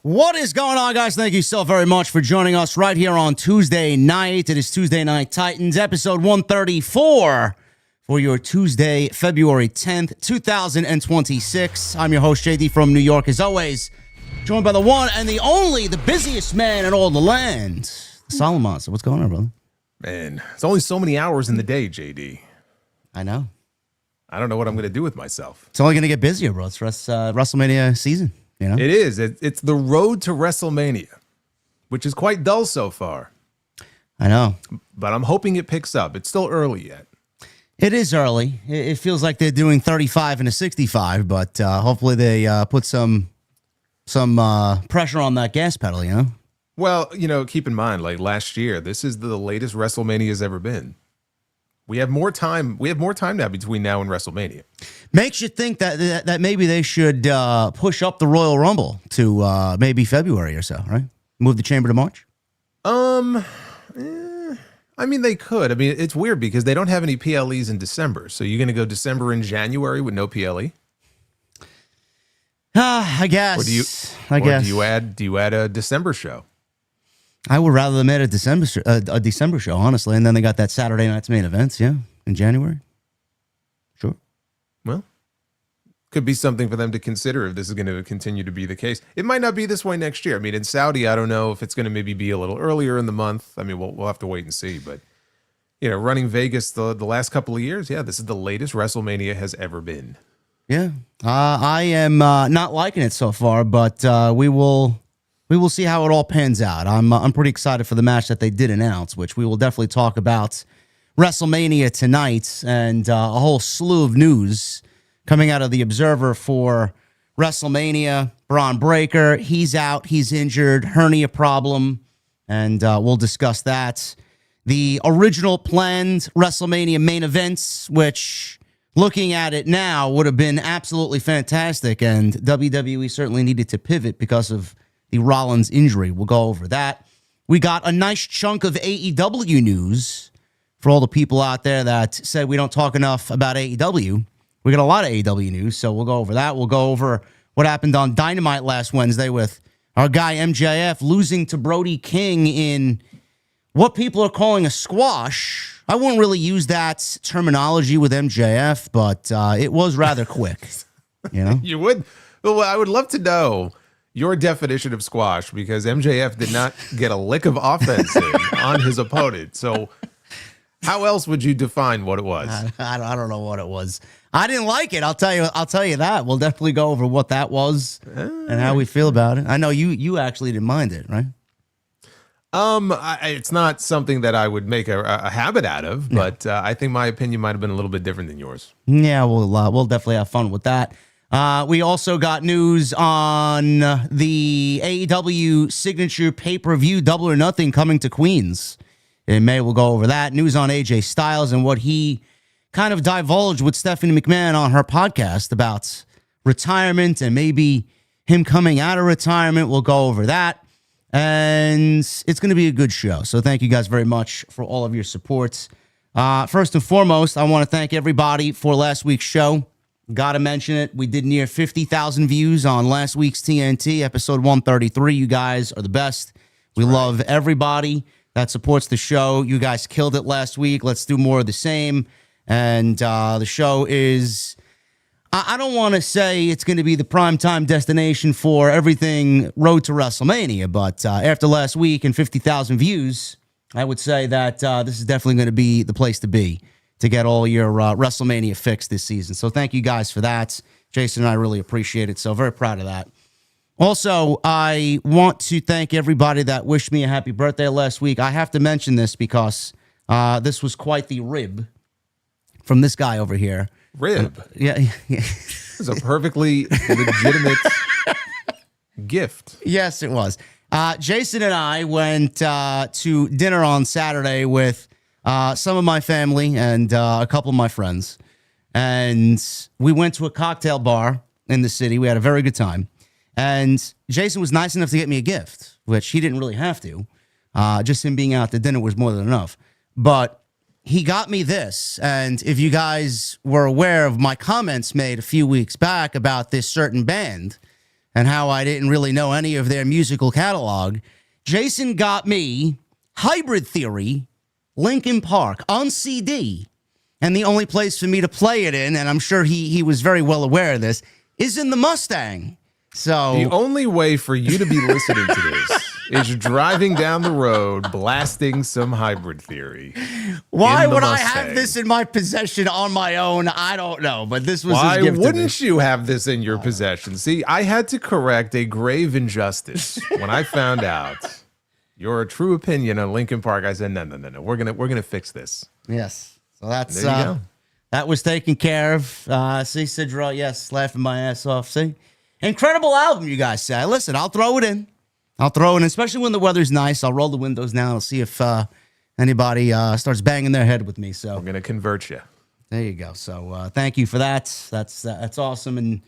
What is going on, guys? Thank you so very much for joining us right here on Tuesday night. It is Tuesday Night Titans, episode 134 for your Tuesday, February 10th, 2026. I'm your host, JD from New York, as always, joined by the one and the only, the busiest man in all the land, the Solomonster. What's going on, brother? Man, it's only so many hours in the day, JD. I know. I don't know what I'm going to do with myself. It's only going to get busier, bro. It's WrestleMania season. You know? It is. It's the road to WrestleMania, which is quite dull so far. I know. But I'm hoping it picks up. It's still early yet. It is early. It feels like they're doing 35 and a 65, but hopefully they put some pressure on that gas pedal, you know? Well, keep in mind, like last year, this is the latest WrestleMania has ever been. We have more time. We have more time now between now and WrestleMania. Makes you think that maybe they should push up the Royal Rumble to maybe February or so, right? Move the Chamber to March? I mean, they could. I mean, it's weird because they don't have any PLEs in December. So you're going to go December and January with no PLE? I guess. Or do you add a December show? I would rather them add a December show, honestly, and then they got that Saturday night's main events, yeah, in January. Sure. Well, could be something for them to consider if this is going to continue to be the case. It might not be this way next year. I mean, in Saudi, I don't know if it's going to maybe be a little earlier in the month. I mean, we'll have to wait and see. But running Vegas the last couple of years, yeah, this is the latest WrestleMania has ever been. Yeah, I am not liking it so far, but we will see how it all pans out. I'm pretty excited for the match that they did announce, which we will definitely talk about WrestleMania tonight, and a whole slew of news coming out of the Observer for WrestleMania. Bron Breakker, he's out, he's injured, hernia problem, and we'll discuss that. The original planned WrestleMania main events, which, looking at it now, would have been absolutely fantastic, and WWE certainly needed to pivot because of the Rollins injury. We'll go over that. We got a nice chunk of AEW news for all the people out there that said we don't talk enough about AEW. We got a lot of AEW news, so we'll go over that. We'll go over what happened on Dynamite last Wednesday with our guy MJF losing to Brody King in what people are calling a squash. I wouldn't really use that terminology with MJF, but it was rather quick. You know? You would? Well, I would love to know your definition of squash, because MJF did not get a lick of offense in on his opponent. So how else would you define what it was? I don't know what it was. I didn't like it. I'll tell you that. We'll definitely go over what that was and how we feel about it. I know you actually didn't mind it, right? It's not something that I would make a habit out of, but I think my opinion might have been a little bit different than yours. Yeah, we'll definitely have fun with that. We also got news on the AEW signature pay-per-view Double or Nothing coming to Queens in May. We'll go over that. News on AJ Styles and what he kind of divulged with Stephanie McMahon on her podcast about retirement and maybe him coming out of retirement. We'll go over that. And it's going to be a good show. So thank you guys very much for all of your support. First and foremost, I want to thank everybody for last week's show. Got to mention it. We did near 50,000 views on last week's TNT, episode 133. You guys are the best. We love everybody that supports the show. You guys killed it last week. Let's do more of the same. And the show is, I don't want to say it's going to be the primetime destination for everything Road to WrestleMania, but after last week and 50,000 views, I would say that this is definitely going to be the place to be to get all your WrestleMania fix this season. So thank you guys for that. Jason and I really appreciate it. So very proud of that. Also, I want to thank everybody that wished me a happy birthday last week. I have to mention this because this was quite the rib from this guy over here. Rib? Yeah. It's a perfectly legitimate gift. Yes, it was. Jason and I went to dinner on Saturday with some of my family and a couple of my friends. And we went to a cocktail bar in the city. We had a very good time. And Jason was nice enough to get me a gift, which he didn't really have to. Just him being out to dinner was more than enough. But he got me this. And if you guys were aware of my comments made a few weeks back about this certain band, and how I didn't really know any of their musical catalog, Jason got me Hybrid Theory, Linkin Park on CD. And the only place for me to play it in, and I'm sure he was very well aware of this, is in the Mustang. So the only way for you to be listening to this is driving down the road, blasting some Hybrid Theory. Why would I have this in my possession on my own? I don't know, but this was his gift to me. Why wouldn't you have this in your possession? See, I had to correct a grave injustice when I found out your true opinion on Linkin Park. I said, no. We're gonna fix this. Yes. So that's there you go. That was taken care of. See, Sidra, yes, laughing my ass off. See, incredible album, you guys say. Listen, I'll throw it in. Especially when the weather's nice. I'll roll the windows down. I'll see if anybody starts banging their head with me. So we're gonna convert you. There you go. So thank you for that. That's awesome. And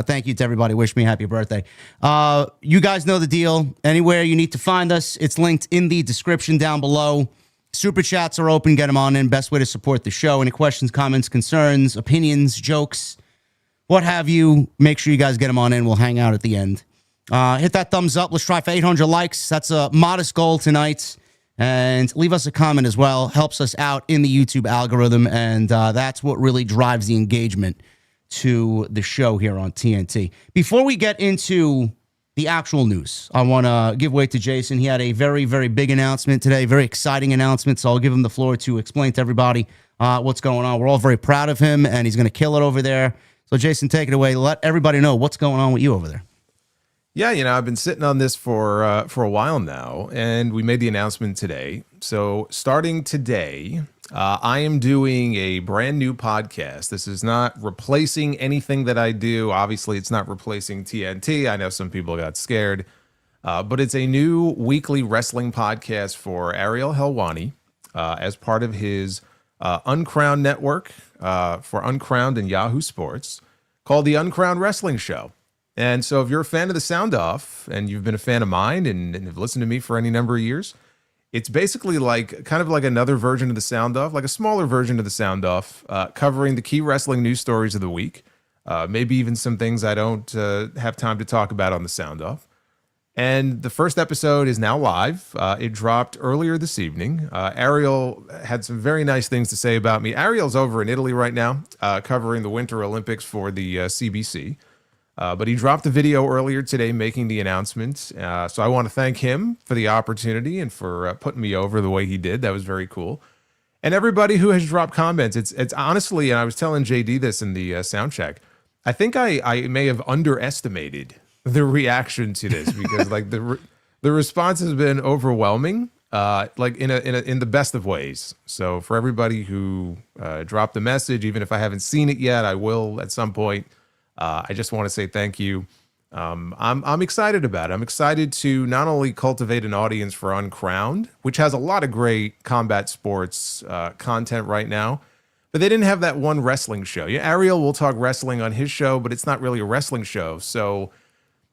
thank you to everybody. Wish me a happy birthday. You guys know the deal. Anywhere you need to find us, it's linked in the description down below. Super chats are open. Get them on in. Best way to support the show. Any questions, comments, concerns, opinions, jokes, what have you, make sure you guys get them on in. We'll hang out at the end. Hit that thumbs up. Let's try for 800 likes. That's a modest goal tonight. And leave us a comment as well. Helps us out in the YouTube algorithm. And that's what really drives the engagement to the show here on TNT. Before we get into the actual news, I want to give way to Jason. He had a very, very big announcement today, very exciting announcement. So I'll give him the floor to explain to everybody what's going on. We're all very proud of him, and he's going to kill it over there. So Jason, take it away. Let everybody know what's going on with you over there. Yeah, I've been sitting on this for a while now, and we made the announcement today. So starting today, I am doing a brand new podcast. This is not replacing anything that I do. Obviously, it's not replacing TNT. I know some people got scared, but it's a new weekly wrestling podcast for Ariel Helwani as part of his Uncrowned network for Uncrowned and Yahoo Sports, called the Uncrowned Wrestling Show. And so if you're a fan of the Sound Off, and you've been a fan of mine and have listened to me for any number of years, it's basically kind of like another version of the Sound Off, like a smaller version of the Sound Off, covering the key wrestling news stories of the week, maybe even some things I don't have time to talk about on the Sound Off. And the first episode is now live. It dropped earlier this evening. Ariel had some very nice things to say about me. Ariel's over in Italy right now, covering the Winter Olympics for the CBC. But he dropped a video earlier today making the announcement. So I want to thank him for the opportunity and for putting me over the way he did. That was very cool. And everybody who has dropped comments, it's honestly, and I was telling JD this in the sound check, I think I may have underestimated the reaction to this because like the response has been overwhelming, like in the best of ways. So for everybody who dropped a message, even if I haven't seen it yet, I will at some point. I just want to say thank you. I'm excited about it. I'm excited to not only cultivate an audience for Uncrowned, which has a lot of great combat sports content right now, but they didn't have that one wrestling show. Yeah, Ariel will talk wrestling on his show, but it's not really a wrestling show. So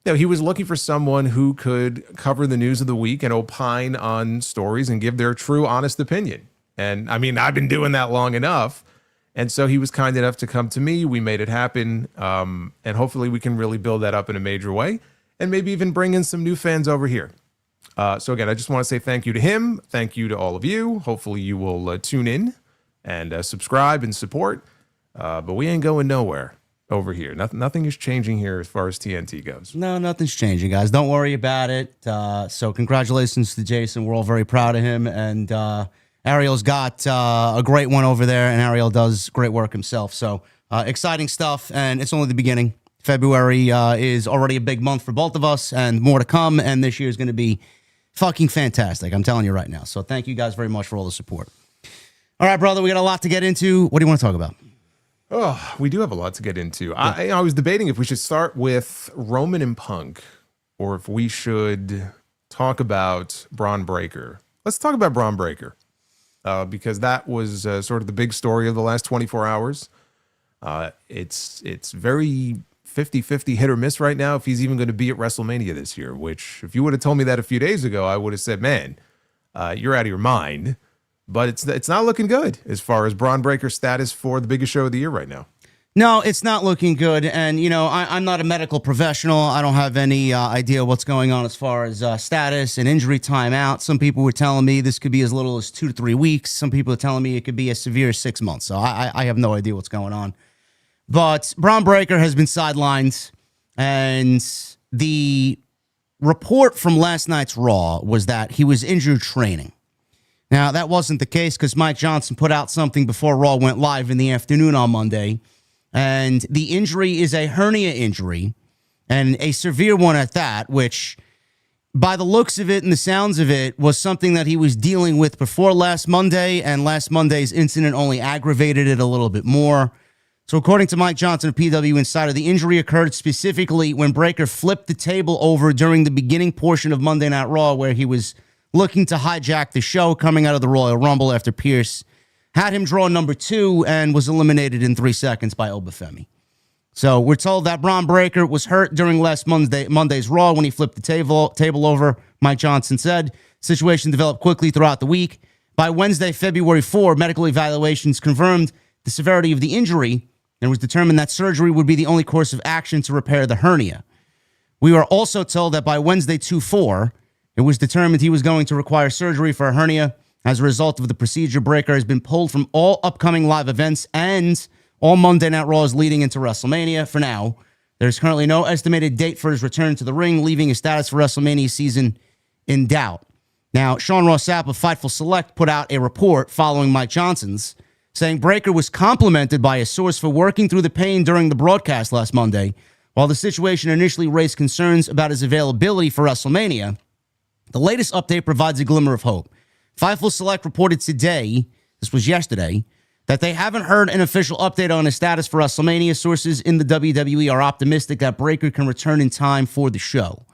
he was looking for someone who could cover the news of the week and opine on stories and give their true, honest opinion. And I mean, I've been doing that long enough. And so he was kind enough to come to me. We made it happen. And hopefully we can really build that up in a major way and maybe even bring in some new fans over here. So again, I just want to say thank you to him. Thank you to all of you. Hopefully you will tune in and subscribe and support. But we ain't going nowhere over here. Nothing is changing here as far as TNT goes. No, nothing's changing, guys. Don't worry about it. So congratulations to Jason. We're all very proud of him. And Ariel's got a great one over there, and Ariel does great work himself. So exciting stuff, and it's only the beginning. February is already a big month for both of us, and more to come, and this year is going to be fucking fantastic. I'm telling you right now. So thank you guys very much for all the support. All right, brother, we got a lot to get into. What do you want to talk about? Oh, we do have a lot to get into. Yeah. I was debating if we should start with Roman and Punk, or if we should talk about Bron Breakker. Let's talk about Bron Breakker. Because that was sort of the big story of the last 24 hours. It's very 50-50 hit or miss right now if he's even going to be at WrestleMania this year, which if you would have told me that a few days ago, I would have said, man, you're out of your mind. But it's not looking good as far as Bron Breakker's status for the biggest show of the year right now. No, it's not looking good. And, you know, I'm not a medical professional. I don't have any idea what's going on as far as status and injury time out. Some people were telling me this could be as little as 2 to 3 weeks. Some people are telling me it could be as severe as 6 months. So I have no idea what's going on. But Bron Breakker has been sidelined. And the report from last night's Raw was that he was injured training. Now, that wasn't the case because Mike Johnson put out something before Raw went live in the afternoon on Monday. And the injury is a hernia injury, and a severe one at that, which, by the looks of it and the sounds of it, was something that he was dealing with before last Monday, and last Monday's incident only aggravated it a little bit more. So according to Mike Johnson of PW Insider, the injury occurred specifically when Breakker flipped the table over during the beginning portion of Monday Night Raw, where he was looking to hijack the show coming out of the Royal Rumble after Pierce had him draw number 2 and was eliminated in 3 seconds by Obafemi. So we're told that Bron Breakker was hurt during last Monday's Raw when he flipped the table over. Mike Johnson said situation developed quickly throughout the week. By Wednesday, February 4, medical evaluations confirmed the severity of the injury, and it was determined that surgery would be the only course of action to repair the hernia. We were also told that by Wednesday, 2/4, it was determined he was going to require surgery for a hernia. As a result of the procedure, Breakker has been pulled from all upcoming live events and all Monday Night Raws leading into WrestleMania for now. There's currently no estimated date for his return to the ring, leaving his status for WrestleMania season in doubt. Now, Sean Ross Sapp of Fightful Select put out a report following Mike Johnson's, saying Breakker was complimented by a source for working through the pain during the broadcast last Monday. While the situation initially raised concerns about his availability for WrestleMania, the latest update provides a glimmer of hope. Fightful Select reported today, this was yesterday, that they haven't heard an official update on his status for WrestleMania. Sources in the WWE are optimistic that Breakker can return in time for the show.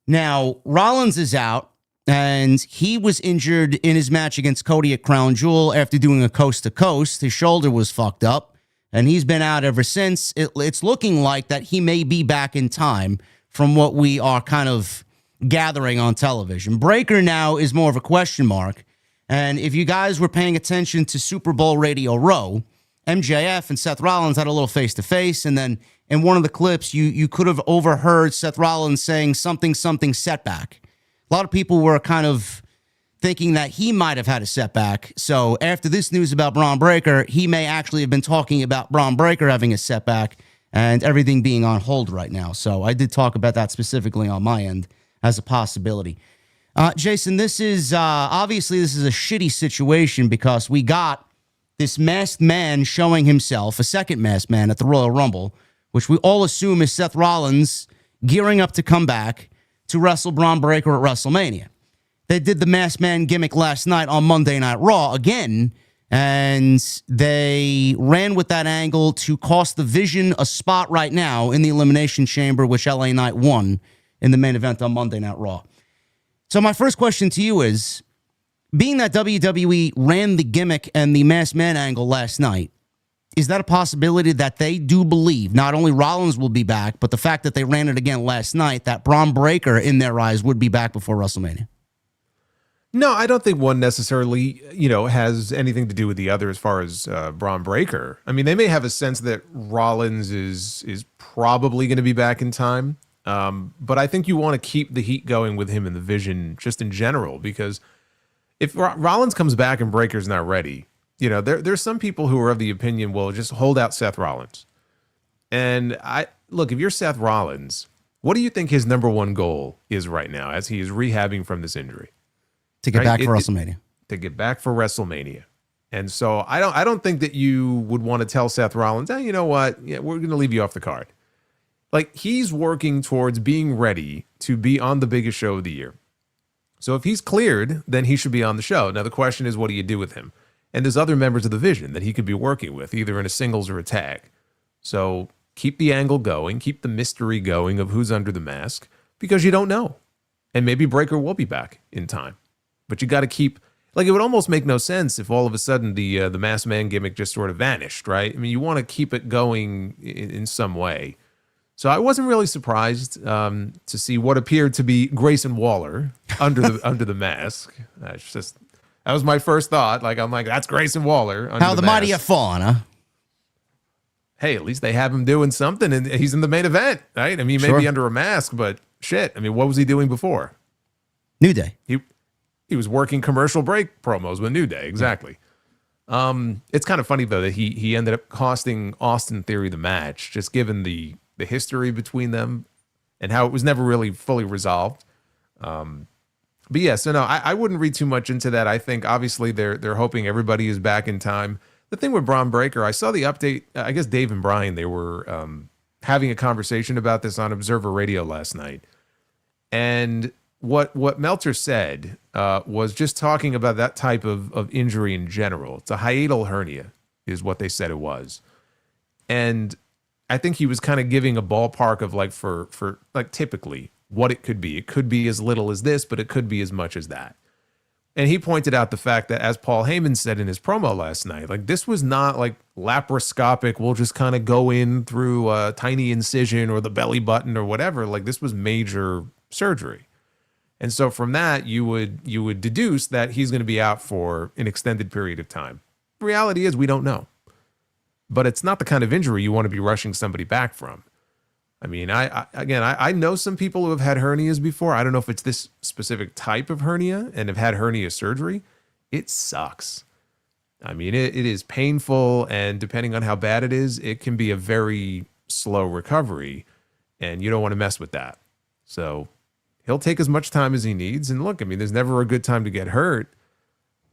Now, Rollins is out, and he was injured in his match against Cody at Crown Jewel after doing a coast-to-coast. His shoulder was fucked up, and he's been out ever since. It's looking like that he may be back in time from what we are kind of gathering on television. Breakker now is more of a question mark. And if you guys were paying attention to Super Bowl Radio Row, MJF and Seth Rollins had a little face-to-face. And then in one of the clips, you could have overheard Seth Rollins saying something setback. A lot of people were kind of thinking that he might have had a setback. So after this news about Bron Breakker, he may actually have been talking about Bron Breakker having a setback and everything being on hold right now. So I did talk about that specifically on my end as a possibility. Jason, this is obviously this is a shitty situation because we got this masked man showing himself, a second masked man at the Royal Rumble, which we all assume is Seth Rollins gearing up to come back to wrestle Bron Breakker at WrestleMania. They did the masked man gimmick last night on Monday Night Raw again, and they ran with that angle to cost the Vision a spot right now in the Elimination Chamber, which LA Knight won in the main event on Monday Night Raw. So my first question to you is, being that WWE ran the gimmick and the masked man angle last night, is that a possibility that they do believe not only Rollins will be back, but the fact that they ran it again last night, that Bron Breakker, in their eyes, would be back before WrestleMania? No, I don't think one necessarily, has anything to do with the other as far as Bron Breakker. I mean, they may have a sense that Rollins is probably going to be back in time. But I think you want to keep the heat going with him in the Vision just in general, because if Rollins comes back and Breakker's not ready, there's some people who are of the opinion, well, just hold out Seth Rollins. And if you're Seth Rollins, what do you think his number one goal is right now as he is rehabbing from this injury? To get back for WrestleMania. To get back for WrestleMania. And so I don't think that you would want to tell Seth Rollins, you know what? Yeah, we're going to leave you off the card. Like, he's working towards being ready to be on the biggest show of the year. So if he's cleared, then he should be on the show. Now, the question is, what do you do with him? And there's other members of the Vision that he could be working with, either in a singles or a tag. So keep the angle going, keep the mystery going of who's under the mask, because you don't know. And maybe Breakker will be back in time. But you got to keep, it would almost make no sense if all of a sudden the masked man gimmick just sort of vanished, right? I mean, you want to keep it going in some way. So I wasn't really surprised to see what appeared to be Grayson Waller under the mask. That was my first thought. I'm like, that's Grayson Waller. How the mighty have fallen, huh? hey, at least they have him doing something, and he's in the main event, right? I mean, he may be under a mask, but shit. I mean, what was he doing before? New Day. He was working commercial break promos with New Day, exactly. It's kind of funny though that he ended up costing Austin Theory the match, just given the history between them and how it was never really fully resolved. But yeah, so no, I wouldn't read too much into that. I think obviously they're hoping everybody is back in time. The thing with Bron Breakker, I saw the update. I guess Dave and Brian, they were having a conversation about this on Observer Radio last night, and what Meltzer said was just talking about that type of injury in general. It's a hiatal hernia, is what they said it was, and I think he was kind of giving a ballpark of like for like typically what it could be. It could be as little as this, but it could be as much as that. And he pointed out the fact that, as Paul Heyman said in his promo last night, like this was not like laparoscopic. We'll just kind of go in through a tiny incision or the belly button or whatever. Like this was major surgery. And so from that, you would deduce that he's going to be out for an extended period of time. The reality is we don't know. But it's not the kind of injury you want to be rushing somebody back from. I mean, I know some people who have had hernias before. I don't know if it's this specific type of hernia and have had hernia surgery. It sucks. I mean, it is painful, and depending on how bad it is, it can be a very slow recovery, and you don't want to mess with that. So he'll take as much time as he needs. And look, I mean, there's never a good time to get hurt.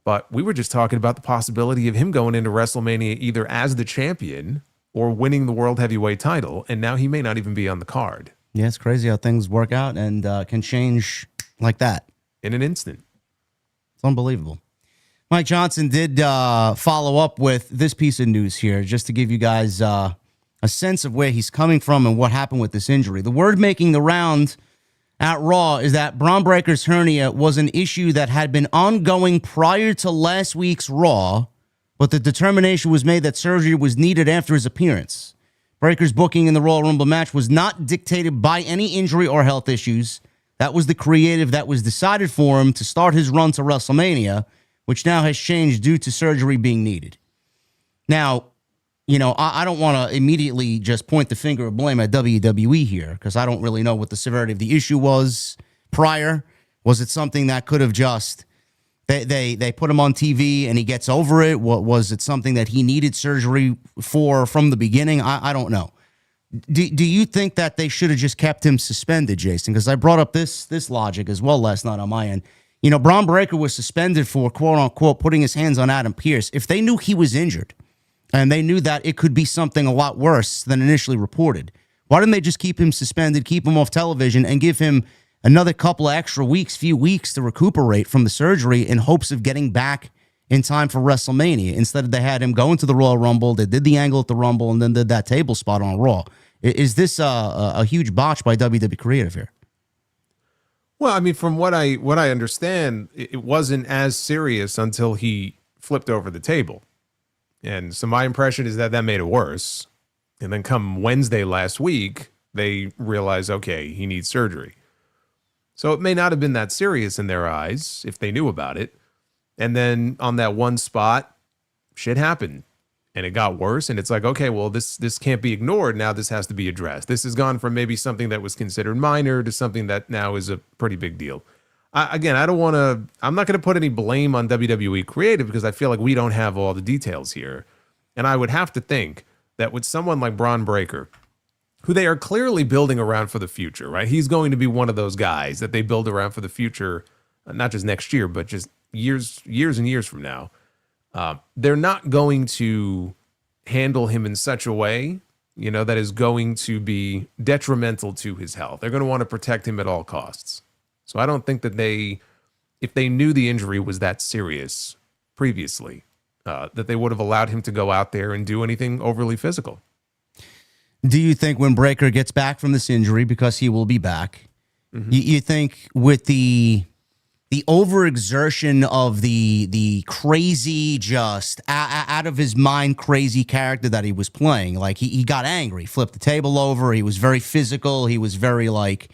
But we were just talking about the possibility of him going into WrestleMania either as the champion or winning the World Heavyweight title, and now he may not even be on the card. Yeah, it's crazy how things work out and can change like that. In an instant. It's unbelievable. Mike Johnson did follow up with this piece of news here, just to give you guys a sense of where he's coming from and what happened with this injury. The word making the round at Raw is that Bron Breakker's hernia was an issue that had been ongoing prior to last week's Raw, but the determination was made that surgery was needed after his appearance. Breakker's booking in the Royal Rumble match was not dictated by any injury or health issues. That was the creative that was decided for him to start his run to WrestleMania, which now has changed due to surgery being needed. Now, you know, I don't want to immediately just point the finger of blame at WWE here, because I don't really know what the severity of the issue was prior. Was it something that could have just... They put him on TV and he gets over it? What was it, something that he needed surgery for from the beginning? I don't know. Do you think that they should have just kept him suspended, Jason? Because I brought up this logic as well last night on my end. You know, Bron Breakker was suspended for, quote unquote, putting his hands on Adam Pearce. If they knew he was injured and they knew that it could be something a lot worse than initially reported, why didn't they just keep him suspended, keep him off television, and give him another couple of extra weeks, few weeks to recuperate from the surgery in hopes of getting back in time for WrestleMania? Instead, they had him go into the Royal Rumble. They did the angle at the Rumble and then did that table spot on Raw. Is this a huge botch by WWE Creative here? Well, I mean, from what I understand, it wasn't as serious until he flipped over the table. And so my impression is that made it worse. And then come Wednesday last week, they realized, okay, he needs surgery. So it may not have been that serious in their eyes if they knew about it. And then on that one spot, shit happened and it got worse. And it's like, okay, well, this can't be ignored. Now this has to be addressed. This has gone from maybe something that was considered minor to something that now is a pretty big deal. I'm not going to put any blame on WWE Creative because I feel like we don't have all the details here. And I would have to think that with someone like Bron Breakker, who they are clearly building around for the future, right? He's going to be one of those guys that they build around for the future, not just next year, but just years and years from now. They're not going to handle him in such a way, you know, that is going to be detrimental to his health. They're going to want to protect him at all costs. So I don't think that if they knew the injury was that serious previously, that they would have allowed him to go out there and do anything overly physical. Do you think when Breakker gets back from this injury, because he will be back, you think with the overexertion of the crazy, just out of his mind crazy character that he was playing, like he got angry, flipped the table over, he was very physical, he was very like,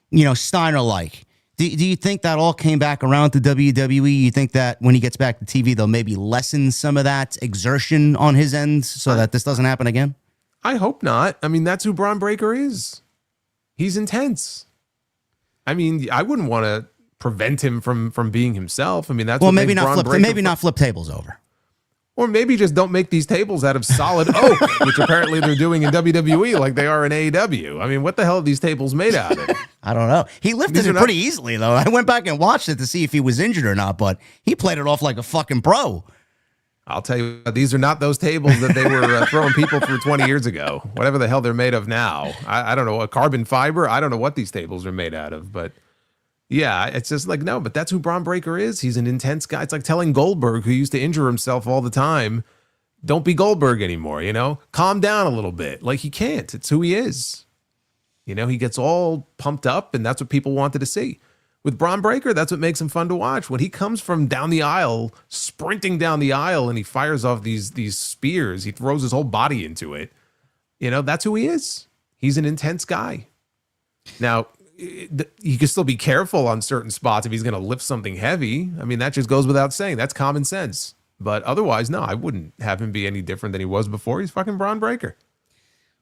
you know, Steiner-like. Do you think that all came back around to WWE? You think that when he gets back to TV, they'll maybe lessen some of that exertion on his end so that this doesn't happen again? I hope not. I mean, that's who Bron Breakker is. He's intense. I mean, I wouldn't want to prevent him from being himself. I mean, that's well, what maybe makes not Bron flip. Breakker Maybe not flip tables over. Or maybe just don't make these tables out of solid oak, which apparently they're doing in WWE like they are in AEW. I mean, what the hell are these tables made out of? I don't know. He lifted it pretty easily, though. I went back and watched it to see if he was injured or not, but he played it off like a fucking pro. I'll tell you, these are not those tables that they were throwing people through 20 years ago. Whatever the hell they're made of now. I don't know, a carbon fiber? I don't know what these tables are made out of, but yeah, it's just like, no, but that's who Bron Breakker is. He's an intense guy. It's like telling Goldberg, who used to injure himself all the time, don't be Goldberg anymore, you know? Calm down a little bit. Like, he can't. It's who he is. You know, he gets all pumped up, and that's what people wanted to see. With Bron Breakker, that's what makes him fun to watch. When he comes from down the aisle, sprinting down the aisle, and he fires off these spears, he throws his whole body into it. You know, that's who he is. He's an intense guy. Now, you can still be careful on certain spots if he's going to lift something heavy. I mean, that just goes without saying. That's common sense. But otherwise, no, I wouldn't have him be any different than he was before. He's fucking Bron Breakker.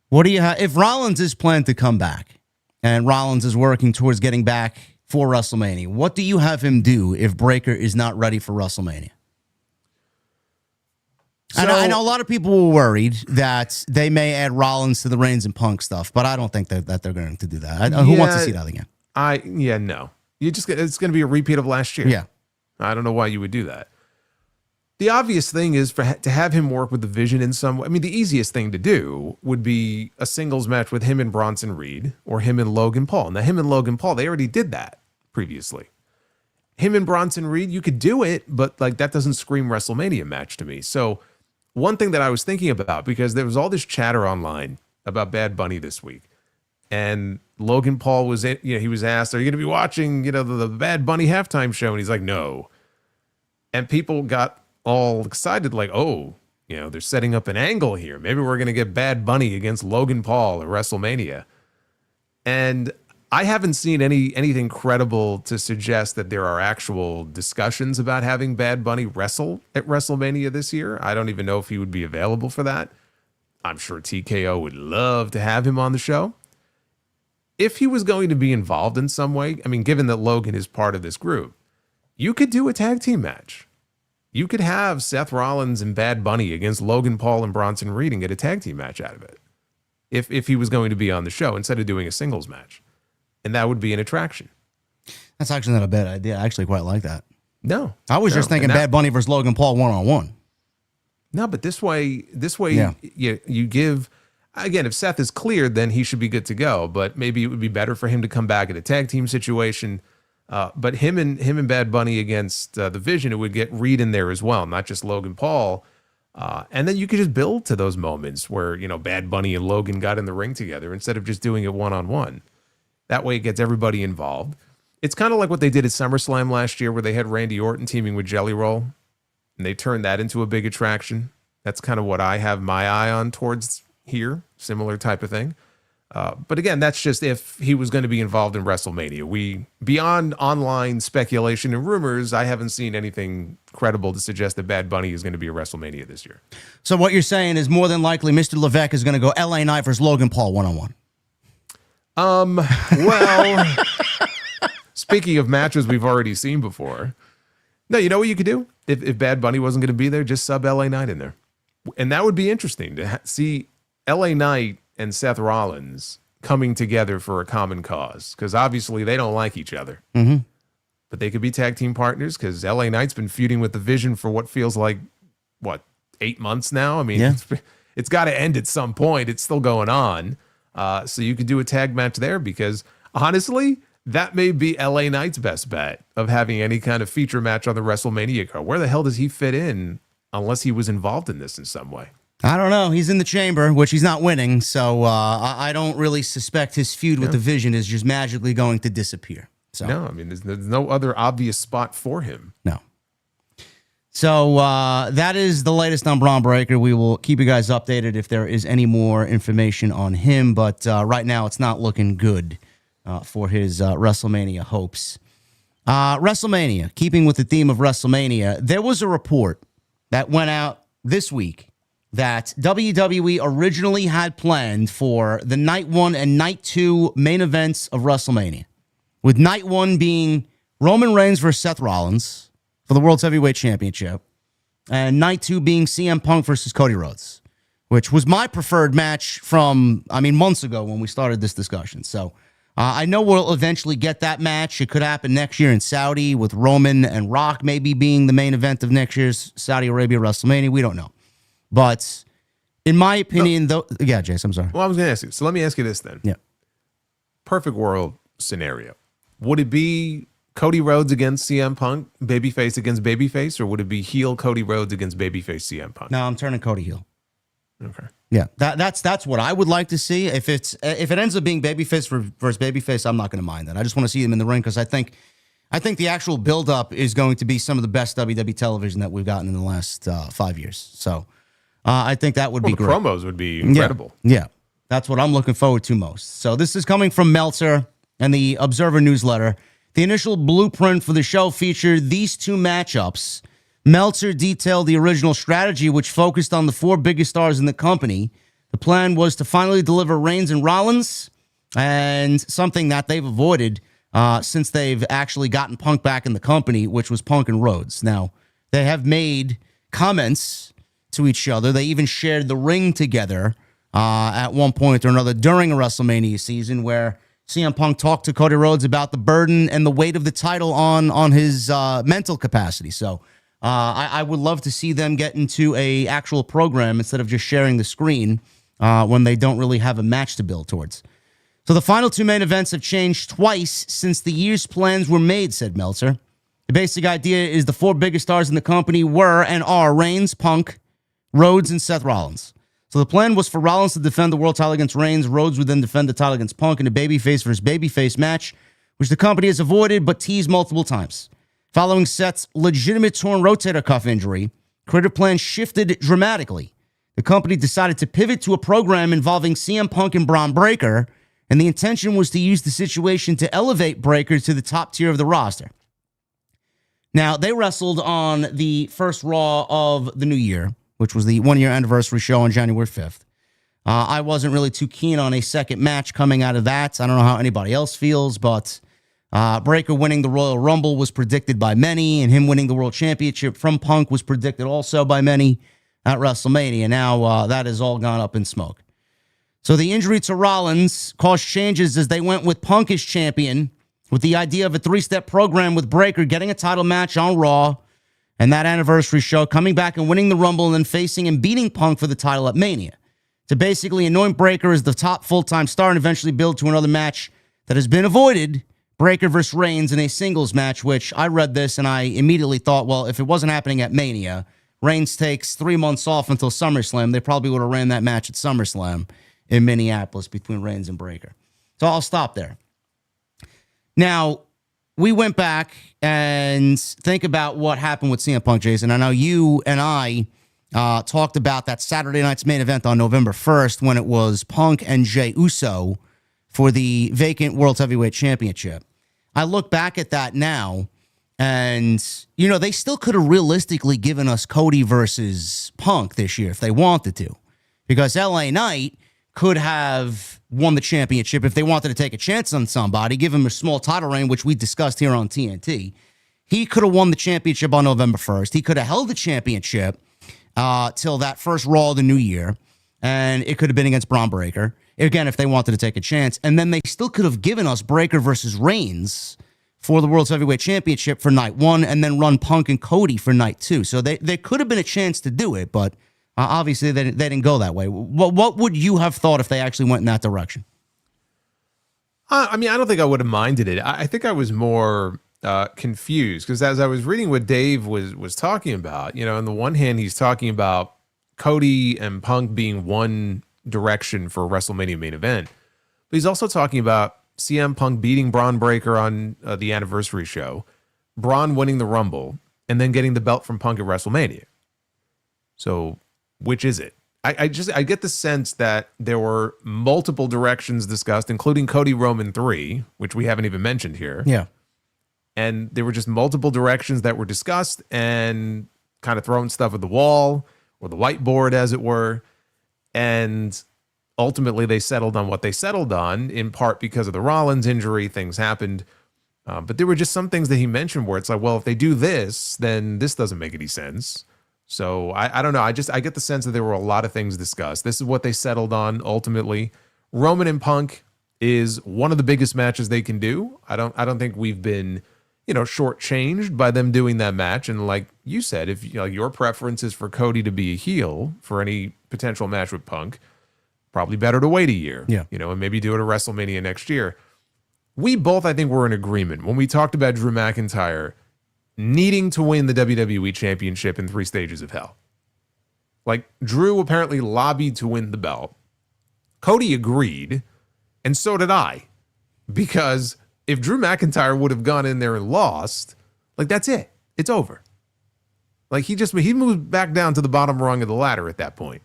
What do you have? If Rollins is planned to come back and Rollins is working towards getting back for WrestleMania, what do you have him do if Breakker is not ready for WrestleMania? So, I know a lot of people were worried that they may add Rollins to the Reigns and Punk stuff, but I don't think that they're going to do that. Who wants to see that again? No. It's going to be a repeat of last year. Yeah. I don't know why you would do that. The obvious thing is to have him work with the Vision in some way. I mean, the easiest thing to do would be a singles match with him and Bronson Reed or him and Logan Paul. Now, him and Logan Paul, they already did that previously. Him and Bronson Reed, you could do it, but like that doesn't scream WrestleMania match to me. So one thing that I was thinking about, because there was all this chatter online about Bad Bunny this week, and Logan Paul was, he was asked, "Are you going to be watching, the Bad Bunny halftime show?" And he's like, "No." And people got all excited, like, "Oh, they're setting up an angle here. Maybe we're going to get Bad Bunny against Logan Paul at WrestleMania." And I haven't seen anything credible to suggest that there are actual discussions about having Bad Bunny wrestle at WrestleMania this year. I don't even know if he would be available for that. I'm sure TKO would love to have him on the show. If he was going to be involved in some way, I mean, given that Logan is part of this group, you could do a tag team match. You could have Seth Rollins and Bad Bunny against Logan Paul and Bronson Reed and get a tag team match out of it. If he was going to be on the show instead of doing a singles match. And that would be an attraction. That's actually not a bad idea. I actually quite like that. No. I was just thinking Bad Bunny versus Logan Paul one-on-one. No, but this way, yeah. you give, again, if Seth is cleared, then he should be good to go. But maybe it would be better for him to come back in a tag team situation. But him and Bad Bunny against the Vision, it would get Reed in there as well, not just Logan Paul. And then you could just build to those moments where, Bad Bunny and Logan got in the ring together instead of just doing it one-on-one. That way it gets everybody involved. It's kind of like what they did at SummerSlam last year where they had Randy Orton teaming with Jelly Roll, and they turned that into a big attraction. That's kind of what I have my eye on towards here, similar type of thing. But again, that's just if he was going to be involved in WrestleMania. Beyond online speculation and rumors, I haven't seen anything credible to suggest that Bad Bunny is going to be at WrestleMania this year. So what you're saying is more than likely Mr. Levesque is going to go LA Knight versus Logan Paul one-on-one. Well, speaking of matches we've already seen before, no, you know what you could do? If Bad Bunny wasn't going to be there, just sub LA Knight in there. And that would be interesting to see LA Knight and Seth Rollins coming together for a common cause, because obviously they don't like each other. Mm-hmm. But they could be tag team partners because LA Knight's been feuding with the Vision for what feels like, 8 months now? I mean, yeah. It's got to end at some point. It's still going on. So you could do a tag match there because honestly, that may be LA Knight's best bet of having any kind of feature match on the WrestleMania card. Where the hell does he fit in unless he was involved in this in some way? I don't know. He's in the chamber, which he's not winning. So I don't really suspect his feud with the Vision is just magically going to disappear. So. No, I mean, there's no other obvious spot for him. No. So that is the latest on Bron Breakker. We will keep you guys updated if there is any more information on him. But right now, it's not looking good for his WrestleMania hopes. WrestleMania, keeping with the theme of WrestleMania, there was a report that went out this week that WWE originally had planned for the night 1 and night 2 main events of WrestleMania, with night 1 being Roman Reigns versus Seth Rollins for the World's Heavyweight Championship, and night 2 being CM Punk versus Cody Rhodes, which was my preferred match from, months ago when we started this discussion. So I know we'll eventually get that match. It could happen next year in Saudi with Roman and Rock maybe being the main event of next year's Saudi Arabia WrestleMania. We don't know. But in my opinion, yeah, Jace, I'm sorry. Well, I was going to ask you. So let me ask you this then. Yeah. Perfect world scenario. Would it be Cody Rhodes against CM Punk, babyface against babyface, or would it be heel Cody Rhodes against babyface CM Punk? No, I'm turning Cody heel. Okay. Yeah, that's what I would like to see. If it ends up being babyface versus babyface, I'm not going to mind that. I just want to see them in the ring because I think the actual build-up is going to be some of the best WWE television that we've gotten in the last 5 years. So I think that would be great. The promos would be incredible. Yeah, that's what I'm looking forward to most. So this is coming from Meltzer and the Observer newsletter. The initial blueprint for the show featured these 2 matchups. Meltzer detailed the original strategy, which focused on the 4 biggest stars in the company. The plan was to finally deliver Reigns and Rollins, and something that they've avoided since they've actually gotten Punk back in the company, which was Punk and Rhodes. Now, they have made comments to each other. They even shared the ring together at one point or another during a WrestleMania season where CM Punk talked to Cody Rhodes about the burden and the weight of the title on his mental capacity. So I would love to see them get into a actual program instead of just sharing the screen when they don't really have a match to build towards. So the final 2 main events have changed twice since the year's plans were made, said Meltzer. The basic idea is the 4 biggest stars in the company were and are Reigns, Punk, Rhodes, and Seth Rollins. So the plan was for Rollins to defend the world title against Reigns. Rhodes would then defend the title against Punk in a babyface versus babyface match, which the company has avoided but teased multiple times. Following Seth's legitimate torn rotator cuff injury, creative plans shifted dramatically. The company decided to pivot to a program involving CM Punk and Bron Breakker, and the intention was to use the situation to elevate Breakker to the top tier of the roster. Now, they wrestled on the first Raw of the new year, which was the 1-year anniversary show on January 5th. I wasn't really too keen on a second match coming out of that. I don't know how anybody else feels, but Breakker winning the Royal Rumble was predicted by many, and him winning the World Championship from Punk was predicted also by many at WrestleMania. Now that has all gone up in smoke. So the injury to Rollins caused changes as they went with Punk as champion, with the idea of a 3-step program with Breakker getting a title match on Raw, and that anniversary show coming back and winning the Rumble and then facing and beating Punk for the title at Mania, to basically anoint Breakker as the top full-time star and eventually build to another match that has been avoided, Breakker versus Reigns in a singles match, which I read this and I immediately thought, well, if it wasn't happening at Mania, Reigns takes 3 months off until SummerSlam, they probably would have ran that match at SummerSlam in Minneapolis between Reigns and Breakker. So I'll stop there. Now, we went back and think about what happened with CM Punk, Jason. I know you and I talked about that Saturday night's main event on November 1st when it was Punk and Jey Uso for the vacant World Heavyweight Championship. I look back at that now, and, you know, they still could have realistically given us Cody versus Punk this year if they wanted to, because LA Knight could have won the championship if they wanted to take a chance on somebody, give him a small title reign, which we discussed here on TNT. He could have won the championship on November 1st. He could have held the championship till that first Raw of the new year, and it could have been against Bron Breakker, again, if they wanted to take a chance. And then they still could have given us Breakker versus Reigns for the World's Heavyweight Championship for night 1 and then run Punk and Cody for night 2. So there could have been a chance to do it, but obviously they didn't go that way. What would you have thought if they actually went in that direction? I mean, I don't think I would have minded it. I think I was more confused because as I was reading what Dave was talking about, you know, on the one hand, he's talking about Cody and Punk being one direction for a WrestleMania main event, but he's also talking about CM Punk beating Bron Breakker on the anniversary show, Bron winning the Rumble, and then getting the belt from Punk at WrestleMania. So which is it? I get the sense that there were multiple directions discussed, including Cody Roman 3, which we haven't even mentioned here. Yeah. And there were just multiple directions that were discussed and kind of throwing stuff at the wall, or the whiteboard, as it were. And ultimately, they settled on what they settled on, in part because of the Rollins injury. Things happened. But there were just some things that he mentioned where it's like, well, if they do this, then this doesn't make any sense. So I don't know. I get the sense that there were a lot of things discussed. This is what they settled on ultimately. Roman and Punk is one of the biggest matches they can do. I don't think we've been, shortchanged by them doing that match. And like you said, if your preference is for Cody to be a heel for any potential match with Punk, probably better to wait a year. Yeah. And maybe do it at WrestleMania next year. We both, I think, were in agreement when we talked about Drew McIntyre needing to win the WWE Championship in 3 stages of hell. Like, Drew apparently lobbied to win the belt. Cody agreed, and so did I. Because if Drew McIntyre would have gone in there and lost, like, that's it. It's over. Like, he moved back down to the bottom rung of the ladder at that point.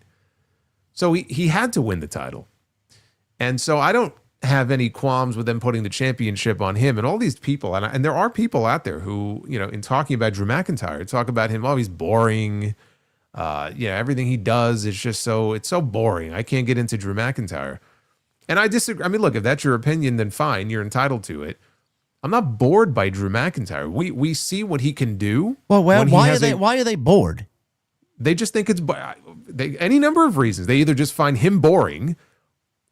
So he had to win the title. And so I don't have any qualms with them putting the championship on him and all these people. And there are people out there who, in talking about Drew McIntyre, talk about him, oh, he's boring. Everything he does is just it's so boring. I can't get into Drew McIntyre. And I disagree. I mean, look, if that's your opinion, then fine. You're entitled to it. I'm not bored by Drew McIntyre. We see what he can do. Well, why are they bored? They just think it's any number of reasons. They either just find him boring,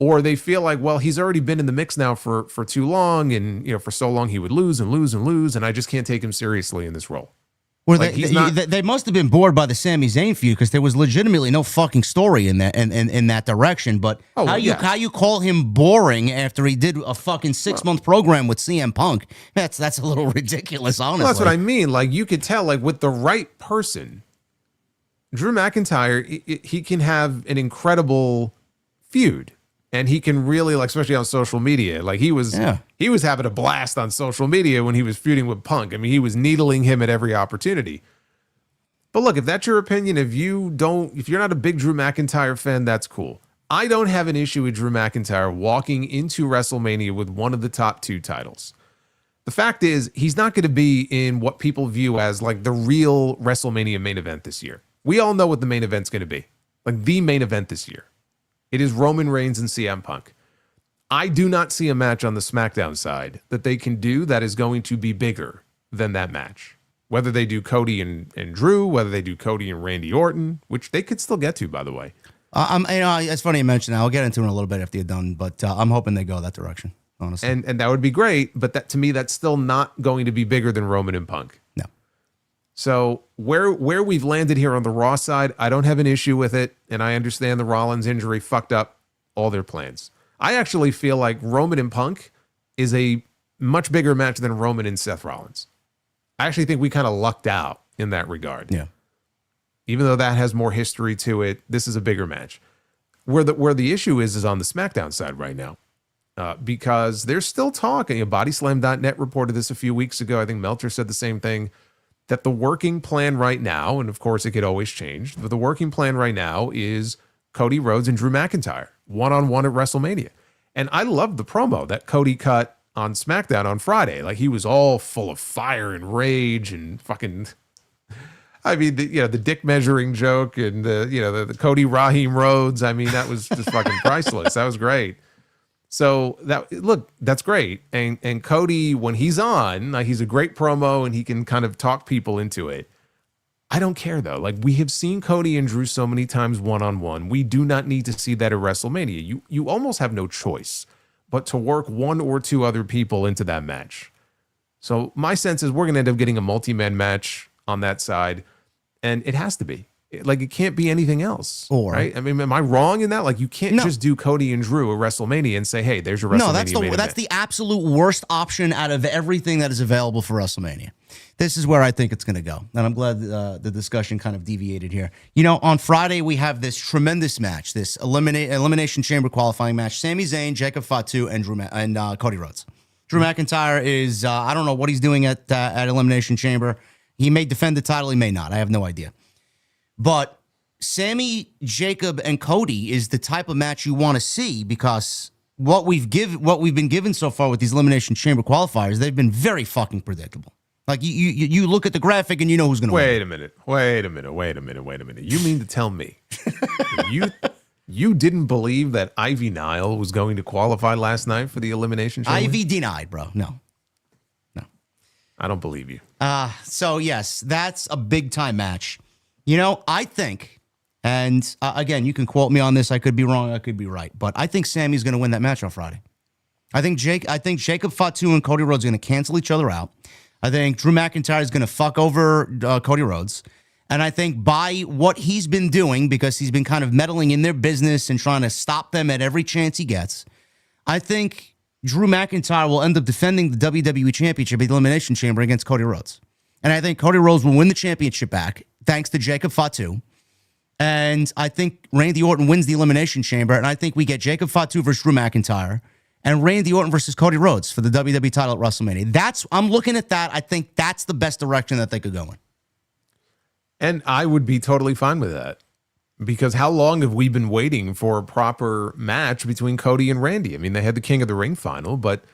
or they feel like, well, he's already been in the mix now for too long, and for so long he would lose and lose and lose, and I just can't take him seriously in this role. Or they must have been bored by the Sami Zayn feud because there was legitimately no fucking story in that direction. But how you call him boring after he did a fucking 6-month program with CM Punk? That's a little ridiculous, honestly. Well, that's what I mean. Like, you could tell, like, with the right person, Drew McIntyre, he can have an incredible feud. And he can really, like, especially on social media, like he was having a blast on social media when he was feuding with Punk. I mean, he was needling him at every opportunity. But look, if that's your opinion, if you're not a big Drew McIntyre fan, that's cool. I don't have an issue with Drew McIntyre walking into WrestleMania with one of the top 2 titles. The fact is, he's not going to be in what people view as like the real WrestleMania main event this year. We all know what the main event's going to be. Like, the main event this year. It is Roman Reigns and CM Punk. I do not see a match on the SmackDown side that they can do that is going to be bigger than that match. Whether they do Cody and Drew, whether they do Cody and Randy Orton, which they could still get to, by the way. It's funny you mentioned that. I'll get into it in a little bit after you're done, but I'm hoping they go that direction, honestly. And that would be great, but that, to me, that's still not going to be bigger than Roman and Punk. No. So where we've landed here on the Raw side, I don't have an issue with it, and I understand the Rollins injury fucked up all their plans. I actually feel like Roman and Punk is a much bigger match than Roman and Seth Rollins. I actually think we kind of lucked out in that regard. Yeah. Even though that has more history to it, this is a bigger match. Where the issue is on the SmackDown side right now. Because there's still talk. Bodyslam.net reported this a few weeks ago. I think Meltzer said the same thing. That the working plan right now, and of course it could always change, but the working plan right now is Cody Rhodes and Drew McIntyre, one-on-one at WrestleMania. And I loved the promo that Cody cut on SmackDown on Friday. Like, he was all full of fire and rage and fucking, I mean, the dick measuring joke and the Cody Raheem Rhodes. I mean, that was just fucking priceless. That was great. So that's great. And Cody, when he's on, like, he's a great promo and he can kind of talk people into it. I don't care though. Like, we have seen Cody and Drew so many times one-on-one. We do not need to see that at WrestleMania. You almost have no choice but to work 1 or 2 other people into that match. So my sense is we're going to end up getting a multi-man match on that side. And it has to be. Like, it can't be anything else, right? I mean, am I wrong in that? Like, you can't just do Cody and Drew at WrestleMania and say, hey, there's your WrestleMania main that's the absolute worst option out of everything that is available for WrestleMania. This is where I think it's going to go. And I'm glad the discussion kind of deviated here. On Friday, we have this tremendous match, this Elimination Chamber qualifying match. Sami Zayn, Jacob Fatu, and Cody Rhodes. Drew McIntyre is, I don't know what he's doing at Elimination Chamber. He may defend the title, he may not. I have no idea. But Sami, Jacob, and Cody is the type of match you want to see because what we've been given so far with these Elimination Chamber qualifiers, they've been very fucking predictable. Like you look at the graphic and you know who's going to win. Wait a minute. You mean to tell me you didn't believe that Ivy Nile was going to qualify last night for the Elimination Chamber? Ivy denied, bro. No. I don't believe you. So yes, that's a big time match. You know, I think, and again, you can quote me on this. I could be wrong. I could be right. But I think Sami's going to win that match on Friday. I think Jacob Fatu and Cody Rhodes are going to cancel each other out. I think Drew McIntyre is going to fuck over Cody Rhodes. And I think by what he's been doing, because he's been kind of meddling in their business and trying to stop them at every chance he gets, I think Drew McIntyre will end up defending the WWE Championship at the Elimination Chamber against Cody Rhodes. And I think Cody Rhodes will win the championship back, thanks to Jacob Fatu. And I think Randy Orton wins the Elimination Chamber. And I think we get Jacob Fatu versus Drew McIntyre and Randy Orton versus Cody Rhodes for the WWE title at WrestleMania. I'm looking at that. I think that's the best direction that they could go in. And I would be totally fine with that. Because how long have we been waiting for a proper match between Cody and Randy? I mean, they had the King of the Ring final, but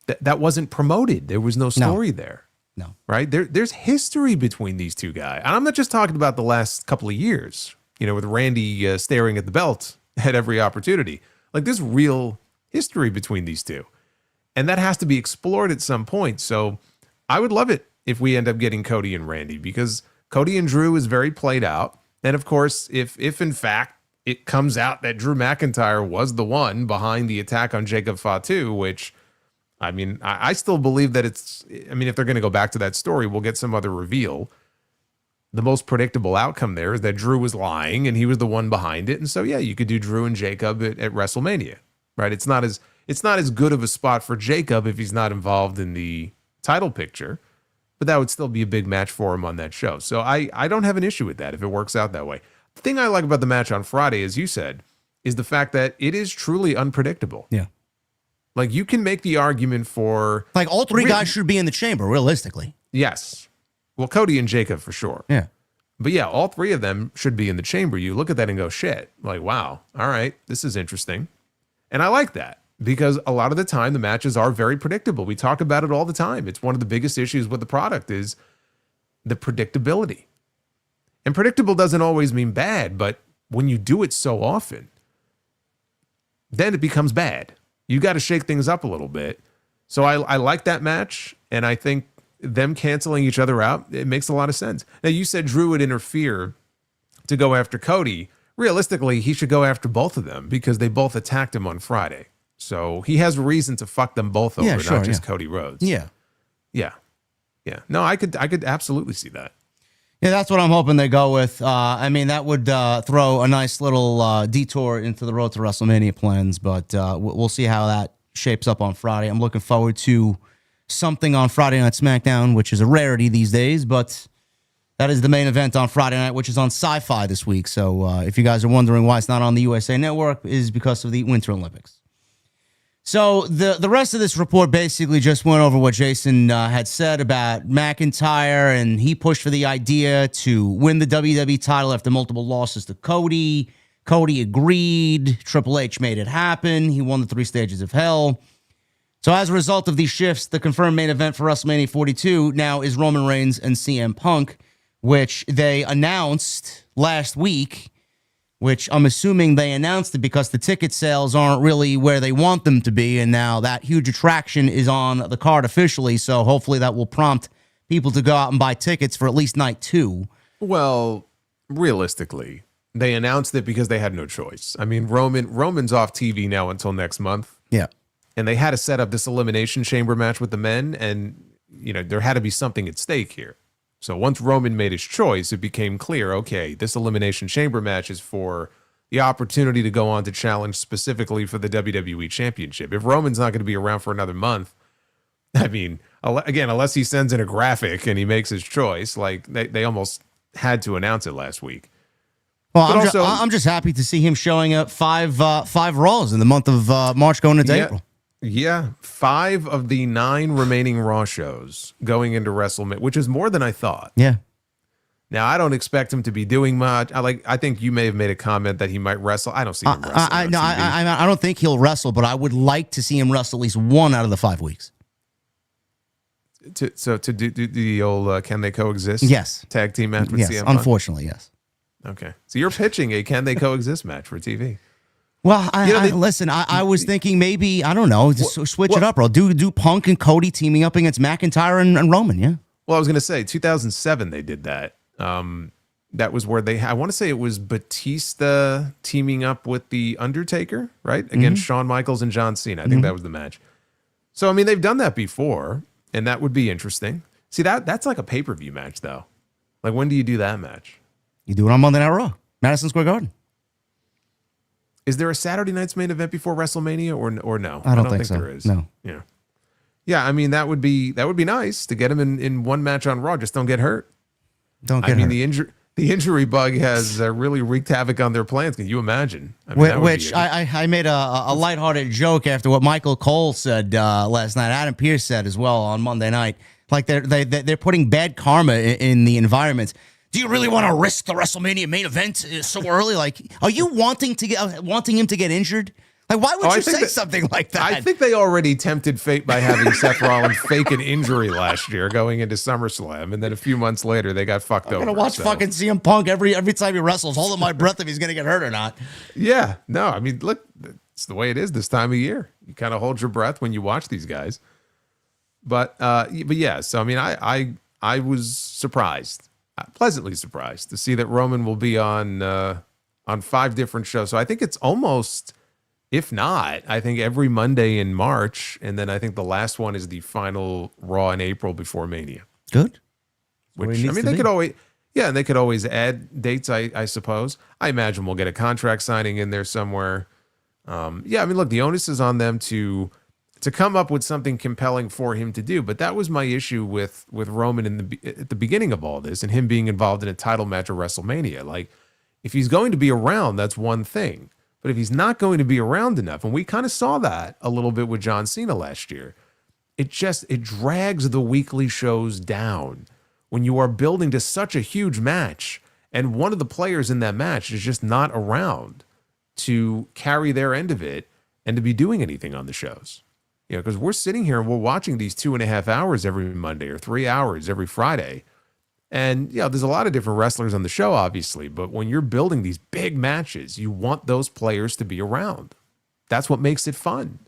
that wasn't promoted. There was no story there. No. Right? There's history between these two guys. And I'm not just talking about the last couple of years, with Randy staring at the belt at every opportunity. Like, there's real history between these two. And that has to be explored at some point. So I would love it if we end up getting Cody and Randy, because Cody and Drew is very played out. And of course, if in fact it comes out that Drew McIntyre was the one behind the attack on Jacob Fatu, which, I mean, I still believe that if they're going to go back to that story, we'll get some other reveal. The most predictable outcome there is that Drew was lying and he was the one behind it. And so, yeah, you could do Drew and Jacob at WrestleMania, right? It's not as good of a spot for Jacob if he's not involved in the title picture. But that would still be a big match for him on that show. So I don't have an issue with that if it works out that way. The thing I like about the match on Friday, as you said, is the fact that it is truly unpredictable. Yeah. Like, you can make the argument for... Like, all three guys should be in the chamber, realistically. Yes. Well, Cody and Jacob for sure. Yeah. But yeah, all three of them should be in the chamber. You look at that and go, shit. Like, wow. All right. This is interesting. And I like that. Because a lot of the time, the matches are very predictable. We talk about it all the time. It's one of the biggest issues with the product is the predictability. And predictable doesn't always mean bad, but when you do it so often, then it becomes bad. You got to shake things up a little bit. So I like that match, and I think them canceling each other out, it makes a lot of sense. Now, you said Drew would interfere to go after Cody. Realistically, he should go after both of them because they both attacked him on Friday. So he has a reason to fuck them both over, not just Cody Rhodes. Yeah. No, I could absolutely see that. Yeah, that's what I'm hoping they go with. That would throw a nice little detour into the road to WrestleMania plans, but we'll see how that shapes up on Friday. I'm looking forward to something on Friday Night SmackDown, which is a rarity these days, but that is the main event on Friday night, which is on Sci-Fi this week. So if you guys are wondering why it's not on the USA Network, it is because of the Winter Olympics. So the rest of this report basically just went over what Jason had said about McIntyre, and he pushed for the idea to win the WWE title after multiple losses to Cody. Cody agreed. Triple H made it happen. He won the 3 stages of hell. So as a result of these shifts, the confirmed main event for WrestleMania 42 now is Roman Reigns and CM Punk, which they announced last week, which I'm assuming they announced it because the ticket sales aren't really where they want them to be, and now that huge attraction is on the card officially, so hopefully that will prompt people to go out and buy tickets for at least night 2. Well, realistically, they announced it because they had no choice. I mean, Roman's off TV now until next month. Yeah. And they had to set up this Elimination Chamber match with the men, and, there had to be something at stake here. So once Roman made his choice, it became clear, okay, this Elimination Chamber match is for the opportunity to go on to challenge specifically for the WWE Championship. If Roman's not going to be around for another month, I mean, again, unless he sends in a graphic and he makes his choice, like they almost had to announce it last week. Well, I'm just happy to see him showing up 5 Raws in the month of March going into April. Yeah, 5 of the 9 remaining Raw shows going into WrestleMania, which is more than I thought. Yeah. Now, I don't expect him to be doing much. I think you may have made a comment that he might wrestle. I don't see him wrestle. I don't think he'll wrestle, but I would like to see him wrestle at least 1 out of the 5 weeks. to do the old can they coexist? Yes. Tag team match with Yes, CM Punk? unfortunately, yes. Okay. So you're pitching a can they coexist match for TV. Well, listen, I was thinking maybe, I don't know, just switch it up, bro. Do Punk and Cody teaming up against McIntyre and Roman, yeah? Well, I was going to say 2007 they did that. That was where I want to say it was Batista teaming up with The Undertaker, right? Against Shawn Michaels and John Cena. I think that was the match. So, I mean, they've done that before, and that would be interesting. See, that's like a pay-per-view match, though. Like, when do you do that match? You do it on Monday Night Raw, Madison Square Garden. Is there a Saturday night's main event before WrestleMania or no? I don't think so. There is. No. Yeah. Yeah, I mean, that would be nice to get him in one match on Raw. Just don't get hurt. Don't get hurt. The injury bug has really wreaked havoc on their plans. Can you imagine? I mean, Which I made a lighthearted joke after what Michael Cole said last night. Adam Pearce said as well on Monday night. Like they're putting bad karma in the environment. Do you really want to risk the WrestleMania main event so early? Like, are you wanting him to get injured? Like, why would you say something like that? I think they already tempted fate by having Seth Rollins fake an injury last year going into SummerSlam, and then a few months later they got fucked over. I'm gonna watch fucking CM Punk every time he wrestles, holding my breath if he's gonna get hurt or not. Yeah, no, I mean, look, it's the way it is this time of year. You kind of hold your breath when you watch these guys. But yeah, so I mean, I was surprised, pleasantly surprised to see that Roman will be on 5 different shows. So I think it's almost. If not, I think every Monday in March, and then I think the last one is the final Raw in April before Mania. Good. Which, I mean, they could always add dates, I suppose. I imagine we'll get a contract signing in there somewhere. Yeah, I mean, look, the onus is on them to come up with something compelling for him to do. But that was my issue with Roman at the beginning of all this and him being involved in a title match at WrestleMania. Like, if he's going to be around, that's one thing. But if he's not going to be around enough, and we kind of saw that a little bit with John Cena last year, it drags the weekly shows down when you are building to such a huge match and one of the players in that match is just not around to carry their end of it and to be doing anything on the shows. You know, because we're sitting here and we're watching these 2.5 hours every Monday or 3 hours every Friday. And, yeah, there's a lot of different wrestlers on the show, obviously, but when you're building these big matches, you want those players to be around. That's what makes it fun.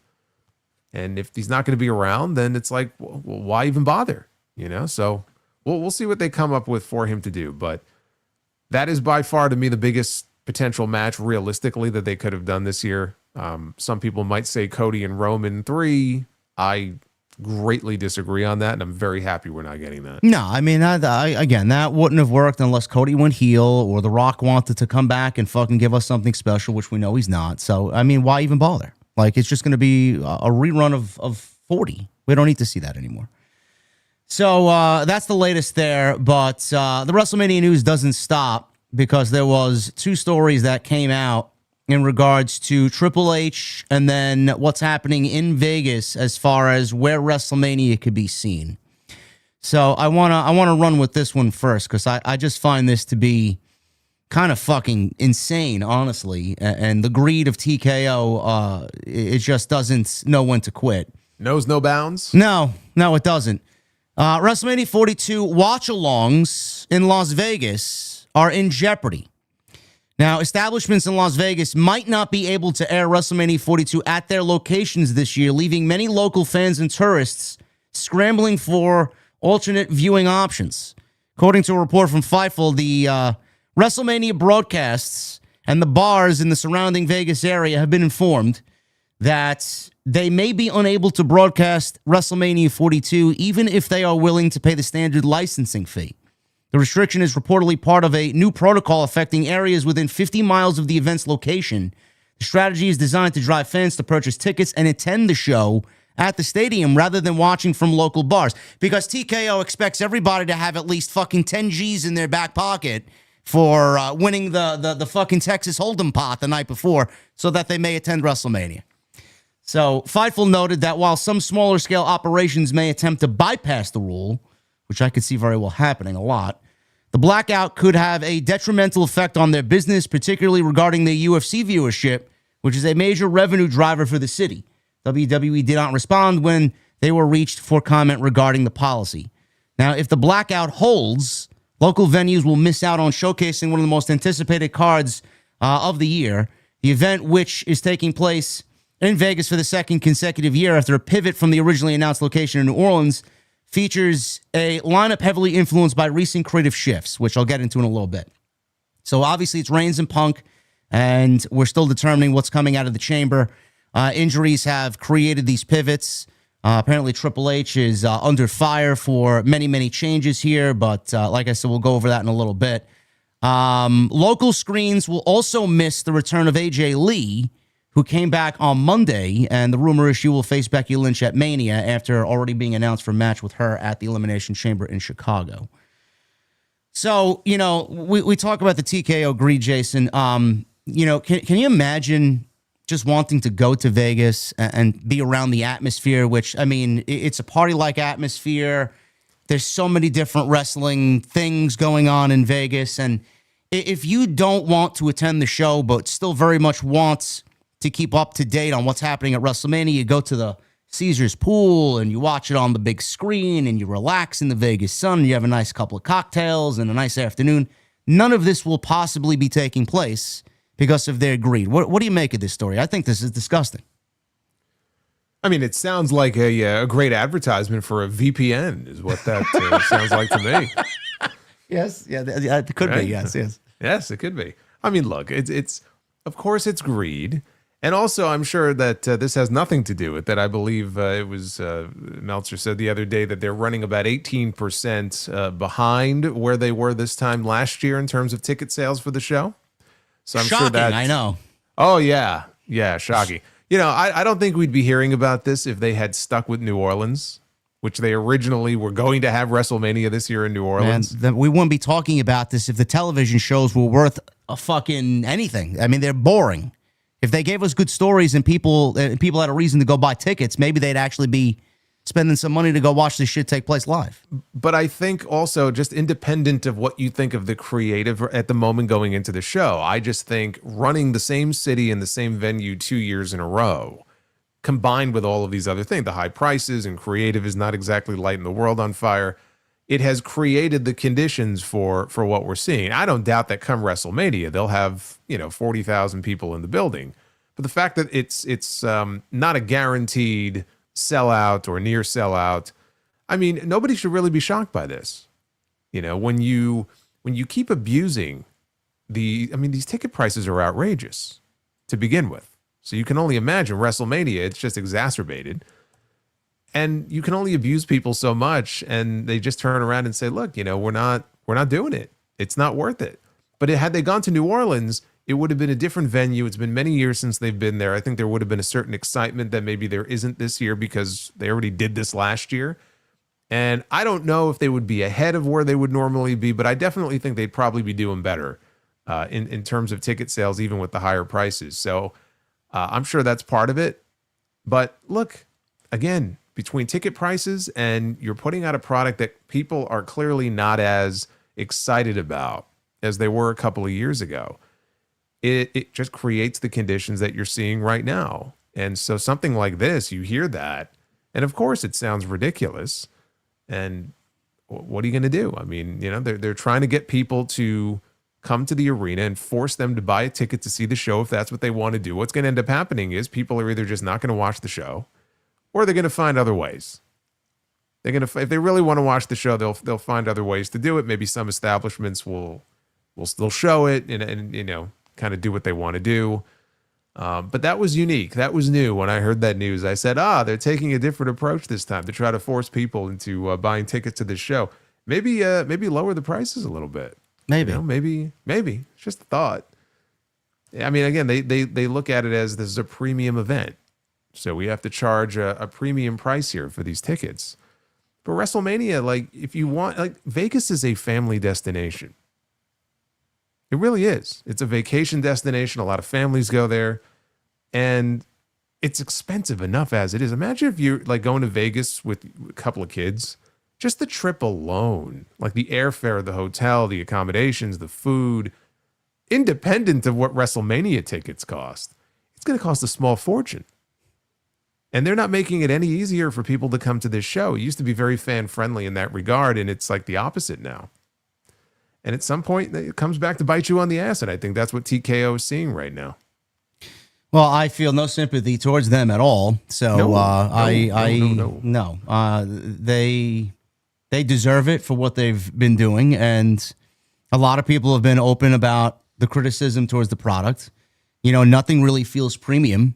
And if he's not going to be around, then it's like, well, why even bother? You know, so we'll see what they come up with for him to do. But that is by far, to me, the biggest potential match, realistically, that they could have done this year. Some people might say Cody and Roman 3. I greatly disagree on that, and I'm very happy we're not getting that. No, I mean, again, that wouldn't have worked unless Cody went heel or The Rock wanted to come back and fucking give us something special, which we know he's not. So, I mean, why even bother? Like, it's just going to be a rerun of 40. We don't need to see that anymore. So, that's the latest there, but the WrestleMania news doesn't stop because there was 2 stories that came out in regards to Triple H and then what's happening in Vegas as far as where WrestleMania could be seen. So I wanna run with this one first because I just find this to be kind of fucking insane, honestly. And the greed of TKO, it just doesn't know when to quit. Knows no bounds? No, it doesn't. WrestleMania 42 watch-alongs in Las Vegas are in jeopardy. Now, establishments in Las Vegas might not be able to air WrestleMania 42 at their locations this year, leaving many local fans and tourists scrambling for alternate viewing options. According to a report from Fightful, the WrestleMania broadcasts and the bars in the surrounding Vegas area have been informed that they may be unable to broadcast WrestleMania 42 even if they are willing to pay the standard licensing fee. The restriction is reportedly part of a new protocol affecting areas within 50 miles of the event's location. The strategy is designed to drive fans to purchase tickets and attend the show at the stadium rather than watching from local bars. Because TKO expects everybody to have at least fucking 10 G's in their back pocket for winning the fucking Texas Hold'em pot the night before so that they may attend WrestleMania. So Fightful noted that while some smaller scale operations may attempt to bypass the rule, which I could see very well happening a lot, the blackout could have a detrimental effect on their business, particularly regarding their UFC viewership, which is a major revenue driver for the city. WWE did not respond when they were reached for comment regarding the policy. Now, if the blackout holds, local venues will miss out on showcasing one of the most anticipated cards of the year. The event, which is taking place in Vegas for the second consecutive year after a pivot from the originally announced location in New Orleans, features a lineup heavily influenced by recent creative shifts, which I'll get into in a little bit. So obviously it's Reigns and Punk, and we're still determining what's coming out of the chamber. Injuries have created these pivots. Apparently Triple H is under fire for many, many changes here, but like I said, we'll go over that in a little bit. Local screens will also miss the return of AJ Lee, who came back on Monday, and the rumor is she will face Becky Lynch at Mania after already being announced for a match with her at the Elimination Chamber in Chicago. So, you know, we talk about the TKO greed, Jason. You know, can you imagine just wanting to go to Vegas and be around the atmosphere, which, I mean, it's a party-like atmosphere. There's so many different wrestling things going on in Vegas. And if you don't want to attend the show, but still very much want to keep up to date on what's happening at WrestleMania, you go to the Caesars Pool and you watch it on the big screen and you relax in the Vegas sun. You have a nice couple of cocktails and a nice afternoon. None of this will possibly be taking place because of their greed. What do you make of this story? I think this is disgusting. I mean, it sounds like a great advertisement for a VPN is what that sounds like to me. Yes. Yeah, it could be. Yes. Yes, it could be. I mean, look, it's of course it's greed. And also, I'm sure that this has nothing to do with that. I believe it was Meltzer said the other day that they're running about 18% behind where they were this time last year in terms of ticket sales for the show. So I'm shocking, sure that I know. Oh, yeah. Yeah, shocking. You know, I don't think we'd be hearing about this if they had stuck with New Orleans, which they originally were going to have WrestleMania this year in New Orleans. Man, we wouldn't be talking about this if the television shows were worth a fucking anything. I mean, they're boring. If they gave us good stories and people had a reason to go buy tickets, maybe they'd actually be spending some money to go watch this shit take place live. But I think also, just independent of what you think of the creative at the moment going into the show, I just think running the same city and the same venue 2 years in a row, combined with all of these other things, the high prices and creative is not exactly lighting the world on fire, it has created the conditions for what we're seeing. I don't doubt that come WrestleMania, they'll have, 40,000 people in the building. But the fact that it's not a guaranteed sellout or near sellout, I mean, nobody should really be shocked by this. When you keep abusing these ticket prices are outrageous to begin with. So you can only imagine WrestleMania, it's just exacerbated. And you can only abuse people so much, and they just turn around and say, look, we're not doing it. It's not worth it. But had they gone to New Orleans, it would have been a different venue. It's been many years since they've been there. I think there would have been a certain excitement that maybe there isn't this year because they already did this last year. And I don't know if they would be ahead of where they would normally be, but I definitely think they'd probably be doing better in terms of ticket sales, even with the higher prices. So I'm sure that's part of it. But look, again, between ticket prices and you're putting out a product that people are clearly not as excited about as they were a couple of years ago, it just creates the conditions that you're seeing right now. And so something like this, you hear that, and of course it sounds ridiculous. And what are you going to do? I mean, they're trying to get people to come to the arena and force them to buy a ticket to see the show if that's what they want to do. What's going to end up happening is people are either just not going to watch the show, or they're going to find other ways. If they really want to watch the show, they'll find other ways to do it. Maybe some establishments will still show it and kind of do what they want to do. But that was unique. That was new. When I heard that news, I said, they're taking a different approach this time to try to force people into buying tickets to this show. Maybe lower the prices a little bit. Maybe. It's just a thought. I mean, again, they look at it as this is a premium event. So we have to charge a premium price here for these tickets. But WrestleMania, if you want, Vegas is a family destination. It really is. It's a vacation destination. A lot of families go there. And it's expensive enough as it is. Imagine if you're going to Vegas with a couple of kids. Just the trip alone, the airfare, the hotel, the accommodations, the food, independent of what WrestleMania tickets cost. It's going to cost a small fortune. And they're not making it any easier for people to come to this show. It used to be very fan-friendly in that regard, and it's like the opposite now. And at some point, it comes back to bite you on the ass, and I think that's what TKO is seeing right now. Well, I feel no sympathy towards them at all. So no. They deserve it for what they've been doing, and a lot of people have been open about the criticism towards the product. You know, nothing really feels premium.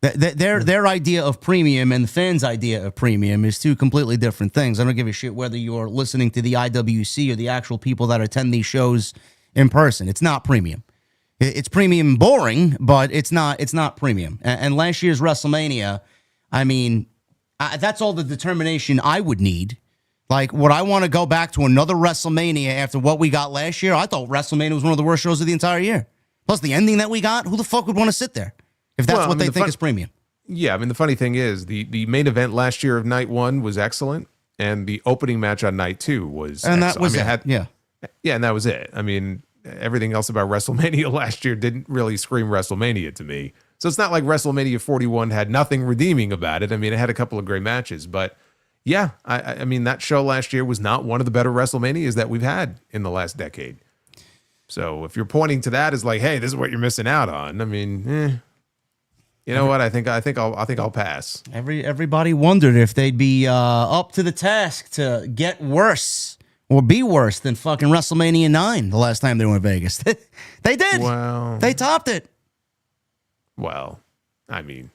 Their idea of premium and the fans' idea of premium is two completely different things. I don't give a shit whether you're listening to the IWC or the actual people that attend these shows in person. It's not premium. It's premium boring, but it's not premium. And last year's WrestleMania, I mean, that's all the determination I would need. Like, would I want to go back to another WrestleMania after what we got last year? I thought WrestleMania was one of the worst shows of the entire year. Plus the ending that we got, who the fuck would want to sit there? If that's what they think is premium. Yeah, I mean, the funny thing is, the main event last year of night one was excellent, and the opening match on night two was and excellent. That was Yeah, and that was it. I mean, everything else about WrestleMania last year didn't really scream WrestleMania to me. So it's not like WrestleMania 41 had nothing redeeming about it. I mean, it had a couple of great matches, but yeah, I mean, that show last year was not one of the better WrestleManias that we've had in the last decade. So if you're pointing to that as like, hey, this is what you're missing out on, I mean, you know what? I think I'll pass. Everybody wondered if they'd be up to the task to get worse or be worse than fucking WrestleMania 9 the last time they were in Vegas. They did. Well, they topped it. Well, I mean,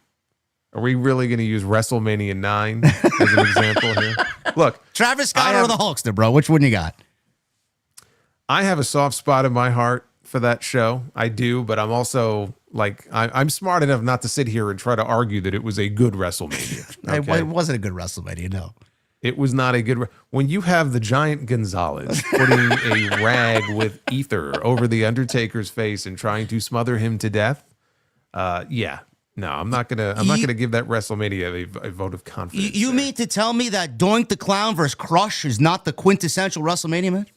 are we really going to use WrestleMania 9 as an example here? Look, Travis Scott or the Hulkster, bro? Which one you got? I have a soft spot in my heart for that show. I do, but I'm also like, I'm smart enough not to sit here and try to argue that it was a good WrestleMania. Okay? It wasn't a good WrestleMania, no. It was not a good. When you have the giant Gonzalez putting a rag with ether over the Undertaker's face and trying to smother him to death, yeah. No, I'm not gonna give that WrestleMania a vote of confidence. You mean to tell me that Doink the Clown versus Crush is not the quintessential WrestleMania match?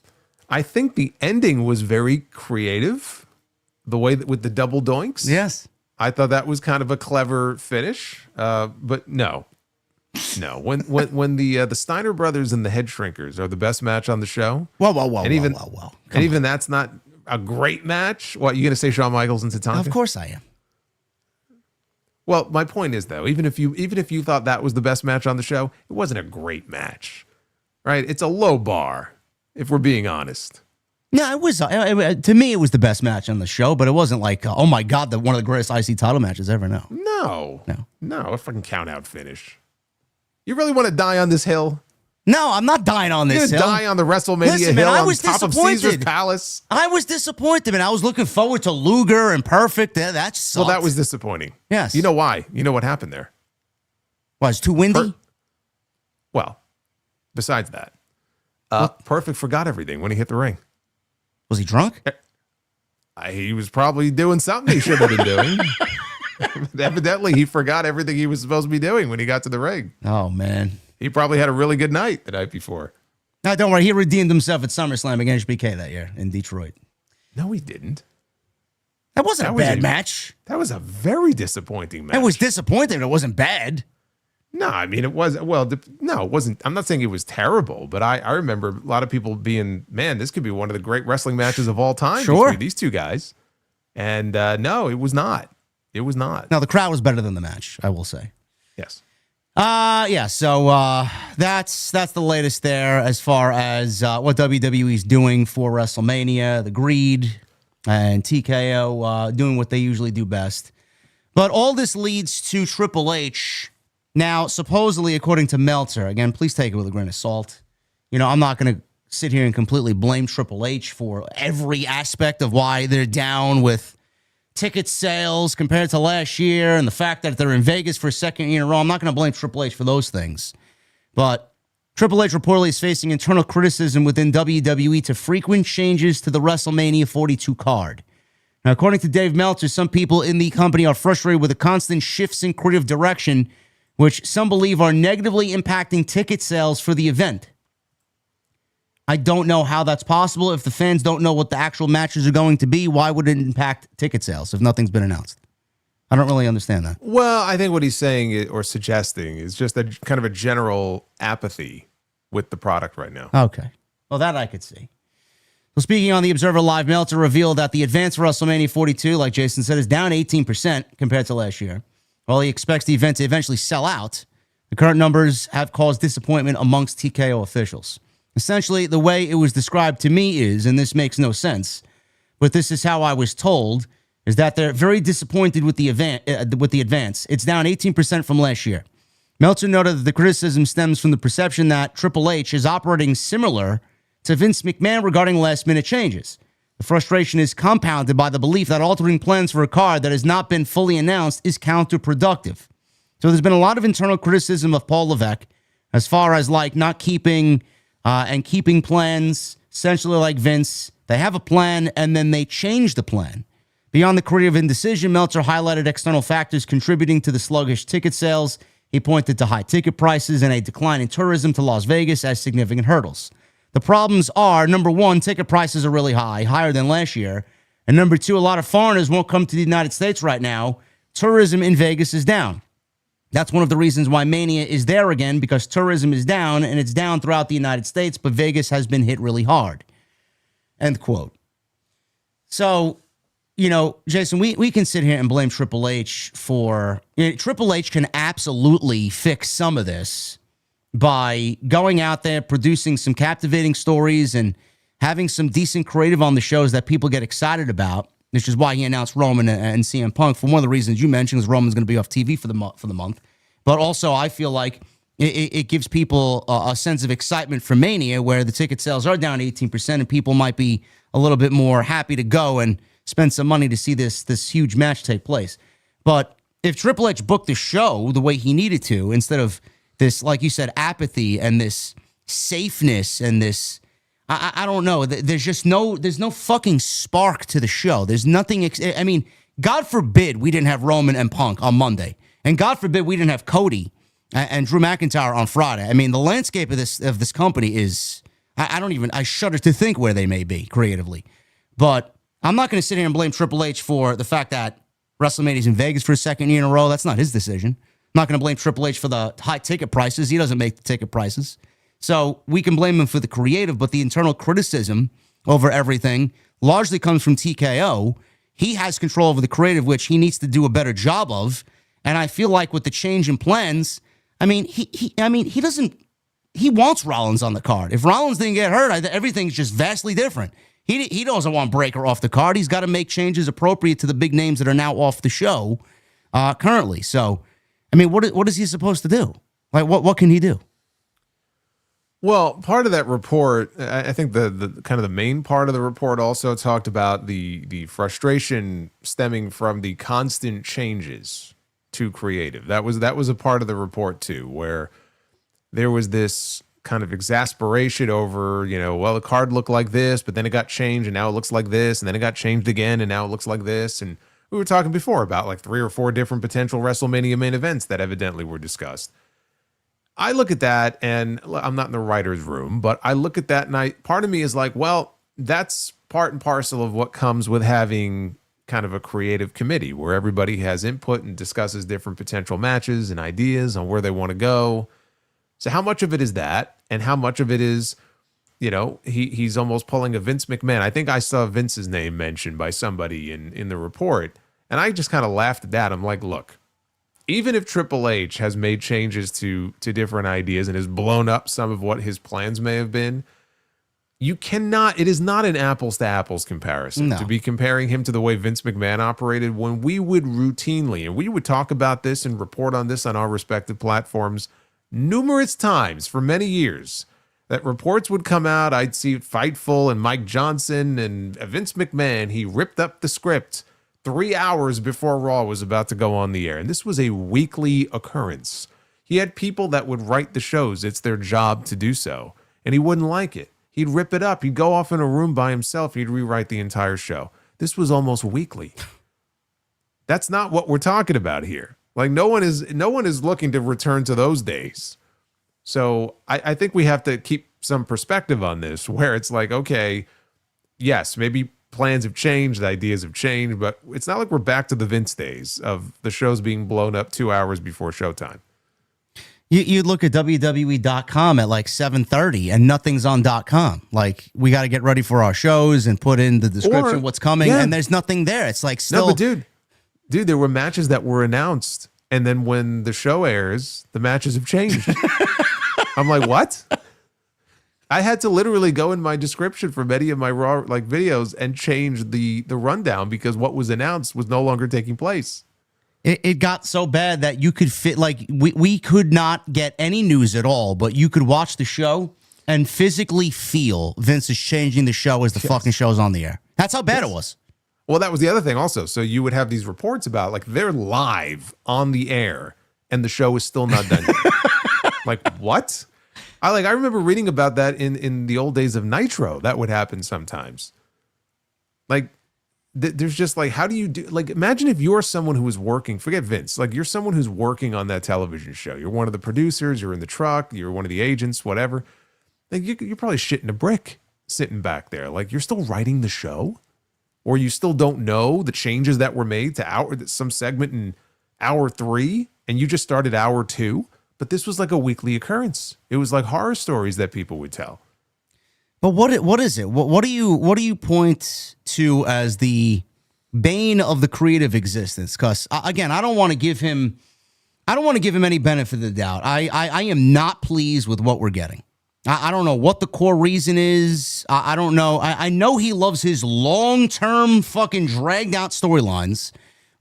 I think the ending was very creative. The way that with the double doinks. Yes. I thought that was kind of a clever finish. But no. When the Steiner brothers and the Head Shrinkers are the best match on the show. Whoa. And even that's not a great match. What, you gonna say Shawn Michaels and Tatanka? Of course I am. Well, my point is though, even if you thought that was the best match on the show, it wasn't a great match. Right? It's a low bar, if we're being honest. No, it was to me it was the best match on the show, but it wasn't like oh my god, one of the greatest IC title matches ever. No, a fucking count out finish. You really want to die on this hill? No, I'm not dying on this hill. Die on the WrestleMania hill on top of Caesar's Palace. I was disappointed, man. I was looking forward to Luger and Perfect. That sucked. Well, that was disappointing. Yes. You know why? You know what happened there? Why, it's too windy? Well, besides that, Perfect forgot everything when he hit the ring. Was he drunk? He was probably doing something he should have been doing. Evidently, he forgot everything he was supposed to be doing when he got to the ring. Oh, man. He probably had a really good night the night before. No, don't worry. He redeemed himself at SummerSlam against HBK that year in Detroit. No, he didn't. That wasn't a bad match. That was a very disappointing match. It was disappointing. It wasn't bad. No, I mean, it was, well, no, it wasn't. I'm not saying it was terrible, but I remember a lot of people being, man, this could be one of the great wrestling matches of all time between these two guys. And no, it was not. It was not. Now, the crowd was better than the match, I will say. Yes. So that's the latest there as far as what WWE is doing for WrestleMania, the Greed, and TKO doing what they usually do best. But all this leads to Triple H. Now, supposedly, according to Meltzer, again, please take it with a grain of salt. You know, I'm not going to sit here and completely blame Triple H for every aspect of why they're down with ticket sales compared to last year and the fact that they're in Vegas for a second year in a row. I'm not going to blame Triple H for those things. But Triple H reportedly is facing internal criticism within WWE to frequent changes to the WrestleMania 42 card. Now, according to Dave Meltzer, some people in the company are frustrated with the constant shifts in creative direction, which some believe are negatively impacting ticket sales for the event. I don't know how that's possible. If the fans don't know what the actual matches are going to be, why would it impact ticket sales if nothing's been announced? I don't really understand that. Well, I think what he's saying or suggesting is just a kind of a general apathy with the product right now. Okay. Well, that I could see. Well, speaking on the Observer Live, Meltzer revealed that the advance for WrestleMania 42, like Jason said, is down 18% compared to last year. While he expects the event to eventually sell out, the current numbers have caused disappointment amongst TKO officials. Essentially, the way it was described to me is, and this makes no sense, but this is how I was told, is that they're very disappointed with the advance. It's down 18% from last year. Meltzer noted that the criticism stems from the perception that Triple H is operating similar to Vince McMahon regarding last-minute changes. The frustration is compounded by the belief that altering plans for a card that has not been fully announced is counterproductive. So there's been a lot of internal criticism of Paul Levesque as far as like not keeping and keeping plans, essentially like Vince. They have a plan and then they change the plan. Beyond the creative indecision, Meltzer highlighted external factors contributing to the sluggish ticket sales. He pointed to high ticket prices and a decline in tourism to Las Vegas as significant hurdles. The problems are, number one, ticket prices are really high, higher than last year. And number two, a lot of foreigners won't come to the United States right now. Tourism in Vegas is down. That's one of the reasons why Mania is there again, because tourism is down, and it's down throughout the United States, but Vegas has been hit really hard. End quote. So, you know, Jason, we can sit here and blame Triple H for... Triple H can absolutely fix some of this by going out there, producing some captivating stories and having some decent creative on the shows that people get excited about, which is why he announced Roman and CM Punk. For one of the reasons you mentioned is Roman's going to be off TV for the month. But also, I feel like it gives people a sense of excitement for Mania, where the ticket sales are down 18% and people might be a little bit more happy to go and spend some money to see this huge match take place. But if Triple H booked the show the way he needed to, instead of this, like you said, apathy and this safeness and this, I don't know, there's no fucking spark to the show. There's nothing, I mean, God forbid we didn't have Roman and Punk on Monday. And God forbid we didn't have Cody and Drew McIntyre on Friday. I mean, the landscape of this company is, I shudder to think where they may be creatively. But I'm not going to sit here and blame Triple H for the fact that WrestleMania's in Vegas for a second year in a row. That's not his decision. I'm not going to blame Triple H for the high ticket prices. He doesn't make the ticket prices. So we can blame him for the creative, but the internal criticism over everything largely comes from TKO. He has control over the creative, which he needs to do a better job of. And I feel like with the change in plans, I mean, he wants Rollins on the card. If Rollins didn't get hurt, everything's just vastly different. He doesn't want Breakker off the card. He's got to make changes appropriate to the big names that are now off the show currently. So, I mean, what is he supposed to do? Like, what can he do? Well, part of that report, I think the kind of the main part of the report also talked about the frustration stemming from the constant changes to creative. That was a part of the report too, where there was this kind of exasperation over, well, the card looked like this, but then it got changed and now it looks like this, and then it got changed again and now it looks like this. And we were talking before about like 3 or 4 different potential WrestleMania main events that evidently were discussed. I look at that, and I'm not in the writer's room, but I look at that and part of me is like, well, that's part and parcel of what comes with having kind of a creative committee where everybody has input and discusses different potential matches and ideas on where they want to go. So how much of it is that, and how much of it is, he's almost pulling a Vince McMahon? I think I saw Vince's name mentioned by somebody in the report, and I just kind of laughed at that. I'm like, look, even if Triple H has made changes to different ideas and has blown up some of what his plans may have been, it is not an apples to apples comparison to be comparing him to the way Vince McMahon operated, when we would routinely, and we would talk about this and report on this on our respective platforms numerous times for many years, that reports would come out. I'd see Fightful and Mike Johnson and Vince McMahon. He ripped up the script 3 hours before Raw was about to go on the air. And this was a weekly occurrence. He had people that would write the shows. It's their job to do so. And he wouldn't like it. He'd rip it up. He'd go off in a room by himself. He'd rewrite the entire show. This was almost weekly. That's not what we're talking about here. Like, no one is looking to return to those days. So I think we have to keep some perspective on this, where it's like, okay, yes, maybe plans have changed, the ideas have changed, but it's not like we're back to the Vince days of the shows being blown up 2 hours before showtime. You look at WWE.com at like 7:30 and nothing's on .com. Like, we got to get ready for our shows and put in the description what's coming, and there's nothing there. It's like still. No, but dude, there were matches that were announced, and then when the show airs, the matches have changed. I'm like, what? I had to literally go in my description for many of my Raw videos and change the rundown because what was announced was no longer taking place. It got so bad that you could fit, like, we could not get any news at all, but you could watch the show and physically feel Vince is changing the show as the fucking show's on the air. That's how bad it was. Well, that was the other thing also. So you would have these reports about, like, they're live on the air and the show is still not done yet. Like, what? I remember reading about that in the old days of Nitro. That would happen sometimes. Like, there's just like, how do you do, like, imagine if you're someone who is working, forget Vince, like, you're someone who's working on that television show. You're one of the producers, you're in the truck, you're one of the agents, whatever. Like, you're probably shitting a brick sitting back there. Like, you're still writing the show, or you still don't know the changes that were made to some segment in hour 3, and you just started hour 2. But this was like a weekly occurrence. It was like horror stories that people would tell. But what is it? What do you point to as the bane of the creative existence? Because again, I don't want to give him any benefit of the doubt. I am not pleased with what we're getting. I don't know what the core reason is. I don't know. I know he loves his long-term fucking dragged out storylines,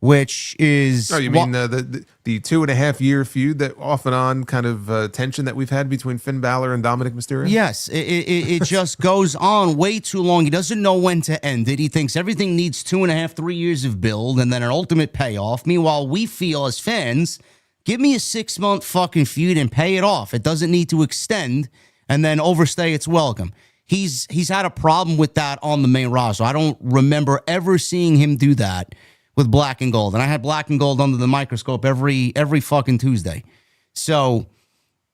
which is... Oh, you mean the 2.5 year feud, that off and on kind of tension that we've had between Finn Balor and Dominic Mysterio? Yes, it just goes on way too long. He doesn't know when to end it. He thinks everything needs 2.5, 3 years of build and then an ultimate payoff. Meanwhile, we feel as fans, give me a 6-month fucking feud and pay it off. It doesn't need to extend and then overstay its welcome. He's had a problem with that on the main roster. I don't remember ever seeing him do that with Black and Gold. And I had Black and Gold under the microscope every fucking Tuesday. So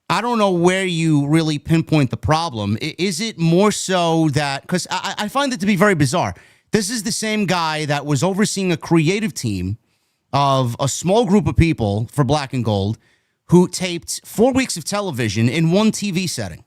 I don't know where you really pinpoint the problem. Is it more so that, because I find it to be very bizarre. This is the same guy that was overseeing a creative team of a small group of people for Black and Gold who taped 4 weeks of television in one TV setting.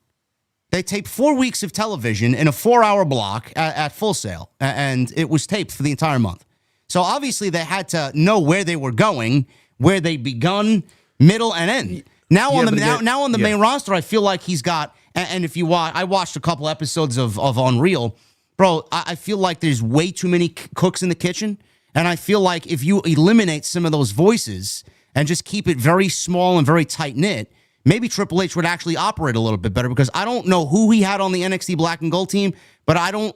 They taped 4 weeks of television in a 4-hour block at Full Sail, and it was taped for the entire month. So obviously they had to know where they were going, where they begun, middle, and end. Now on the main roster, I feel like he's got. And if you watch, I watched a couple episodes of Unreal, bro. I feel like there's way too many cooks in the kitchen, and I feel like if you eliminate some of those voices and just keep it very small and very tight knit, maybe Triple H would actually operate a little bit better. Because I don't know who he had on the NXT Black and Gold team, but I don't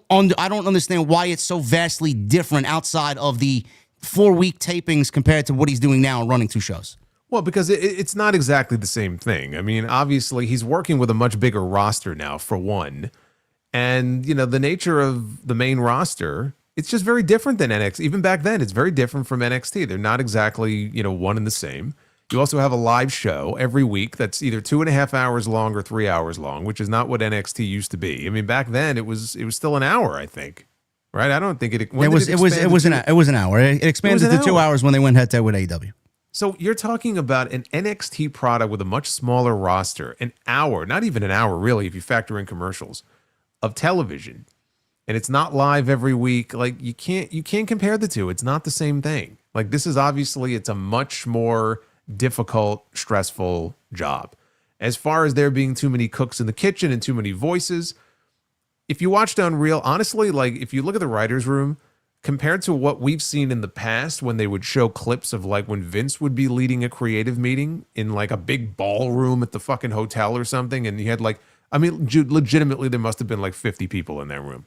understand why it's so vastly different outside of the 4-week tapings compared to what he's doing now and running 2 shows. Well, because it's not exactly the same thing. I mean, obviously, he's working with a much bigger roster now, for one. And, you know, the nature of the main roster, it's just very different than NXT. Even back then, it's very different from NXT. They're not exactly, you know, one and the same. You also have a live show every week that's either 2.5 hours long or 3 hours long, which is not what NXT used to be. I mean, back then it was still an hour, I think. Right? I don't think it was an hour. It expanded to 2 hours when they went head to head with AEW. So you're talking about an NXT product with a much smaller roster, an hour, not even an hour really, if you factor in commercials, of television, and it's not live every week. Like, you can't compare the two. It's not the same thing. Like, this is obviously, it's a much more difficult, stressful job. As far as there being too many cooks in the kitchen and too many voices, if you watched Unreal, honestly, like, if you look at the writer's room, compared to what we've seen in the past when they would show clips of, like, when Vince would be leading a creative meeting in, like, a big ballroom at the fucking hotel or something, and he had, like, I mean, legitimately, there must have been, like, 50 people in that room.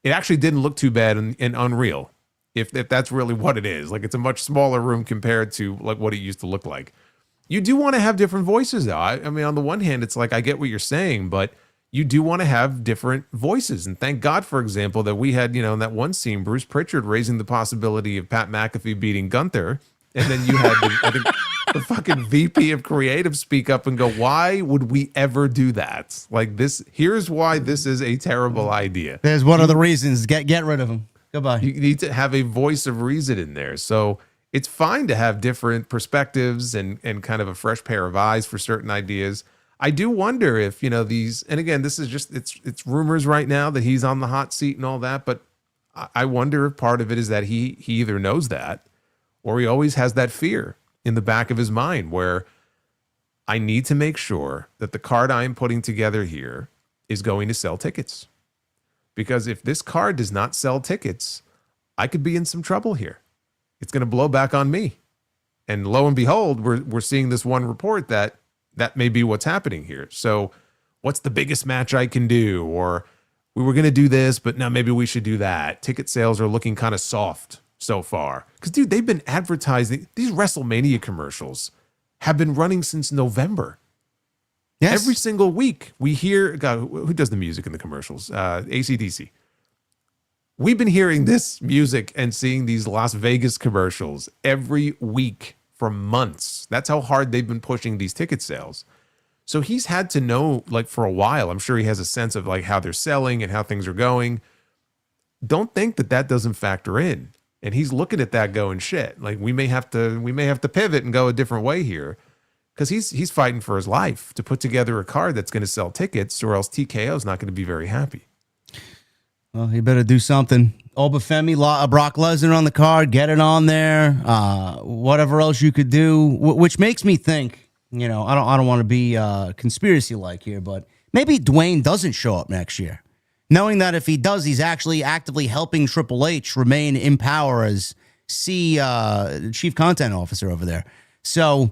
It actually didn't look too bad in Unreal, if that's really what it is. Like, it's a much smaller room compared to, like, what it used to look like. You do want to have different voices, though. I mean, on the one hand, it's like, I get what you're saying, but you do want to have different voices. And thank God, for example, that we had, you know, in that one scene, Bruce Pritchard raising the possibility of Pat McAfee beating Gunther. And then you had, the fucking VP of Creative speak up and go, why would we ever do that? Like, this, here's why this is a terrible idea. There's one of the reasons. Get rid of him. Goodbye. You need to have a voice of reason in there. So it's fine to have different perspectives and kind of a fresh pair of eyes for certain ideas. I do wonder if, these, and again, this is just, it's rumors right now that he's on the hot seat and all that, but I wonder if part of it is that he either knows that or he always has that fear in the back of his mind where I need to make sure that the card I'm putting together here is going to sell tickets. Because if this card does not sell tickets, I could be in some trouble here. It's going to blow back on me. And lo and behold, we're seeing this one report that may be what's happening here. So what's the biggest match I can do? Or we were going to do this, but now maybe we should do that. Ticket sales are looking kind of soft so far. Because, dude, they've been advertising. These WrestleMania commercials have been running since November. Yes. Every single week we hear, God, who does the music in the commercials? AC/DC. We've been hearing this music and seeing these Las Vegas commercials every week for months. That's how hard they've been pushing these ticket sales. So he's had to know, like, for a while. I'm sure he has a sense of like how they're selling and how things are going. Don't think that doesn't factor in. And he's looking at that going, shit, like we may have to pivot and go a different way here. Because he's fighting for his life to put together a card that's going to sell tickets, or else TKO is not going to be very happy. Well, he better do something. Obafemi, Brock Lesnar on the card, get it on there. Whatever else you could do, which makes me think, I don't want to be conspiracy-like here, but maybe Dwayne doesn't show up next year. Knowing that if he does, he's actually actively helping Triple H remain in power as chief content officer over there. So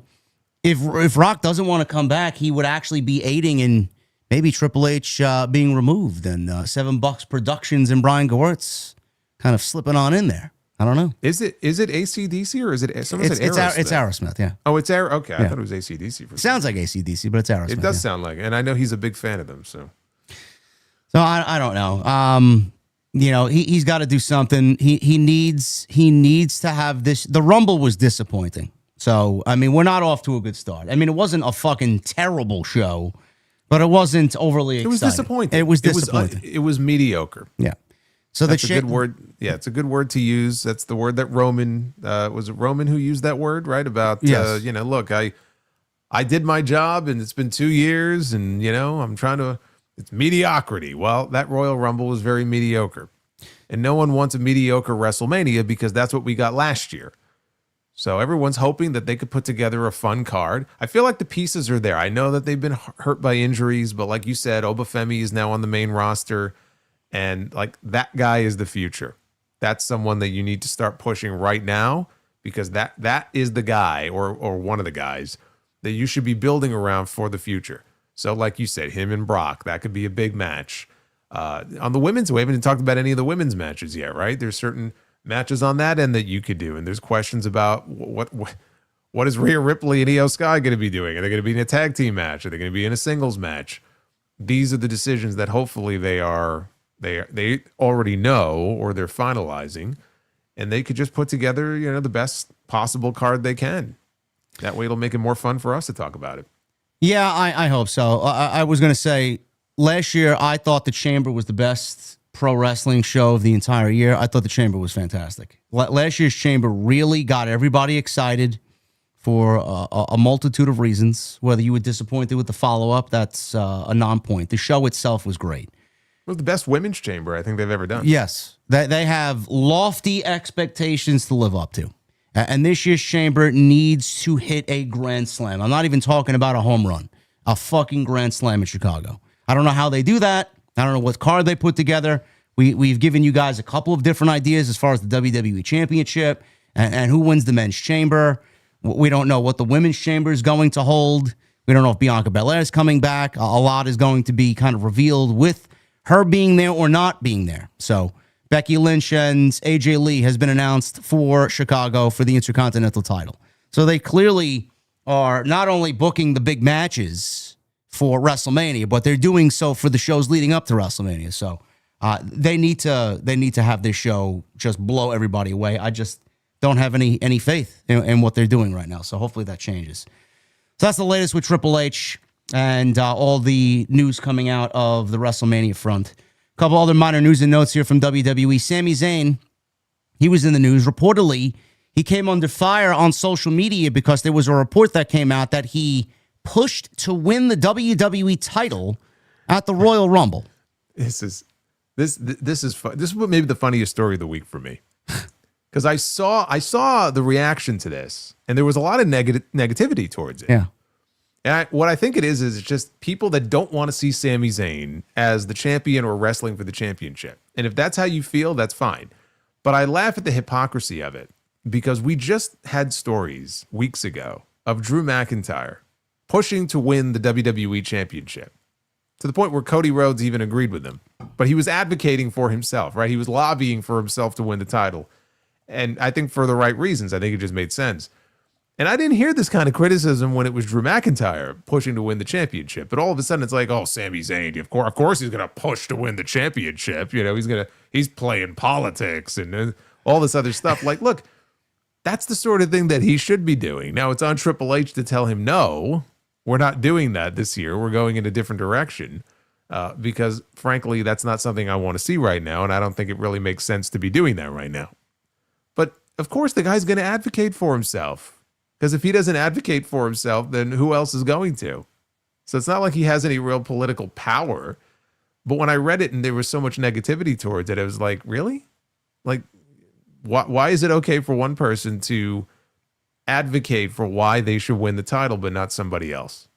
if Rock doesn't want to come back, he would actually be aiding in maybe Triple H being removed and $7 Productions and Brian Gewirtz kind of slipping on in there. I don't know. Is it AC/DC or is it someone said Aerosmith? It's Aerosmith, yeah. Oh, it's Aerosmith. Okay, I thought it was AC/DC. Sounds like AC/DC, but it's Aerosmith. It does sound like it, and I know he's a big fan of them. So I don't know. He's got to do something. He needs to have this. The Rumble was disappointing. So, I mean, we're not off to a good start. I mean, it wasn't a fucking terrible show, but it wasn't overly exciting. It was disappointing. It was disappointing. It was mediocre. Yeah. So that's a good word. Yeah, it's a good word to use. That's the word that Roman, was it Roman who used that word, right? About, yes. Look, I did my job and it's been 2 years and, I'm trying to, it's mediocrity. Well, that Royal Rumble was very mediocre. And no one wants a mediocre WrestleMania because that's what we got last year. So everyone's hoping that they could put together a fun card. I feel like the pieces are there. I know that they've been hurt by injuries, but like you said, Obafemi is now on the main roster. And like that guy is the future. That's someone that you need to start pushing right now because that is the guy or one of the guys that you should be building around for the future. So like you said, him and Brock, that could be a big match. On the women's, we haven't even talked about any of the women's matches yet, right? There's certain matches on that end that you could do. And there's questions about what is Rhea Ripley and Io Sky going to be doing? Are they going to be in a tag team match? Are they going to be in a singles match? These are the decisions that hopefully they already know or they're finalizing, and they could just put together, the best possible card they can. That way it'll make it more fun for us to talk about it. Yeah, I hope so. I was going to say, last year I thought the Chamber was the best pro wrestling show of the entire year. I thought the Chamber was fantastic. Last year's Chamber really got everybody excited for a multitude of reasons. Whether you were disappointed with the follow-up, that's a non-point. The show itself was great. It was the best women's Chamber I think they've ever done. Yes. They have lofty expectations to live up to. And this year's Chamber needs to hit a grand slam. I'm not even talking about a home run. A fucking grand slam in Chicago. I don't know how they do that. I don't know what card they put together. We've given you guys a couple of different ideas as far as the WWE Championship and who wins the men's Chamber. We don't know what the women's Chamber is going to hold. We don't know if Bianca Belair is coming back. A lot is going to be kind of revealed with her being there or not being there. So Becky Lynch and AJ Lee has been announced for Chicago for the Intercontinental title. So they clearly are not only booking the big matches for WrestleMania, but they're doing so for the shows leading up to WrestleMania. So they need to have this show just blow everybody away. I just don't have any faith in what they're doing right now. So hopefully that changes. So that's the latest with Triple H and all the news coming out of the WrestleMania front. A couple other minor news and notes here from WWE. Sami Zayn He was in the news. Reportedly, he came under fire on social media because there was a report that came out that he pushed to win the WWE title at the Royal Rumble. This is fun. This is what maybe the funniest story of the week for me. Because I saw the reaction to this, and there was a lot of negativity towards it. Yeah. And what I think it is just people that don't want to see Sami Zayn as the champion or wrestling for the championship. And if that's how you feel, that's fine. But I laugh at the hypocrisy of it, because we just had stories weeks ago of Drew McIntyre pushing to win the WWE championship to the point where Cody Rhodes even agreed with him. But he was advocating for himself, right? He was lobbying for himself to win the title. And I think for the right reasons. I think it just made sense. And I didn't hear this kind of criticism when it was Drew McIntyre pushing to win the championship. But all of a sudden it's like, oh, Sami Zayn, of course he's going to push to win the championship. You know, he's playing politics and all this other stuff. Like, look, that's the sort of thing that he should be doing. Now it's on Triple H to tell him, no, we're not doing that this year. We're going in a different direction. Because frankly, that's not something I want to see right now. And I don't think it really makes sense to be doing that right now. But of course the guy's going to advocate for himself. Because if he doesn't advocate for himself, then who else is going to? So it's not like he has any real political power. But when I read it and there was so much negativity towards it, I was like, really? Like, why is it okay for one person to advocate for why they should win the title, but not somebody else?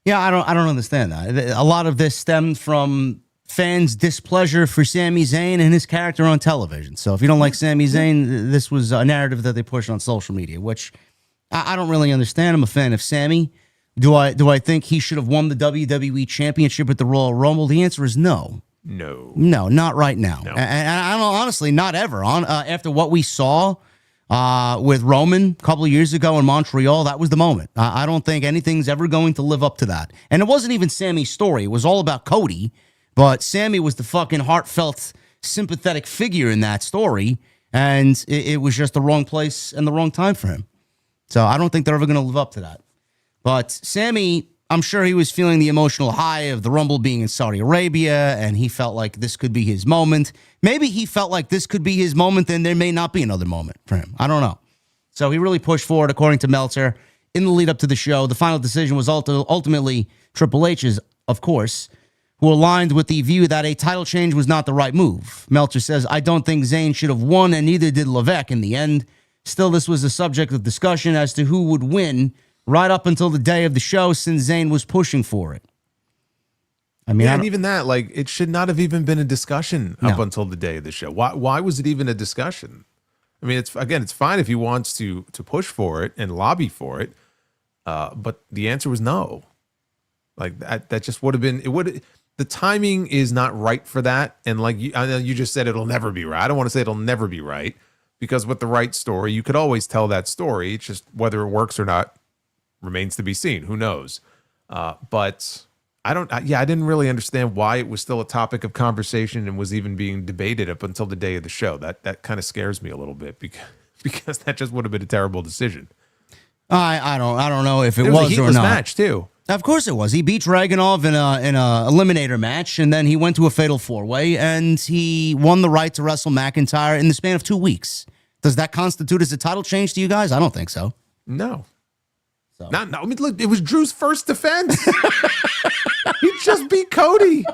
Yeah, I don't understand that. A lot of this stemmed from fans' displeasure for Sami Zayn and his character on television. So if you don't like Sami Zayn, this was a narrative that they pushed on social media, which I don't really understand. I'm a fan of Sami. Do I think he should have won the WWE Championship at the Royal Rumble? The answer is no. No, not right now. No. And I don't, honestly, not ever. After what we saw with Roman a couple of years ago in Montreal, that was the moment. I don't think anything's ever going to live up to that. And it wasn't even Sami's story. It was all about Cody. But Sami was the fucking heartfelt, sympathetic figure in that story. And it was just the wrong place and the wrong time for him. So I don't think they're ever going to live up to that. But Sami, I'm sure he was feeling the emotional high of the Rumble being in Saudi Arabia, and he felt like this could be his moment. Maybe he felt like this could be his moment, and there may not be another moment for him. I don't know. So he really pushed forward, according to Meltzer, in the lead up to the show. The final decision was ultimately Triple H's, of course, who aligned with the view that a title change was not the right move. Meltzer says, I don't think Zayn should have won, and neither did Levesque in the end. Still, this was a subject of discussion as to who would win right up until the day of the show, since Zayn was pushing for it. I mean, and even that, like, it should not have even been a discussion up until the day of the show. Why was it even a discussion? I mean, it's fine if he wants to push for it and lobby for it, but the answer was no. Like that just would have been the timing is not right for that. And like I know you just said, it'll never be right. I don't want to say it'll never be right, because with the right story, you could always tell that story. It's just whether it works or not remains to be seen. Who knows? But I didn't really understand why it was still a topic of conversation and was even being debated up until the day of the show. That kind of scares me a little bit because that just would have been a terrible decision. I don't know if it was a or heatless not. match too. Of course it was. He beat Dragunov in a eliminator match, and then he went to a fatal four-way, and he won the right to wrestle McIntyre in the span of 2 weeks. Does that constitute as a title change to you guys? I don't think so. No. So. I mean, look, it was Drew's first defense. He just beat Cody.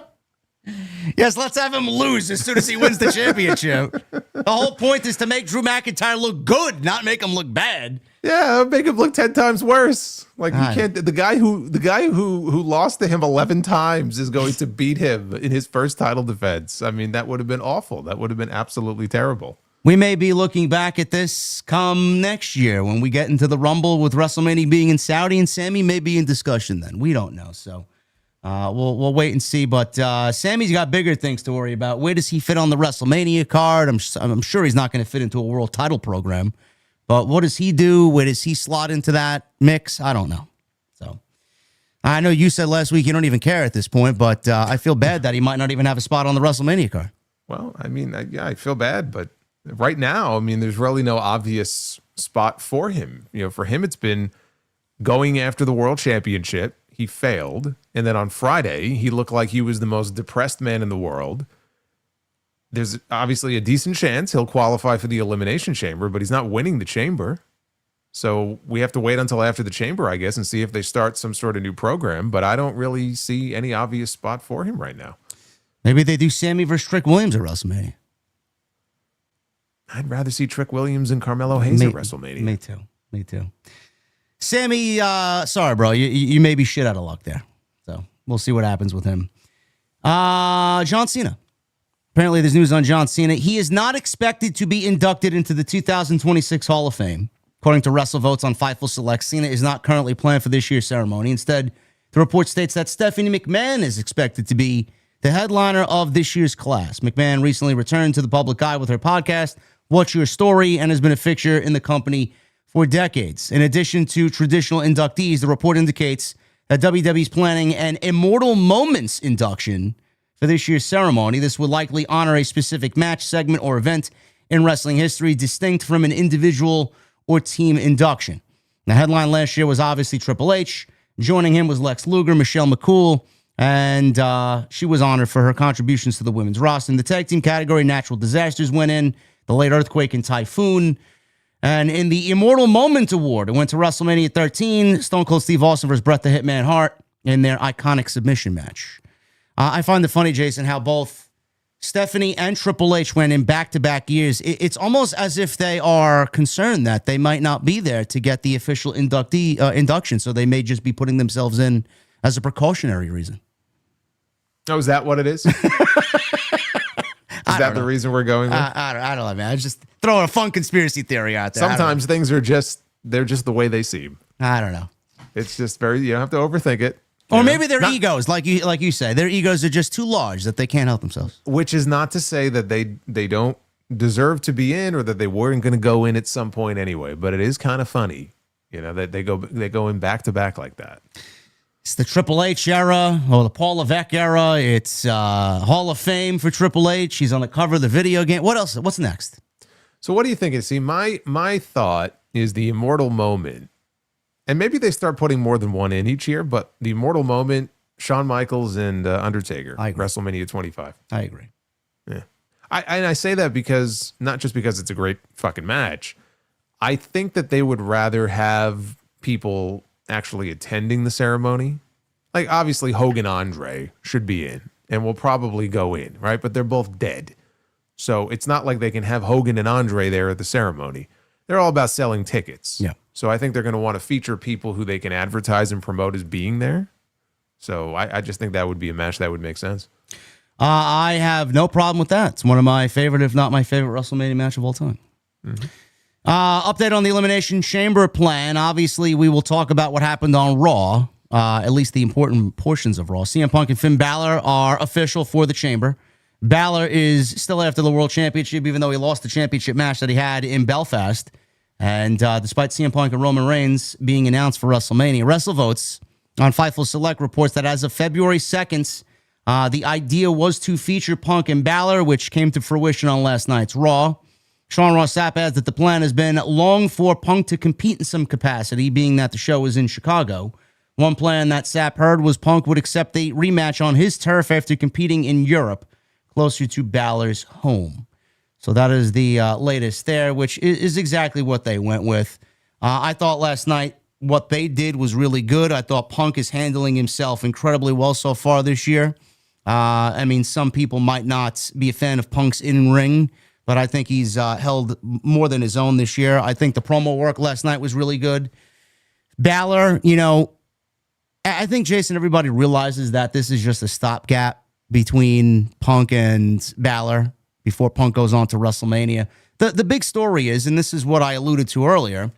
Yes, let's have him lose as soon as he wins the championship. The whole point is to make Drew McIntyre look good, not make him look bad. Yeah, make him look 10 times worse. Like, you can't. The guy who lost to him 11 times is going to beat him in his first title defense. I mean, that would have been awful. That would have been absolutely terrible. We may be looking back at this come next year when we get into the Rumble with WrestleMania being in Saudi, and Sami may be in discussion then. We don't know, so we'll wait and see. But Sami's got bigger things to worry about. Where does he fit on the WrestleMania card? I'm sure he's not going to fit into a world title program. But what does he do? Where does he slot into that mix? I don't know. So I know you said last week you don't even care at this point, but I feel bad that he might not even have a spot on the WrestleMania card. Well, I mean, I feel bad, but right now, I mean, there's really no obvious spot for him. You know, for him, it's been going after the world championship. He failed. And then on Friday, he looked like he was the most depressed man in the world. there's obviously a decent chance he'll qualify for the Elimination Chamber, but he's not winning the Chamber. So we have to wait until after the Chamber, I guess, and see if they start some sort of new program. But I don't really see any obvious spot for him right now. Maybe they do Sami versus Trick Williams at WrestleMania. I'd rather see Trick Williams and Carmelo Hayes at WrestleMania. Me too. Sami, sorry, bro. You may be shit out of luck there. So we'll see what happens with him. John Cena. Apparently there's news on John Cena. He is not expected to be inducted into the 2026 Hall of Fame. According to WrestleVotes on Fightful Select, Cena is not currently planned for this year's ceremony. Instead, the report states that Stephanie McMahon is expected to be the headliner of this year's class. McMahon recently returned to the public eye with her podcast, What's Your Story, and has been a fixture in the company for decades. In addition to traditional inductees, the report indicates that WWE is planning an Immortal Moments induction for this year's ceremony. This would likely honor a specific match, segment, or event in wrestling history, distinct from an individual or team induction. The headline last year was obviously Triple H. Joining him was Lex Luger, Michelle McCool, and she was honored for her contributions to the women's roster. In the tag team category, natural disasters went in, the late earthquake and typhoon. And in the Immortal Moment Award, it went to WrestleMania 13, Stone Cold Steve Austin versus Bret the Hitman Hart in their iconic submission match. I find it funny, Jason, how both Stephanie and Triple H went in back-to-back years. It's almost as if they are concerned that they might not be there to get the official induction, so they may just be putting themselves in as a precautionary reason. Oh, is that what it is? Is that the reason we're going there? I don't know, man. I was just throwing a fun conspiracy theory out there. Sometimes things are they're just the way they seem. I don't know. It's just you don't have to overthink it. Or maybe their egos, like you say, their egos are just too large that they can't help themselves. Which is not to say that they don't deserve to be in or that they weren't going to go in at some point anyway. But it is kind of funny, that they go in back to back like that. It's the Triple H era or the Paul Levesque era. It's Hall of Fame for Triple H. He's on the cover of the video game. What else? What's next? So what do you think? See, my thought is the Immortal Moment. And maybe they start putting more than one in each year, but the Immortal Moment, Shawn Michaels and Undertaker, WrestleMania 25. I agree. Yeah. I say that because, not just because it's a great fucking match, I think that they would rather have people actually attending the ceremony. Like, obviously, Hogan Andre should be in and will probably go in, right? But they're both dead. So it's not like they can have Hogan and Andre there at the ceremony. They're all about selling tickets. Yeah. So I think they're going to want to feature people who they can advertise and promote as being there. So I just think that would be a match that would make sense. I have no problem with that. It's one of my favorite, if not my favorite, WrestleMania match of all time. Mm-hmm. Update on the Elimination Chamber plan. Obviously, we will talk about what happened on Raw, at least the important portions of Raw. CM Punk and Finn Balor are official for the Chamber. Balor is still after the World Championship, even though he lost the championship match that he had in Belfast. And despite CM Punk and Roman Reigns being announced for WrestleMania, WrestleVotes on Fightful Select reports that as of February 2nd, the idea was to feature Punk and Balor, which came to fruition on last night's Raw. Sean Ross Sapp adds that the plan has been long for Punk to compete in some capacity, being that the show is in Chicago. One plan that Sapp heard was Punk would accept a rematch on his turf after competing in Europe, closer to Balor's home. So that is the latest there, which is exactly what they went with. I thought last night what they did was really good. I thought Punk is handling himself incredibly well so far this year. I mean, some people might not be a fan of Punk's in-ring, but I think he's held more than his own this year. I think the promo work last night was really good. Balor, I think, Jason, everybody realizes that this is just a stopgap between Punk and Balor before Punk goes on to WrestleMania. The big story is, and this is what I alluded to earlier,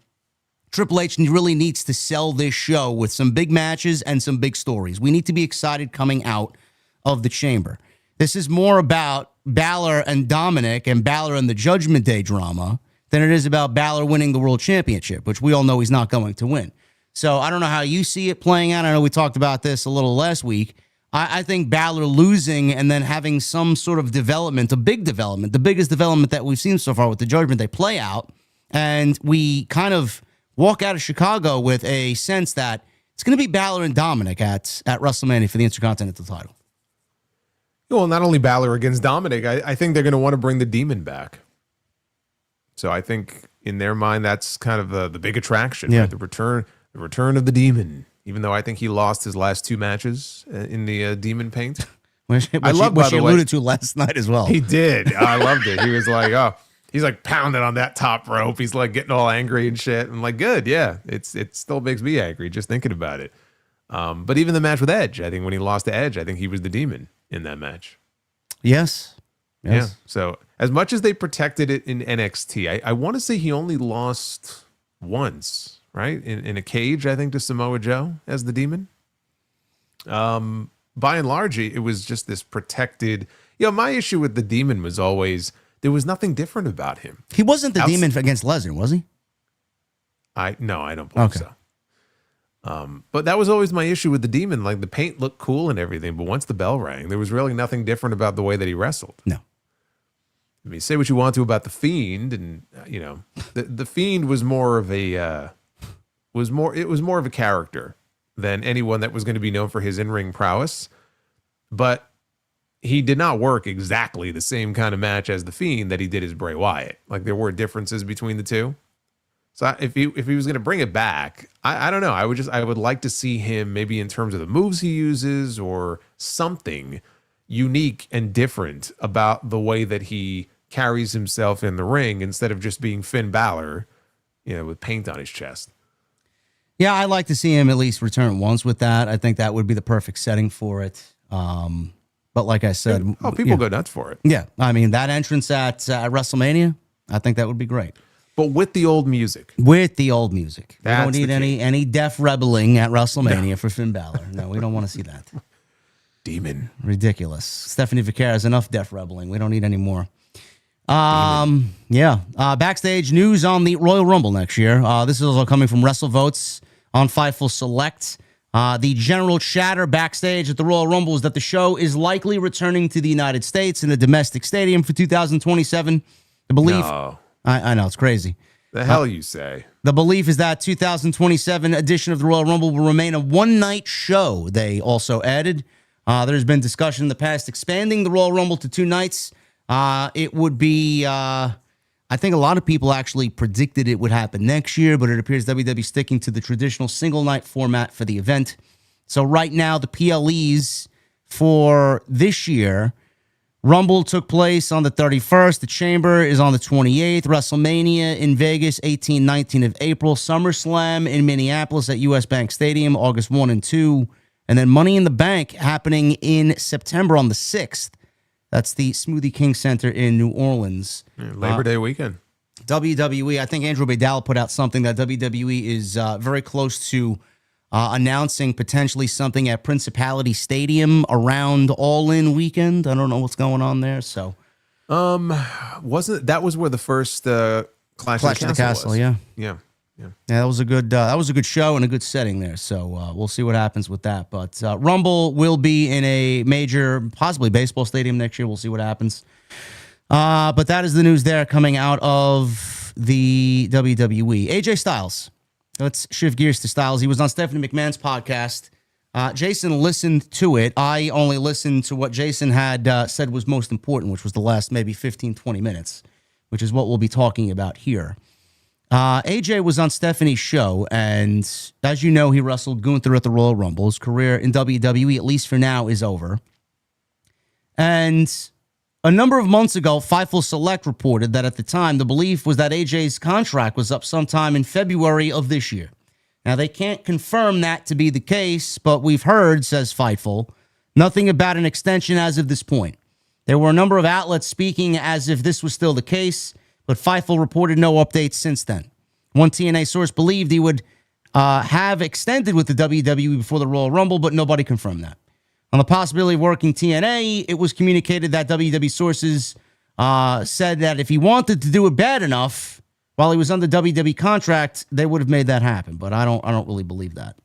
Triple H really needs to sell this show with some big matches and some big stories. We need to be excited coming out of the Chamber. This is more about Balor and Dominic and Balor and the Judgment Day drama than it is about Balor winning the World Championship, which we all know he's not going to win. So I don't know how you see it playing out. I know we talked about this a little last week. I think Balor losing and then having some sort of development, a big development, the biggest development that we've seen so far with the Judgment Day play out, and we kind of walk out of Chicago with a sense that it's going to be Balor and Dominic at WrestleMania for the Intercontinental title. Well, not only Balor against Dominic, I think they're going to want to bring the Demon back. So I think in their mind, that's kind of the big attraction, Yeah. right? The return of the Demon. Even though I think he lost his last 2 matches in the Demon paint. Which I love, by she the way, alluded to last night as well. he did. I loved it. He was like, oh, he's like pounding on that top rope. He's like getting all angry and shit. I'm like, good, yeah. It still makes me angry just thinking about it. But even the match with Edge, I think when he lost to Edge, I think he was the Demon in that match. Yes. Yeah. So as much as they protected it in NXT, I want to say he only lost once, right? In a cage, I think, to Samoa Joe as the Demon. By and large, it was just this protected. My issue with the Demon was always there was nothing different about him. He wasn't the Demon against Lesnar, was he? No, I don't believe so. But that was always my issue with the Demon. Like the paint looked cool and everything, but once the bell rang, there was really nothing different about the way that he wrestled. No. I mean, say what you want to about the Fiend, and the Fiend was more of a more of a character than anyone that was going to be known for his in-ring prowess. But he did not work exactly the same kind of match as the Fiend that he did as Bray Wyatt. Like there were differences between the two. So if he was going to bring it back, I don't know. I would like to see him maybe in terms of the moves he uses or something unique and different about the way that he carries himself in the ring instead of just being Finn Balor, with paint on his chest. Yeah, I'd like to see him at least return once with that. I think that would be the perfect setting for it. But like I said, people go nuts for it. Yeah, I mean that entrance at WrestleMania, I think that would be great. But with the old music. With the old music. We That's don't need any deaf rebelling at WrestleMania for Finn Balor. No, we don't want to see that. Demon. Ridiculous. Stephanie McMahon has enough deaf rebelling. We don't need any more. Yeah. Backstage news on the Royal Rumble next year. This is also coming from WrestleVotes on Fightful Select. The general chatter backstage at the Royal Rumble is that the show is likely returning to the United States in a domestic stadium for 2027. The belief... No. I know, it's crazy. The hell you say? The belief is that 2027 edition of the Royal Rumble will remain a one-night show, they also added. There's been discussion in the past expanding the Royal Rumble to 2 nights. It would be, I think a lot of people actually predicted it would happen next year, but it appears WWE sticking to the traditional single-night format for the event. So right now, the PLEs for this year... Rumble took place on the 31st. The Chamber is on the 28th. WrestleMania in Vegas, 18-19 of April. SummerSlam in Minneapolis at US Bank Stadium, August 1 and 2. And then Money in the Bank happening in September on the 6th. That's the Smoothie King Center in New Orleans. Labor Day weekend. WWE, I think Andrew Badal put out something that WWE is very close to announcing potentially something at Principality Stadium around All In weekend. I don't know what's going on there. So, wasn't that was where the first Clash of the Castle was. Yeah, that was a good show and a good setting there. So we'll see what happens with that. But Rumble will be in a major, possibly baseball stadium next year. We'll see what happens. But that is the news there coming out of the WWE. AJ Styles. Let's shift gears to Styles. He was on Stephanie McMahon's podcast. Jason listened to it. I only listened to what Jason had said was most important, which was the last maybe 15, 20 minutes, which is what we'll be talking about here. AJ was on Stephanie's show, and as you know, he wrestled Gunther at the Royal Rumble. His career in WWE, at least for now, is over. And a number of months ago, Fightful Select reported that at the time, the belief was that AJ's contract was up sometime in February of this year. Now, they can't confirm that to be the case, but we've heard, says Fightful, nothing about an extension as of this point. There were a number of outlets speaking as if this was still the case, but Fightful reported no updates since then. One TNA source believed he would have extended with the WWE before the Royal Rumble, but nobody confirmed that. On the possibility of working TNA, it was communicated that WWE sources said that if he wanted to do it bad enough while he was under WWE contract, they would have made that happen. But I don't really believe that.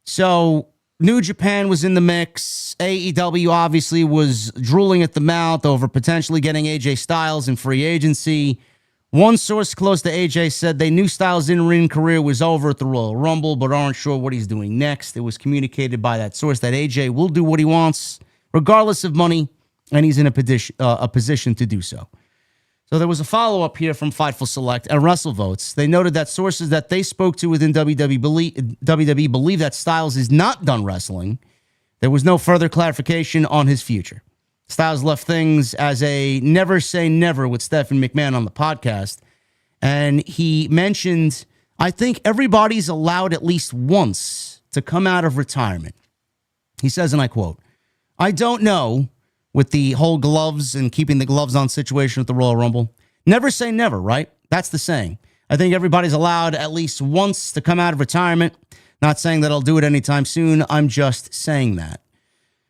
So New Japan was in the mix. AEW obviously was drooling at the mouth over potentially getting AJ Styles in free agency. One source close to AJ said they knew Styles' in-ring career was over at the Royal Rumble, but aren't sure what he's doing next. It was communicated by that source that AJ will do what he wants regardless of money, and he's in a position to do so. So there was a follow-up here from Fightful Select and WrestleVotes. They noted that sources that they spoke to within WWE believe that Styles is not done wrestling. There was no further clarification on his future. Styles left things as a never say never with Stephanie McMahon on the podcast. And he mentioned, I think everybody's allowed at least once to come out of retirement. He says, and I quote, I don't know with the whole gloves and keeping the gloves on situation with the Royal Rumble. Never say never, right? That's the saying. I think everybody's allowed at least once to come out of retirement. Not saying that I'll do it anytime soon. I'm just saying that.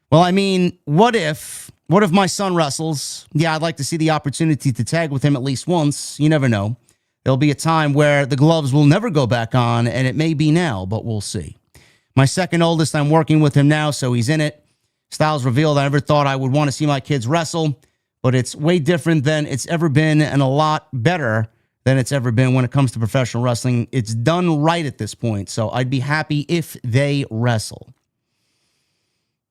Well, I mean, what if my son wrestles? Yeah, I'd like to see the opportunity to tag with him at least once. You never know. There'll be a time where the gloves will never go back on, and it may be now, but we'll see. My second oldest, I'm working with him now, so he's in it. Styles revealed, I never thought I would want to see my kids wrestle, but it's way different than it's ever been and a lot better than it's ever been when it comes to professional wrestling. It's done right at this point, so I'd be happy if they wrestle.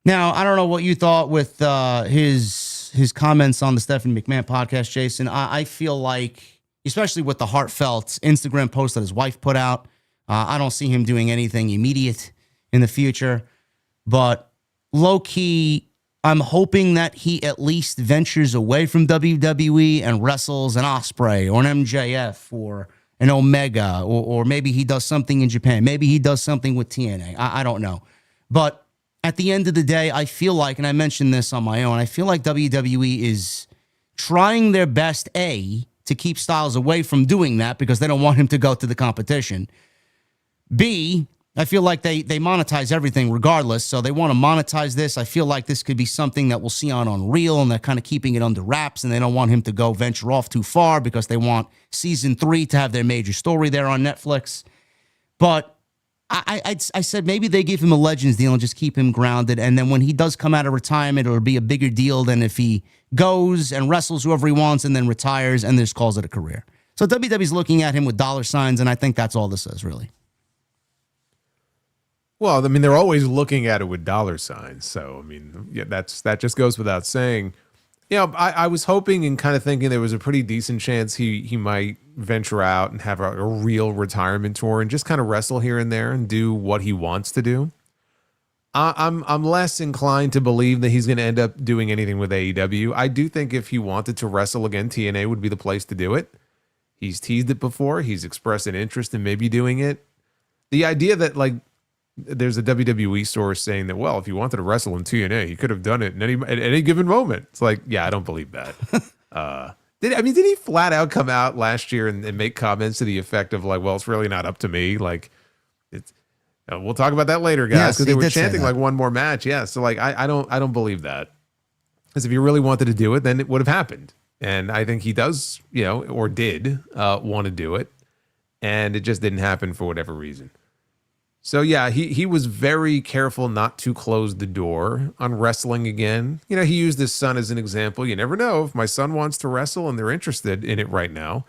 Now, I don't know what you thought with his comments on the Stephanie McMahon podcast, Jason. I feel like, especially with the heartfelt Instagram post that his wife put out, I don't see him doing anything immediate in the future, but low-key, I'm hoping that he at least ventures away from WWE and wrestles an Ospreay or an MJF or an Omega, or maybe he does something in Japan. Maybe he does something with TNA. I don't know. But at the end of the day, I feel like, and I mentioned this on my own, I feel like WWE is trying their best, A, to keep Styles away from doing that because they don't want him to go to the competition. B, I feel like they monetize everything regardless, so they want to monetize this. I feel like this could be something that we'll see on Unreal, and they're kind of keeping it under wraps, and they don't want him to go venture off too far because they want season 3 to have their major story there on Netflix. But I said maybe they give him a Legends deal and just keep him grounded, and then when he does come out of retirement, it'll be a bigger deal than if he goes and wrestles whoever he wants and then retires and just calls it a career. So WWE's looking at him with dollar signs, and I think that's all this is, really. Well, I mean, they're always looking at it with dollar signs. So, I mean, yeah, that just goes without saying. You know, I was hoping and kind of thinking there was a pretty decent chance he might venture out and have a real retirement tour and just kind of wrestle here and there and do what he wants to do. I'm less inclined to believe that he's going to end up doing anything with AEW. I do think if he wanted to wrestle again, TNA would be the place to do it. He's teased it before. He's expressed an interest in maybe doing it. The idea that, like, there's a WWE source saying that, well, if he wanted to wrestle in TNA, he could have done it at any given moment. It's like, yeah, I don't believe that. Did he flat out come out last year and make comments to the effect of like, well, it's really not up to me. Like, it's we'll talk about that later, guys, because they were chanting like one more match. Yeah, so like I don't believe that, because if he really wanted to do it, then it would have happened. And I think he does, or did want to do it, and it just didn't happen for whatever reason. So, yeah, he was very careful not to close the door on wrestling again. He used his son as an example. You never know. If my son wants to wrestle and they're interested in it right now,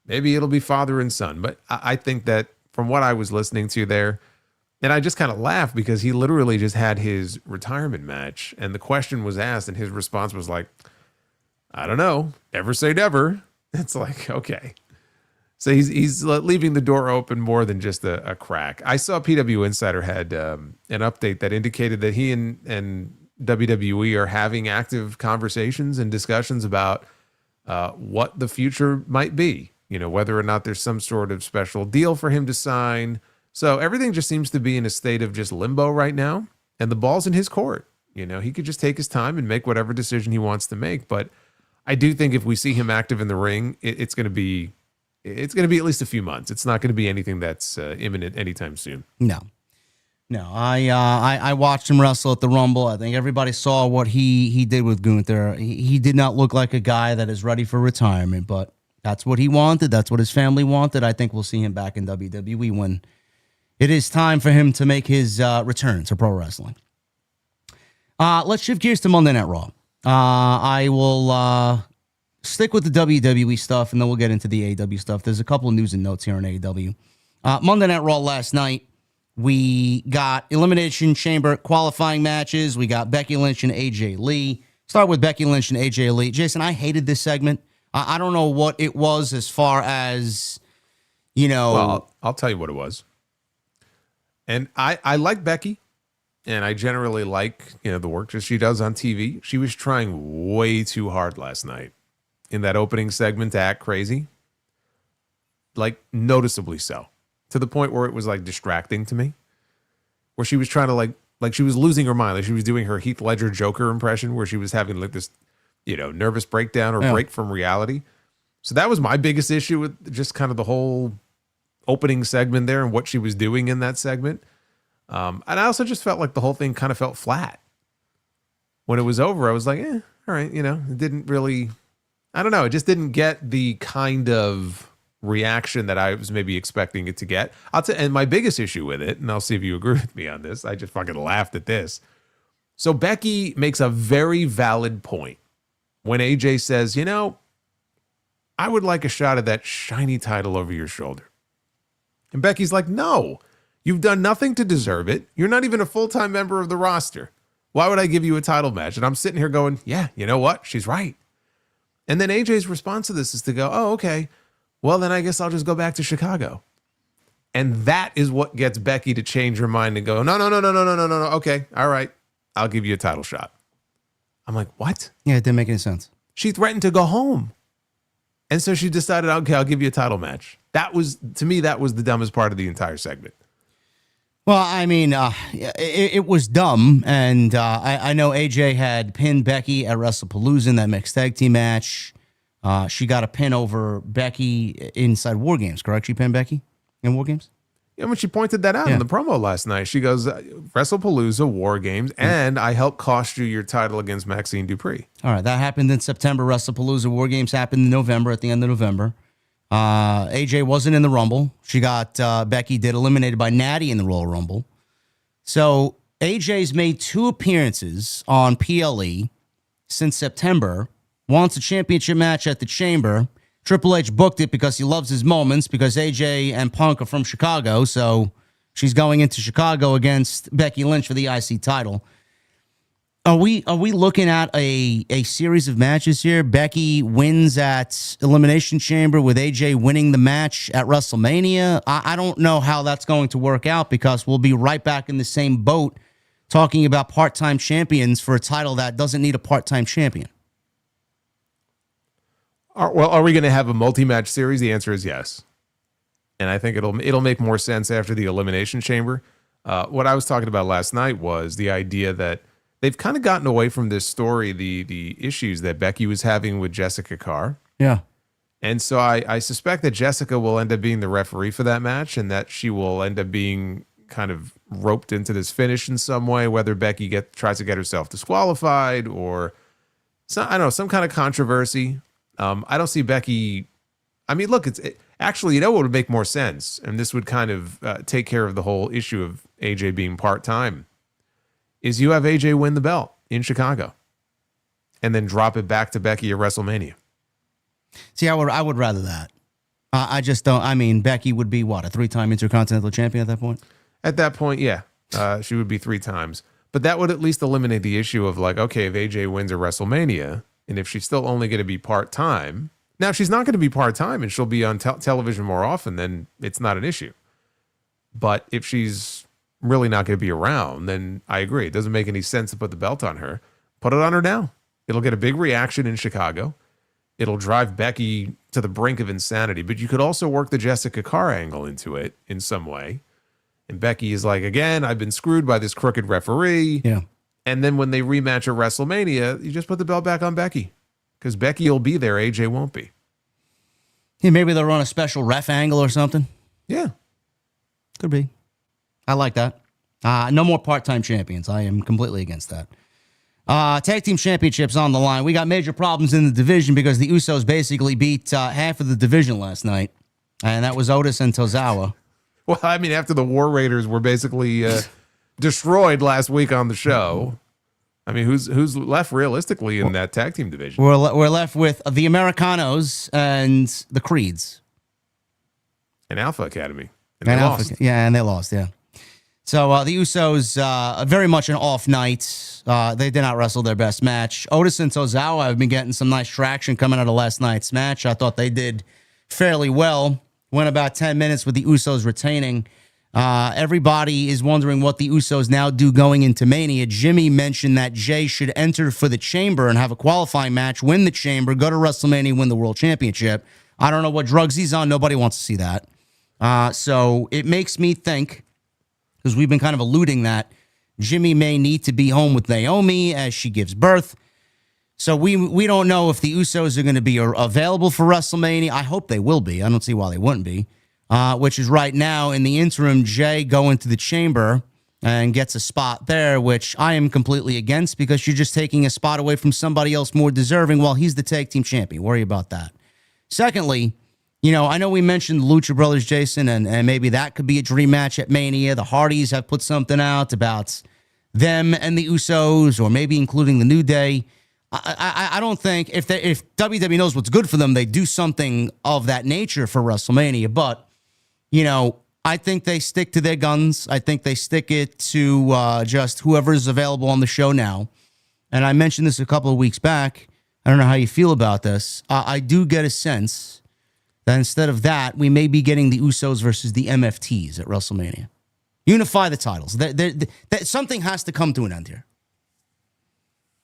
maybe it'll be father and son. But I think that from what I was listening to there, and I just kind of laughed because he literally just had his retirement match. And the question was asked and his response was like, I don't know. Never say never. It's like, okay. So he's leaving the door open more than just a crack. I saw PW Insider had an update that indicated that he and WWE are having active conversations and discussions about what the future might be. Whether or not there's some sort of special deal for him to sign. So everything just seems to be in a state of just limbo right now. And the ball's in his court. He could just take his time and make whatever decision he wants to make. But I do think if we see him active in the ring, it's going to be at least a few months. It's not going to be anything that's imminent anytime soon. No. I watched him wrestle at the Rumble. I think everybody saw what he did with Gunther. He did not look like a guy that is ready for retirement, but that's what he wanted. That's what his family wanted. I think we'll see him back in WWE when it is time for him to make his return to pro wrestling. Let's shift gears to Monday Night Raw. I will stick with the WWE stuff, and then we'll get into the AEW stuff. There's a couple of news and notes here on AEW. Monday Night Raw last night We got Elimination Chamber qualifying matches. We got Becky Lynch and AJ Lee. Start with Becky Lynch and AJ Lee. Jason, I hated this segment. I don't know what it was as far as, Well, I'll tell you what it was. And I like Becky, and I generally like, the work that she does on TV. She was trying way too hard last night in that opening segment to act crazy. Like, noticeably so. To the point where it was, like, distracting to me. Where she was trying to, like she was losing her mind. Like, she was doing her Heath Ledger Joker impression where she was having, like, this, nervous breakdown or break from reality. So that was my biggest issue with just kind of the whole opening segment there and what she was doing in that segment. And I also just felt like the whole thing kind of felt flat. When it was over, I was like, all right, it didn't really, I don't know. It just didn't get the kind of reaction that I was maybe expecting it to get. And my biggest issue with it, and I'll see if you agree with me on this, I just fucking laughed at this. So Becky makes a very valid point when AJ says, I would like a shot of that shiny title over your shoulder. And Becky's like, no, you've done nothing to deserve it. You're not even a full-time member of the roster. Why would I give you a title match? And I'm sitting here going, yeah, you know what? She's right. And then AJ's response to this is to go, oh, okay. Well, then I guess I'll just go back to Chicago. And that is what gets Becky to change her mind and go, no. Okay, all right. I'll give you a title shot. I'm like, what? Yeah, it didn't make any sense. She threatened to go home. And so she decided, okay, I'll give you a title match. That was, to me, that was the dumbest part of the entire segment. Well, I mean, it was dumb, and I know AJ had pinned Becky at WrestlePalooza in that mixed tag team match. She got a pin over Becky inside War Games, correct? She pinned Becky in War Games? Yeah, when she pointed that out in the promo last night, she goes, WrestlePalooza, War Games, and I helped cost you your title against Maxine Dupree. All right, that happened in September. WrestlePalooza, War Games happened in November, at the end of November. AJ wasn't in the Rumble. She got, Becky did eliminated by Natty in the Royal Rumble. So AJ's made 2 appearances on PLE since September, wants a championship match at the Chamber. Triple H booked it because he loves his moments, because AJ and Punk are from Chicago, so she's going into Chicago against Becky Lynch for the IC title. Are we looking at a series of matches here? Becky wins at Elimination Chamber with AJ winning the match at WrestleMania. I don't know how that's going to work out, because we'll be right back in the same boat talking about part-time champions for a title that doesn't need a part-time champion. Well, are we going to have a multi-match series? The answer is yes. And I think it'll make more sense after the Elimination Chamber. What I was talking about last night was the idea that they've kind of gotten away from this story, the issues that Becky was having with Jessica Carr. Yeah. And so I suspect that Jessica will end up being the referee for that match, and that she will end up being kind of roped into this finish in some way, whether Becky tries to get herself disqualified or I don't know, some kind of controversy. I don't see Becky. I mean, look, actually, what would make more sense, and this would kind of take care of the whole issue of AJ being part-time, is you have AJ win the belt in Chicago and then drop it back to Becky at WrestleMania. See, I would rather that. I just don't. I mean, Becky would be what, a 3-time Intercontinental Champion at that point? At that point, yeah. She would be 3 times. But that would at least eliminate the issue of like, okay, if AJ wins a WrestleMania, and if she's still only going to be part-time, now if she's not going to be part-time and she'll be on television more often, then it's not an issue. But if she's really not going to be around, then I agree. It doesn't make any sense to put the belt on her. Put it on her now. It'll get a big reaction in Chicago. It'll drive Becky to the brink of insanity. But you could also work the Jessica Carr angle into it in some way. And Becky is like, again, I've been screwed by this crooked referee. Yeah. And then when they rematch at WrestleMania, you just put the belt back on Becky. Because Becky will be there, AJ won't be. Yeah, maybe they'll run a special ref angle or something. Yeah. Could be. I like that. No more part-time champions. I am completely against that. Tag team championships on the line. We got major problems in the division because the Usos basically beat half of the division last night. And that was Otis and Tozawa. Well, I mean, after the War Raiders were basically destroyed last week on the show, I mean, who's left realistically in that tag team division? We're left with the Americanos and the Creeds. And Alpha Academy. And they lost. Yeah, and they lost, yeah. So the Usos, very much an off night. They did not wrestle their best match. Otis and Tozawa have been getting some nice traction coming out of last night's match. I thought they did fairly well. Went about 10 minutes with the Usos retaining. Everybody is wondering what the Usos now do going into Mania. Jimmy mentioned that Jay should enter for the Chamber and have a qualifying match, win the Chamber, go to WrestleMania, win the World Championship. I don't know what drugs he's on. Nobody wants to see that. So it makes me think, because we've been kind of alluding that Jimmy may need to be home with Naomi as she gives birth. So we don't know if the Usos are going to be available for WrestleMania. I hope they will be. I don't see why they wouldn't be. Which is right now, in the interim, Jay going to the Chamber and gets a spot there, which I am completely against, because you're just taking a spot away from somebody else more deserving while he's the tag team champion. Worry about that. Secondly, I know we mentioned the Lucha Brothers, Jason, and maybe that could be a dream match at Mania. The Hardys have put something out about them and the Usos, or maybe including the New Day. I don't think if WWE knows what's good for them, they do something of that nature for WrestleMania. But, I think they stick to their guns. I think they stick it to just whoever's available on the show now. And I mentioned this a couple of weeks back. I don't know how you feel about this. I do get a sense that instead of that, we may be getting the Usos versus the MFTs at WrestleMania. Unify the titles. Something has to come to an end here.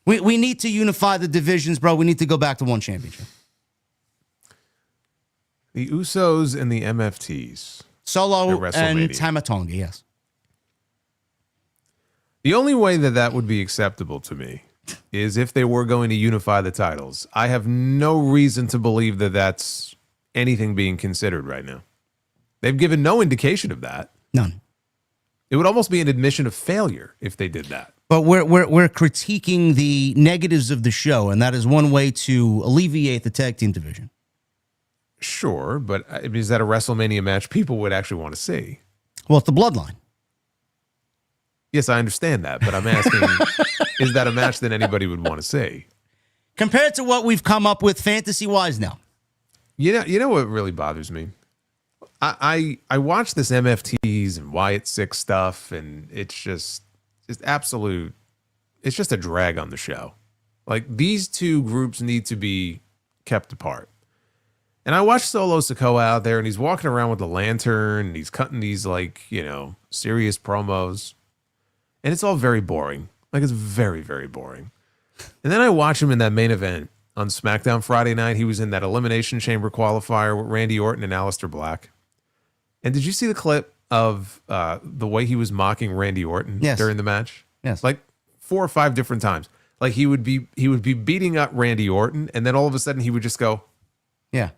We need to unify the divisions, bro. We need to go back to one championship. The Usos and the MFTs. Solo and Tamatonga, yes. The only way that would be acceptable to me is if they were going to unify the titles. I have no reason to believe that that's anything being considered right now. They've given no indication of that. None. It would almost be an admission of failure if they did that. But we're critiquing the negatives of the show, and that is one way to alleviate the tag team division. Sure, but is that a WrestleMania match people would actually want to see? Well, it's the Bloodline. Yes, I understand that, but I'm asking, is that a match that anybody would want to see? Compared to what we've come up with fantasy-wise, no. You know what really bothers me? I watch this MFTs and Wyatt Six stuff, and it's just absolute. It's just a drag on the show. Like, these two groups need to be kept apart. And I watched Solo Sikoa out there, and he's walking around with a lantern, and he's cutting these, serious promos. And it's all very boring. Like, it's very, very boring. And then I watch him in that main event on SmackDown Friday night. He was in that Elimination Chamber qualifier with Randy Orton and Aleister Black. And did you see the clip of the way he was mocking Randy Orton during the match? Yes. Like 4 or 5 different times. Like he would be beating up Randy Orton, and then all of a sudden he would just go, yeah.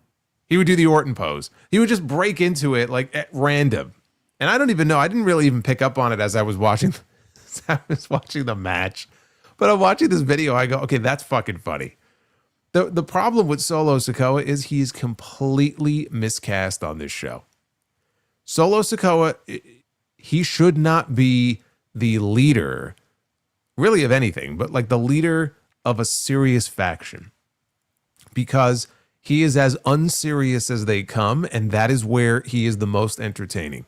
He would do the Orton pose. He would just break into it like at random. And I don't even know. I didn't really even pick up on it as I was watching the match. But I'm watching this video. I go, okay, that's fucking funny. The problem with Solo Sikoa is he's completely miscast on this show. Solo Sikoa, he should not be the leader, really, of anything, but like the leader of a serious faction. Because he is as unserious as they come, and that is where he is the most entertaining.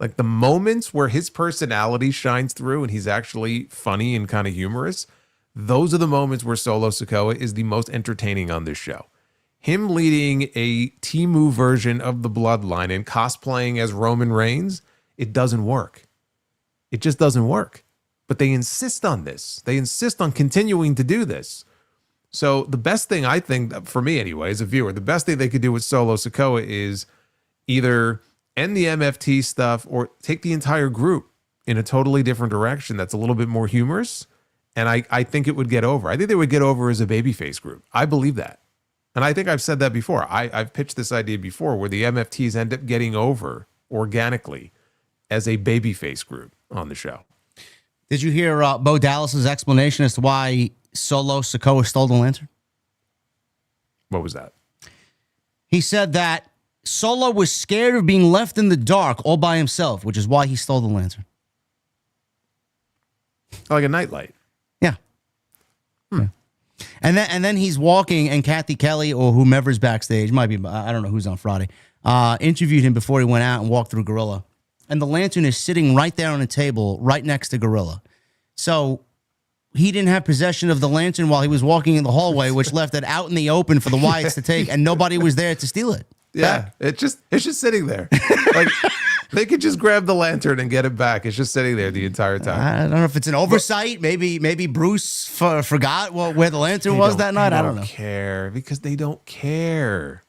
Like the moments where his personality shines through and he's actually funny and kind of humorous, those are the moments where Solo Sikoa is the most entertaining on this show. Him leading a Temu version of the Bloodline and cosplaying as Roman Reigns, it doesn't work. It just doesn't work. But they insist on this. They insist on continuing to do this. So the best thing, I think, for me anyway, as a viewer, the best thing they could do with Solo Sikoa is either end the MFT stuff or take the entire group in a totally different direction that's a little bit more humorous. And I think it would get over. I think they would get over as a babyface group. I believe that. And I think I've said that before. I've pitched this idea before where the MFTs end up getting over organically as a babyface group on the show. Did you hear Bo Dallas's explanation as to why Solo Sikoa stole the lantern? What was that? He said that Solo was scared of being left in the dark all by himself, which is why he stole the lantern. Like a nightlight. Yeah. Yeah. And then he's walking, and Kathy Kelly or whomever's backstage, might be, I don't know who's on Friday, interviewed him before he went out and walked through Gorilla. and the lantern is sitting right there on a table right next to Gorilla. So he didn't have possession of the lantern while he was walking in the hallway, which left it out in the open for the Wyatts to take, and nobody was there to steal it. Yeah, it's just sitting there. Like they could just grab the lantern and get it back. It's just sitting there the entire time. I don't know if it's an oversight. Maybe Bruce forgot where the lantern was that night. I don't know. Care because they don't care.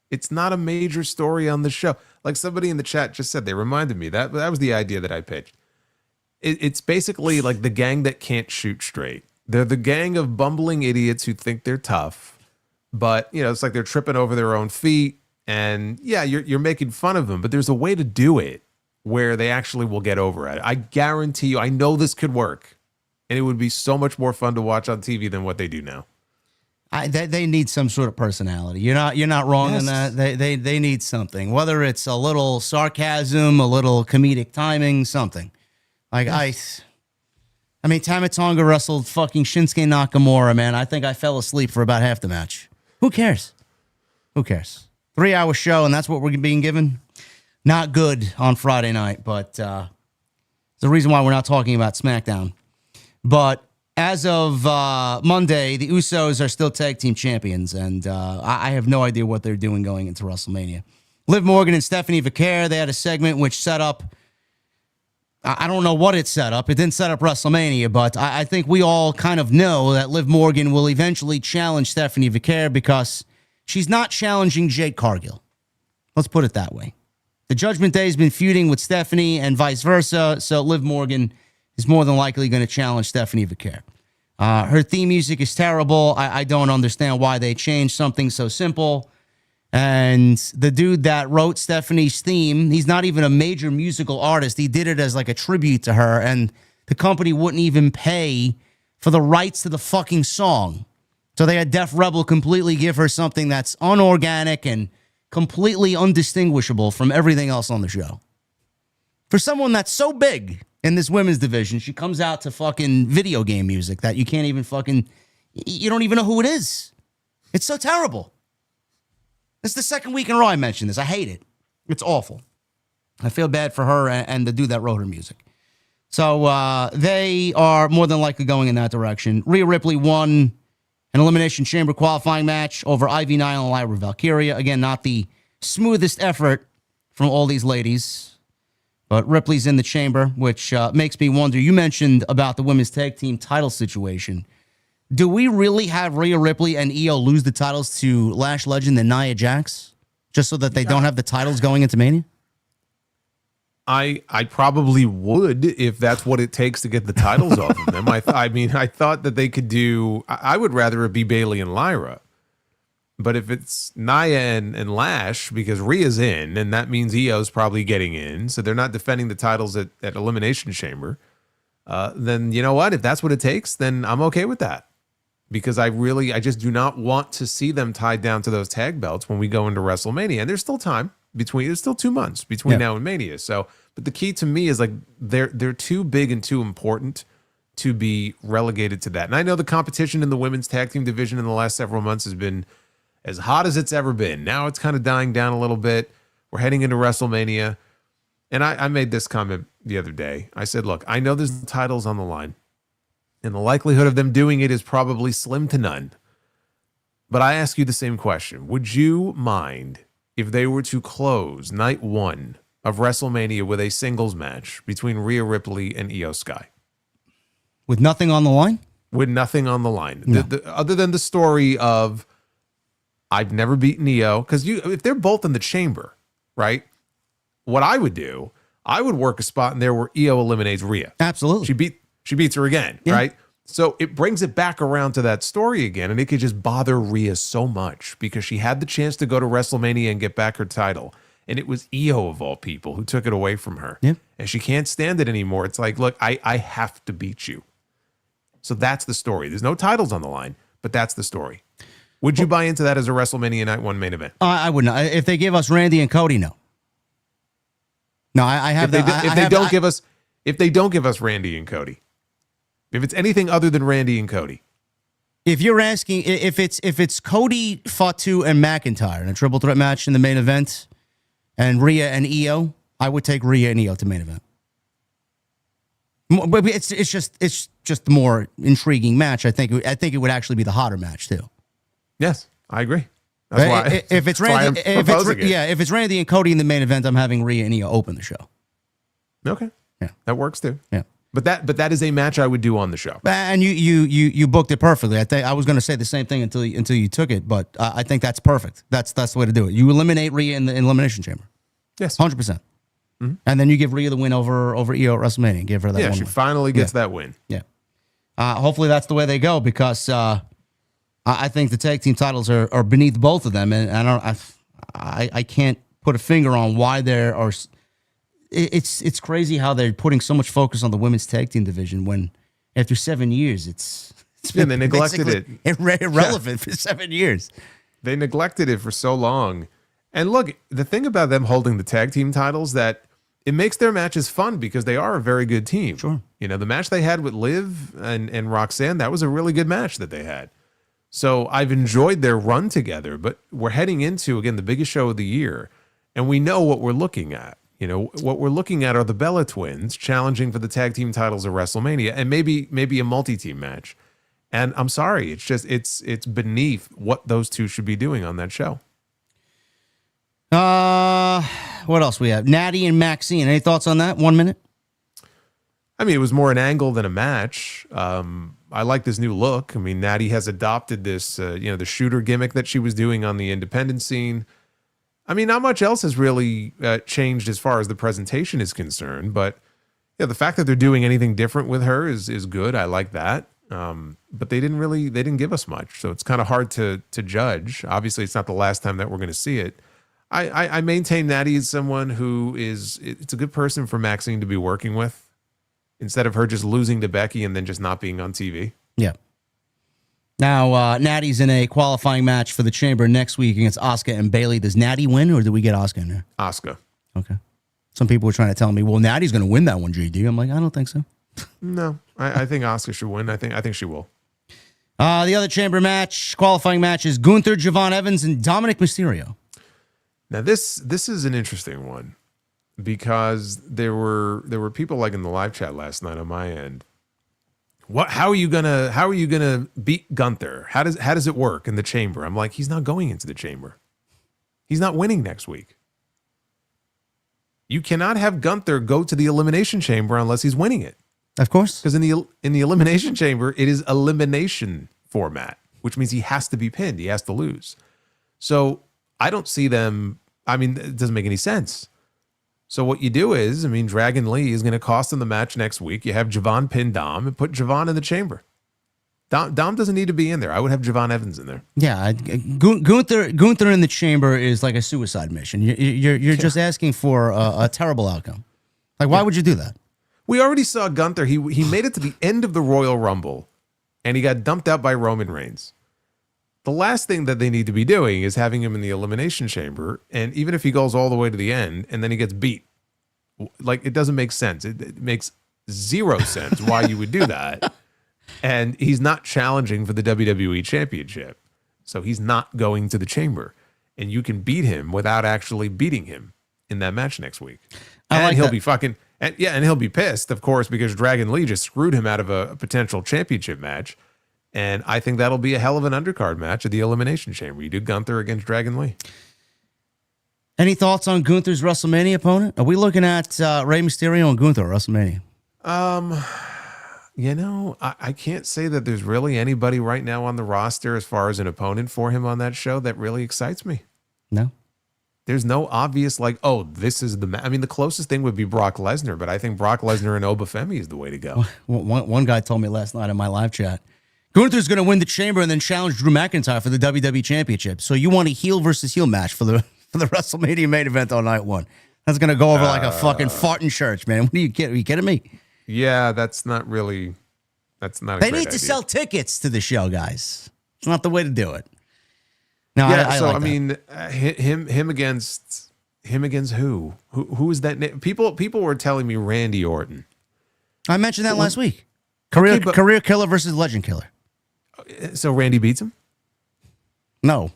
It's not a major story on the show. Like somebody in the chat just said, they reminded me that was the idea that I pitched. It's basically like the gang that can't shoot straight. They're the gang of bumbling idiots who think they're tough, but it's like they're tripping over their own feet. And yeah, you're making fun of them, but there's a way to do it where they actually will get over it. I guarantee you, I know this could work, and it would be so much more fun to watch on TV than what they do now. They need some sort of personality. You're not wrong in that. They need something, whether it's a little sarcasm, a little comedic timing, something. Like I mean, Tama Tonga wrestled fucking Shinsuke Nakamura, man. I think I fell asleep for about half the match. Who cares? 3-hour show, and that's what we're being given. Not good on Friday night, but it's the reason why we're not talking about SmackDown. But as of Monday, the Usos are still tag team champions, and I have no idea what they're doing going into WrestleMania. Liv Morgan and Stephanie McMahon, they had a segment which set up, I don't know what it set up. It didn't set up WrestleMania, but I think we all kind of know that Liv Morgan will eventually challenge Stephanie McMahon because she's not challenging Jade Cargill. Let's put it that way. The Judgment Day has been feuding with Stephanie and vice versa, so Liv Morgan is more than likely going to challenge Stephanie McMahon. Her theme music is terrible. I don't understand why they changed something so simple. And the dude that wrote Stephanie's theme, he's not even a major musical artist. He did it as like a tribute to her, and the company wouldn't even pay for the rights to the fucking song. So they had Def Rebel completely give her something that's unorganic and completely undistinguishable from everything else on the show. For someone that's so big in this women's division, she comes out to fucking video game music that you can't even fucking, you don't even know who it is. It's so terrible. It's the second week in a row I mentioned this. I hate it. It's awful. I feel bad for her and the dude that wrote her music. So they are more than likely going in that direction. Rhea Ripley won an Elimination Chamber qualifying match over Ivy Nile and Lyra Valkyria. Again, not the smoothest effort from all these ladies, but Ripley's in the chamber, which makes me wonder. You mentioned about the women's tag team title situation. Do we really have Rhea Ripley and Io lose the titles to Lash Legend and Nia Jax just so that they don't have the titles going into Mania? I probably would if that's what it takes to get the titles off of them. I mean, I thought that they could do. I would rather it be Bayley and Lyra, but if it's Nia and Lash, because Rhea's in, and that means Io's probably getting in, so they're not defending the titles at Elimination Chamber. Then you know what? If that's what it takes, then I'm okay with that. Because I just do not want to see them tied down to those tag belts when we go into WrestleMania. And there's still time there's still 2 months between now and Mania. So, but the key to me is like they're too big and too important to be relegated to that. And I know the competition in the women's tag team division in the last several months has been as hot as it's ever been. Now it's kind of dying down a little bit. We're heading into WrestleMania. And I made this comment the other day. I said, look, I know there's titles on the line, and the likelihood of them doing it is probably slim to none. But I ask you the same question. Would you mind if they were to close night 1 of WrestleMania with a singles match between Rhea Ripley and Io Sky? With nothing on the line? With nothing on the line. No. Other than the story of, I've never beaten Io. Because if they're both in the chamber, right? What I would do, I would work a spot in there where Io eliminates Rhea. Absolutely. She beats her again, right? So it brings it back around to that story again, and it could just bother Rhea so much because she had the chance to go to WrestleMania and get back her title, and it was Io, of all people, who took it away from her. Yeah. And she can't stand it anymore. It's like, look, I have to beat you. So that's the story. There's no titles on the line, but that's the story. Would you buy into that as a WrestleMania Night 1 main event? I would not. If they give us Randy and Cody, no. No, I have. If they don't give us Randy and Cody, if it's anything other than Randy and Cody, if you're asking if it's Cody, Fatu, and McIntyre in a triple threat match in the main event, and Rhea and Io, I would take Rhea and Io to main event. But it's just the more intriguing match. I think it would actually be the hotter match too. Yes, I agree. That's why, if it's Randy and Cody in the main event, I'm having Rhea and Io open the show. Okay. Yeah, that works too. Yeah. But that is a match I would do on the show. And you booked it perfectly. I think I was going to say the same thing until you took it, but I think that's perfect. That's the way to do it. You eliminate Rhea in the Elimination Chamber. Yes, 100%. And then you give Rhea the win over Io at WrestleMania and give her that. Yeah, one she win. finally gets that win. Yeah. Hopefully that's the way they go, because I think the tag team titles are beneath both of them, and I can't put a finger on why there are. It's crazy how they're putting so much focus on the women's tag team division when after 7 years it's been they neglected it. Irrelevant for 7 years. They neglected it for so long. And look, the thing about them holding the tag team titles, that it makes their matches fun because they are a very good team. Sure. You know, the match they had with Liv and Roxanne, that was a really good match that they had. So I've enjoyed their run together, but we're heading into, again, the biggest show of the year, and we know what we're looking at. You know, what we're looking at are the Bella Twins challenging for the tag team titles at WrestleMania, and maybe a multi-team match. And I'm sorry, it's just it's beneath what those two should be doing on that show. What else we have? Natty and Maxine. Any thoughts on that? 1 minute. I mean, it was more an angle than a match. I like this new look. I mean, Natty has adopted this, the shooter gimmick that she was doing on the independent scene. I mean, not much else has really changed as far as the presentation is concerned, but yeah, the fact that they're doing anything different with her is good. I like that. But they didn't give us much, so it's kind of hard to judge. Obviously, it's not the last time that we're going to see it. I maintain Natty is someone who it's a good person for Maxine to be working with, instead of her just losing to Becky and then just not being on TV. Yeah. Now, Natty's in a qualifying match for the Chamber next week against Asuka and Bayley. Does Natty win, or do we get Asuka in there? Asuka. Okay. Some people were trying to tell me, well, Natty's going to win that one, JD. I'm like, I don't think so. No, I think Asuka should win. I think she will. The other Chamber match, qualifying match, is Gunther, Javon Evans, and Dominic Mysterio. Now, this is an interesting one, because there were people like in the live chat last night on my end. How are you gonna beat Gunther? How does it work in the Chamber? I'm like, he's not going into the Chamber. He's not winning next week. You cannot have Gunther go to the Elimination Chamber unless he's winning it. Of course. Because in the Elimination Chamber, it is elimination format, which means he has to be pinned. He has to lose. So I don't see them. I mean, it doesn't make any sense. So what you do is, Dragon Lee is going to cost him the match next week. You have Javon pin Dom and put Javon in the Chamber. Dom doesn't need to be in there. I would have Javon Evans in there. Yeah, Gunther in the Chamber is like a suicide mission. You're just asking for a terrible outcome. Like, why would you do that? We already saw Gunther. He made it to the end of the Royal Rumble, and he got dumped out by Roman Reigns. The last thing that they need to be doing is having him in the Elimination Chamber, and even if he goes all the way to the end and then he gets beat, like, it doesn't make sense. It makes zero sense why you would do that. And he's not challenging for the WWE Championship, so he's not going to the Chamber, and you can beat him without actually beating him in that match next week. And he'll be fucking, and he'll be pissed, of course, because Dragon Lee just screwed him out of a potential championship match. And I think that'll be a hell of an undercard match at the Elimination Chamber. You do Gunther against Dragon Lee. Any thoughts on Gunther's WrestleMania opponent? Are we looking at Rey Mysterio and Gunther at WrestleMania? I can't say that there's really anybody right now on the roster as far as an opponent for him on that show that really excites me. No. There's no obvious, like, oh, this is the the closest thing would be Brock Lesnar, but I think Brock Lesnar and Obafemi is the way to go. One guy told me last night in my live chat, Gunther's going to win the Chamber and then challenge Drew McIntyre for the WWE Championship. So you want a heel versus heel match for the WrestleMania main event on night one. That's going to go over like a fucking fart in church, man. What are you kidding? Are you kidding me? Yeah, that's not a great idea. They need to sell tickets to the show, guys. It's not the way to do it. No, yeah, I him against who? Who is that name? People were telling me Randy Orton. I mentioned that last week. Career killer versus legend killer. So Randy beats him? No.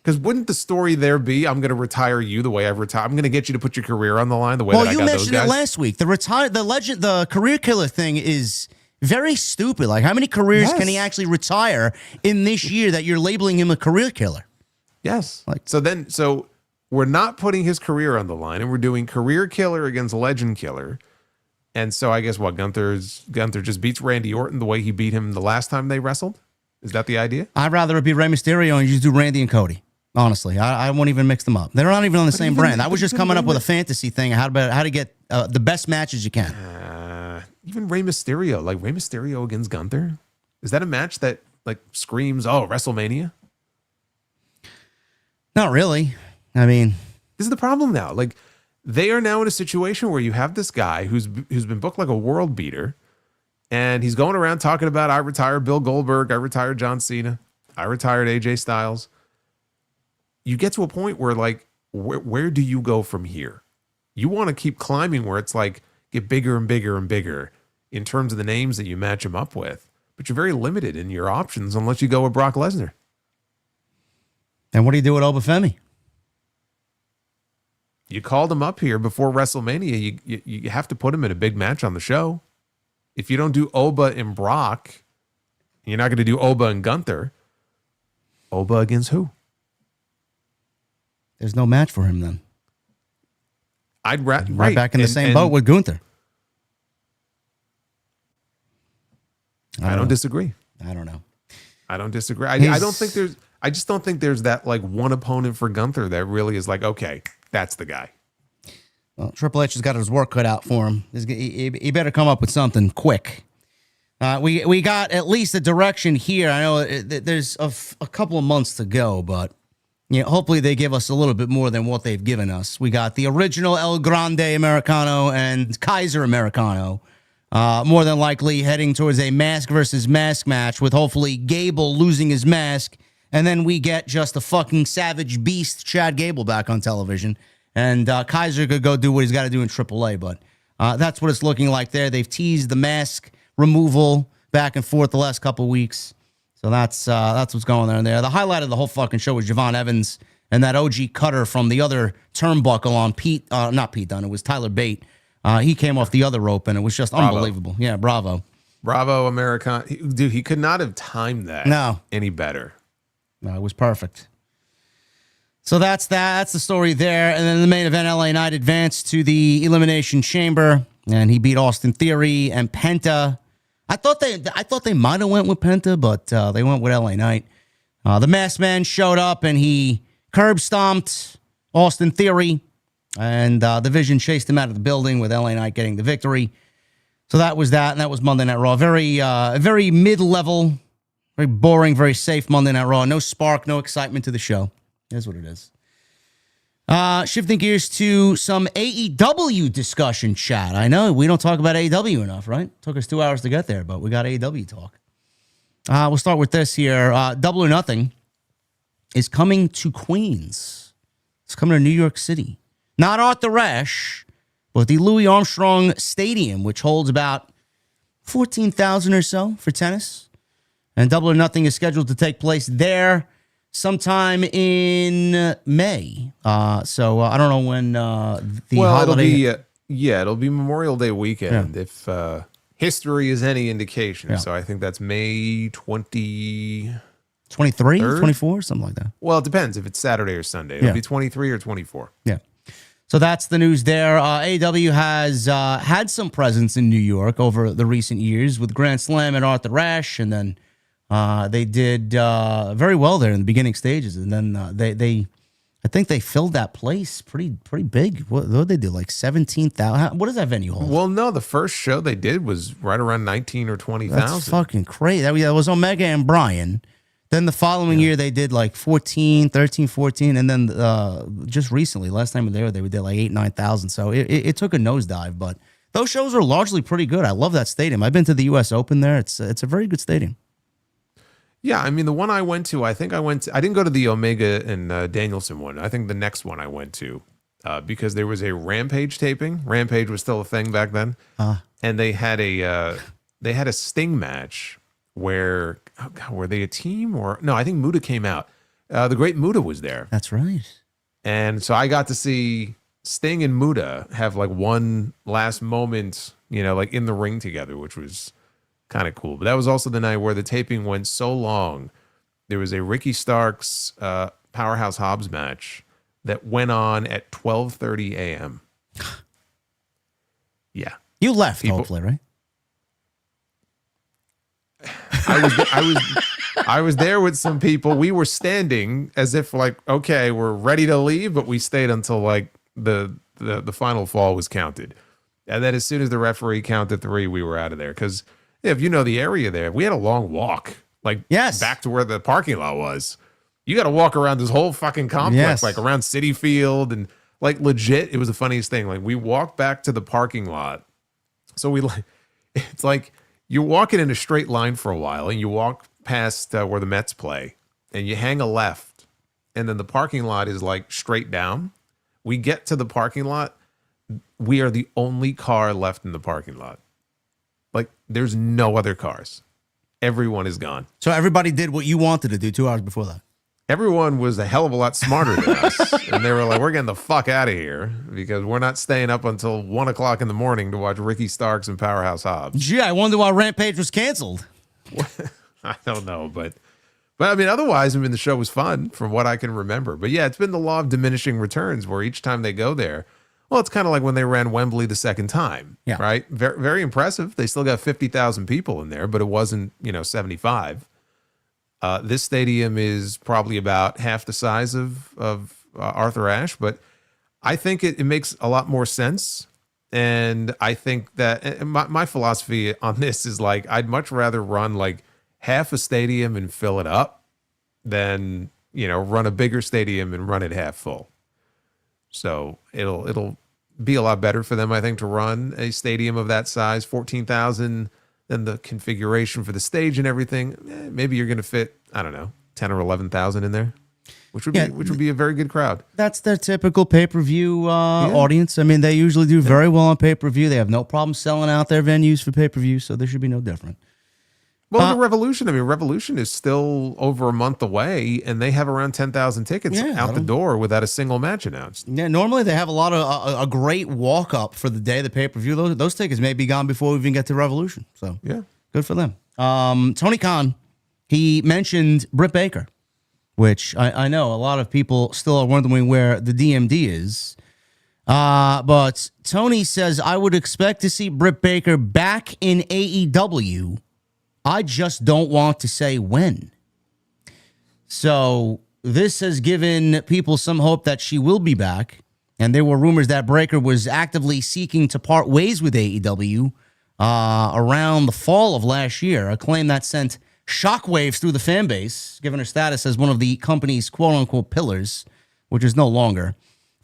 Because wouldn't the story there be, I'm going to retire you the way I've retired? I'm going to get you to put your career on the line the way that I got those guys? Well, you mentioned it last week. The career killer thing is very stupid. Like, how many careers can he actually retire in this year that you're labeling him a career killer? Yes. So we're not putting his career on the line, and we're doing career killer against legend killer. And so I guess Gunther just beats Randy Orton the way he beat him the last time they wrestled? Is that the idea? I'd rather it be Rey Mysterio and you just do Randy and Cody. Honestly, I won't even mix them up. They're not even on the same brand. I was just coming up with a fantasy thing how to get the best matches you can. Even Rey Mysterio, like Rey Mysterio against Gunther, is that a match that like screams, "Oh, WrestleMania"? Not really. I mean, this is the problem now. Like, they are now in a situation where you have this guy who's been booked like a world beater, and he's going around talking about, "I retired Bill Goldberg, I retired John Cena, I retired AJ Styles." You get to a point where, like, where do you go from here? You want to keep climbing where it's like get bigger and bigger and bigger in terms of the names that you match him up with, but you're very limited in your options unless you go with Brock Lesnar. And what do you do with Obafemi? You called him up here before WrestleMania. You have to put him in a big match on the show. If you don't do Oba and Brock, you're not going to do Oba and Gunther. Oba against who? There's no match for him then. Right back in the same boat with Gunther. I don't disagree. I don't know. I don't disagree. I just don't think there's that like one opponent for Gunther that really is like, okay, that's the guy. Well, Triple H has got his work cut out for him. He better come up with something quick. We got at least a direction here. I know there's a couple of months to go, but hopefully they give us a little bit more than what they've given us. We got the original El Grande Americano and Kaiser Americano. More than likely heading towards a mask versus mask match with hopefully Gable losing his mask. And then we get just a fucking savage beast, Chad Gable, back on television. And Kaiser could go do what he's got to do in AAA. But that's what it's looking like there. They've teased the mask removal back and forth the last couple of weeks. So that's what's going on there. The highlight of the whole fucking show was Javon Evans and that OG cutter from the other turnbuckle on not Pete Dunne. It was Tyler Bate. He came off the other rope, and it was just unbelievable. Yeah, bravo. Bravo, American. Dude, he could not have timed that any better. No, it was perfect. So that's that. That's the story there. And then the main event, LA Knight advanced to the Elimination Chamber, and he beat Austin Theory and Penta. I thought they might have went with Penta, but they went with LA Knight. The Masked Man showed up, and he curb stomped Austin Theory. And the Vision chased him out of the building with LA Knight getting the victory. So that was that, and that was Monday Night Raw. Very mid-level, very boring, very safe Monday Night Raw. No spark, no excitement to the show. That's what it is. Shifting gears to some AEW discussion chat. I know we don't talk about AEW enough, right? Took us 2 hours to get there, but we got AEW talk. We'll start with this here. Double or Nothing is coming to Queens. It's coming to New York City. Not Arthur Ashe, but the Louis Armstrong Stadium, which holds about 14,000 or so for tennis. And Double or Nothing is scheduled to take place there sometime in May. So I don't know when the holiday... It'll be Memorial Day weekend if history is any indication. Yeah. So I think that's May 23, 24, something like that. Well, it depends if it's Saturday or Sunday. It'll be 23 or 24. Yeah. So that's the news there. AEW has had some presence in New York over the recent years with Grand Slam and Arthur Ashe, and then they did very well there in the beginning stages, and then I think they filled that place pretty big. What did they do? Like 17,000? What does that venue hold? Well, no, the first show they did was right around 19 or 20,000. That's fucking crazy. That was Omega and Bryan. Then the following year, they did like 13, 14. And then just recently, last time they did like 8,000, 9,000. So it took a nosedive. But those shows are largely pretty good. I love that stadium. I've been to the U.S. Open there. It's a very good stadium. Yeah, I mean, the one I went to, I didn't go to the Omega and Danielson one. I think the next one I went to, because there was a Rampage taping. Rampage was still a thing back then. And they had a Sting match where, were they a team or no? I think Muta came out. the Great Muta was there. That's right. And so I got to see Sting and Muta have like one last moment, like in the ring together, which was kind of cool. But that was also the night where the taping went so long. There was a Ricky Starks Powerhouse Hobbs match that went on at 12:30 a.m. Yeah. You left, hopefully, right? I was there with some people. We were standing as if like, okay, we're ready to leave, but we stayed until like the final fall was counted. And then as soon as the referee counted 3, we were out of there. Because if you know the area there, we had a long walk, like back to where the parking lot was. You got to walk around this whole fucking complex, like around Citi Field, and like legit, it was the funniest thing. Like we walked back to the parking lot. So it's like you're walking in a straight line for a while, and you walk past where the Mets play, and you hang a left, and then the parking lot is like straight down. We get to the parking lot. We are the only car left in the parking lot. Like there's no other cars. Everyone is gone. So everybody did what you wanted to do 2 hours before that. Everyone was a hell of a lot smarter than us. And they were like, we're getting the fuck out of here because we're not staying up until 1 o'clock in the morning to watch Ricky Starks and Powerhouse Hobbs. Gee, I wonder why Rampage was canceled. I don't know, but I mean, otherwise, the show was fun from what I can remember. But yeah, it's been the law of diminishing returns where each time they go there, well, it's kind of like when they ran Wembley the second time, right? Very, very impressive. They still got 50,000 people in there, but it wasn't, 75. This stadium is probably about half the size of Arthur Ashe, but I think it makes a lot more sense. And I think that my philosophy on this is like, I'd much rather run like half a stadium and fill it up than, run a bigger stadium and run it half full. So it'll be a lot better for them, I think, to run a stadium of that size, 14,000. Then the configuration for the stage and everything, maybe you're going to fit, I don't know, 10 or 11,000 in there, which would be a very good crowd. That's their typical pay-per-view audience. I mean, they usually do very well on pay-per-view. They have no problem selling out their venues for pay-per-view, so they should be no different. Well, the Revolution, Revolution is still over a month away, and they have around 10,000 tickets out the door without a single match announced. Yeah, normally they have a lot of a great walk-up for the day of the pay-per-view. Those tickets may be gone before we even get to Revolution. So, yeah, good for them. Tony Khan, he mentioned Britt Baker, which I know a lot of people still are wondering where the DMD is. But Tony says, I would expect to see Britt Baker back in AEW. I just don't want to say when. So this has given people some hope that she will be back. And there were rumors that Breakker was actively seeking to part ways with AEW around the fall of last year, a claim that sent shockwaves through the fan base, given her status as one of the company's quote-unquote pillars, which is no longer.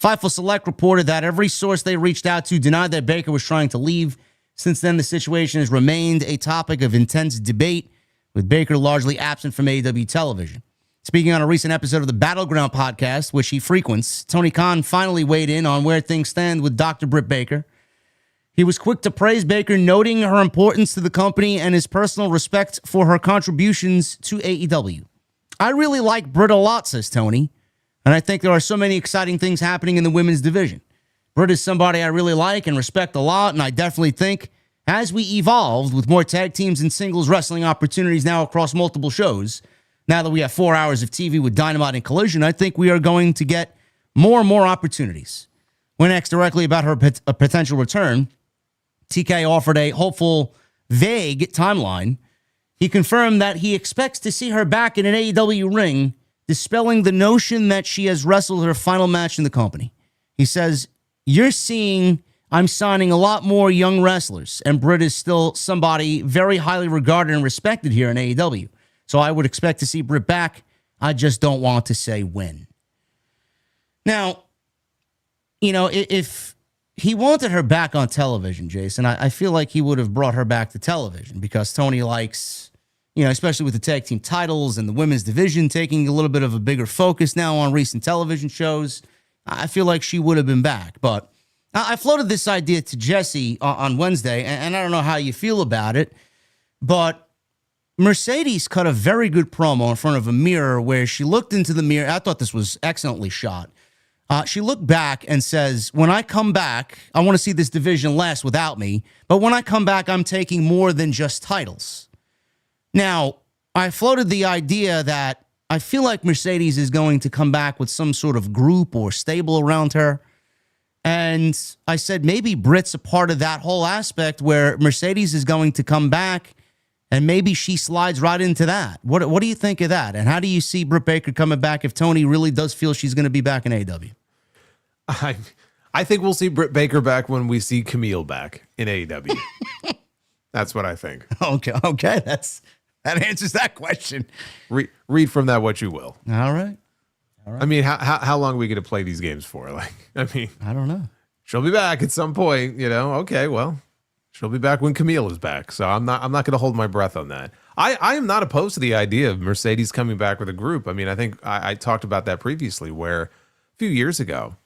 Fightful Select reported that every source they reached out to denied that Baker was trying to leave. Since then, the situation has remained a topic of intense debate, with Baker largely absent from AEW television. Speaking on a recent episode of the Battleground podcast, which he frequents, Tony Khan finally weighed in on where things stand with Dr. Britt Baker. He was quick to praise Baker, noting her importance to the company and his personal respect for her contributions to AEW. I really like Britt a lot, says Tony, and I think there are so many exciting things happening in the women's division. Britt is somebody I really like and respect a lot, and I definitely think as we evolved with more tag teams and singles wrestling opportunities now across multiple shows, now that we have 4 hours of TV with Dynamite and Collision, I think we are going to get more and more opportunities. When asked directly about her potential return, TK offered a hopeful, vague timeline. He confirmed that he expects to see her back in an AEW ring, dispelling the notion that she has wrestled her final match in the company. He says, you're seeing I'm signing a lot more young wrestlers, and Britt is still somebody very highly regarded and respected here in AEW. So I would expect to see Britt back. I just don't want to say when. Now, if he wanted her back on television, Jason, I feel like he would have brought her back to television because Tony likes, especially with the tag team titles and the women's division taking a little bit of a bigger focus now on recent television shows. I feel like she would have been back, but I floated this idea to Jesse on Wednesday, and I don't know how you feel about it, but Mercedes cut a very good promo in front of a mirror where she looked into the mirror. I thought this was excellently shot. She looked back and says, when I come back, I want to see this division last without me. But when I come back, I'm taking more than just titles. Now, I floated the idea that I feel like Mercedes is going to come back with some sort of group or stable around her. And I said, maybe Britt's a part of that whole aspect where Mercedes is going to come back and maybe she slides right into that. What do you think of that? And how do you see Britt Baker coming back if Tony really does feel she's going to be back in AEW? I think we'll see Britt Baker back when we see Camille back in AEW. That's what I think. Okay, that answers that question. Read from that what you will. All right. I mean, how long are we going to play these games for? Like, I mean, I don't know. She'll be back at some point, you know. Okay, well, she'll be back when Camille is back. So I'm not going to hold my breath on that. I am not opposed to the idea of Mercedes coming back with a group. I mean, I think I talked about that previously, where a few years ago,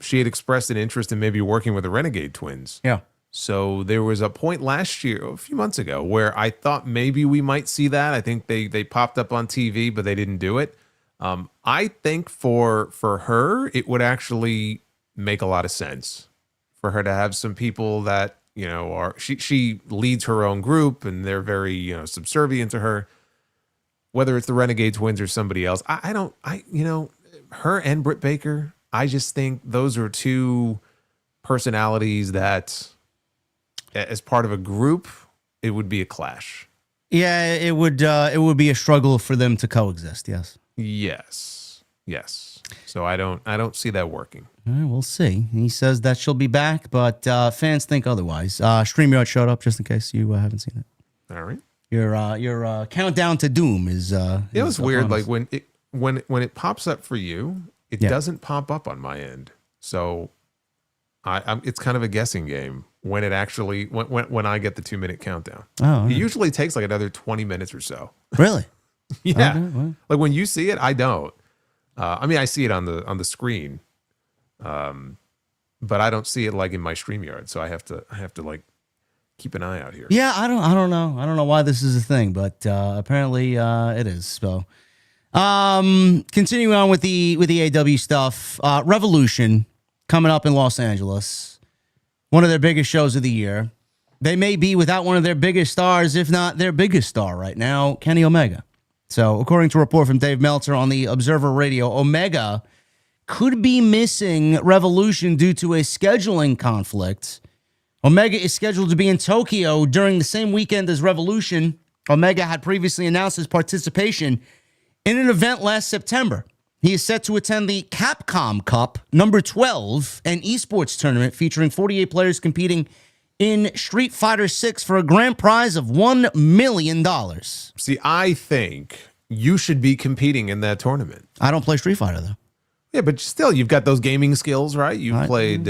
she had expressed an interest in maybe working with the Renegade Twins. Yeah. So there was a point last year, a few months ago, where I thought maybe we might see that. I think they popped up on TV, but they didn't do it. I think for her, it would actually make a lot of sense for her to have some people that, you know, are she leads her own group and they're very, you know, subservient to her, whether it's the Renegade Twins or somebody else. Her and Britt Baker, I just think those are two personalities that as part of a group, it would be a clash. Yeah, it would be a struggle for them to coexist. Yes. So I don't see that working. All right, we'll see. He says that she'll be back, but fans think otherwise. StreamYard showed up just in case you haven't seen it. All right. Your countdown to doom is. It was weird. Like when it pops up for you, it doesn't pop up on my end. So it's kind of a guessing game when it actually when I get the 2-minute countdown. Oh, it usually takes like another 20 minutes or so. Really? Yeah. Okay, well. Like when you see it, I don't. I mean, I see it on the screen, but I don't see it like in my StreamYard. So I have to like keep an eye out here. Yeah, I don't know. I don't know why this is a thing, but apparently it is. So, continuing on with the AEW stuff, Revolution coming up in Los Angeles, one of their biggest shows of the year. They may be without one of their biggest stars, if not their biggest star right now, Kenny Omega. So, according to a report from Dave Meltzer on the Observer Radio, Omega could be missing Revolution due to a scheduling conflict. Omega is scheduled to be in Tokyo during the same weekend as Revolution. Omega had previously announced his participation in an event last September. He is set to attend the Capcom Cup number 12, an esports tournament featuring 48 players competing in Street Fighter 6 for a grand prize of $1 million. See, I think you should be competing in that tournament. I don't play Street Fighter, though. Yeah, but still, you've got those gaming skills, right? You've played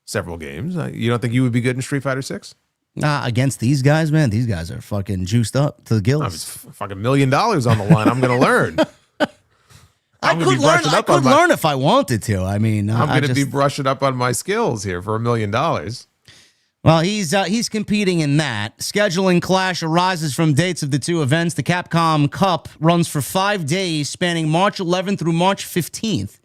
several games. You don't think you would be good in Street Fighter 6? Against these guys, man, these guys are fucking juiced up to the gills. It's fucking $1 million on the line. I'm going to learn. I could learn if I wanted to. I mean, I'm going to be brushing up on my skills here for $1 million. Well, he's competing in that. Scheduling clash arises from dates of the two events. The Capcom Cup runs for 5 days, spanning March 11th through March 15th.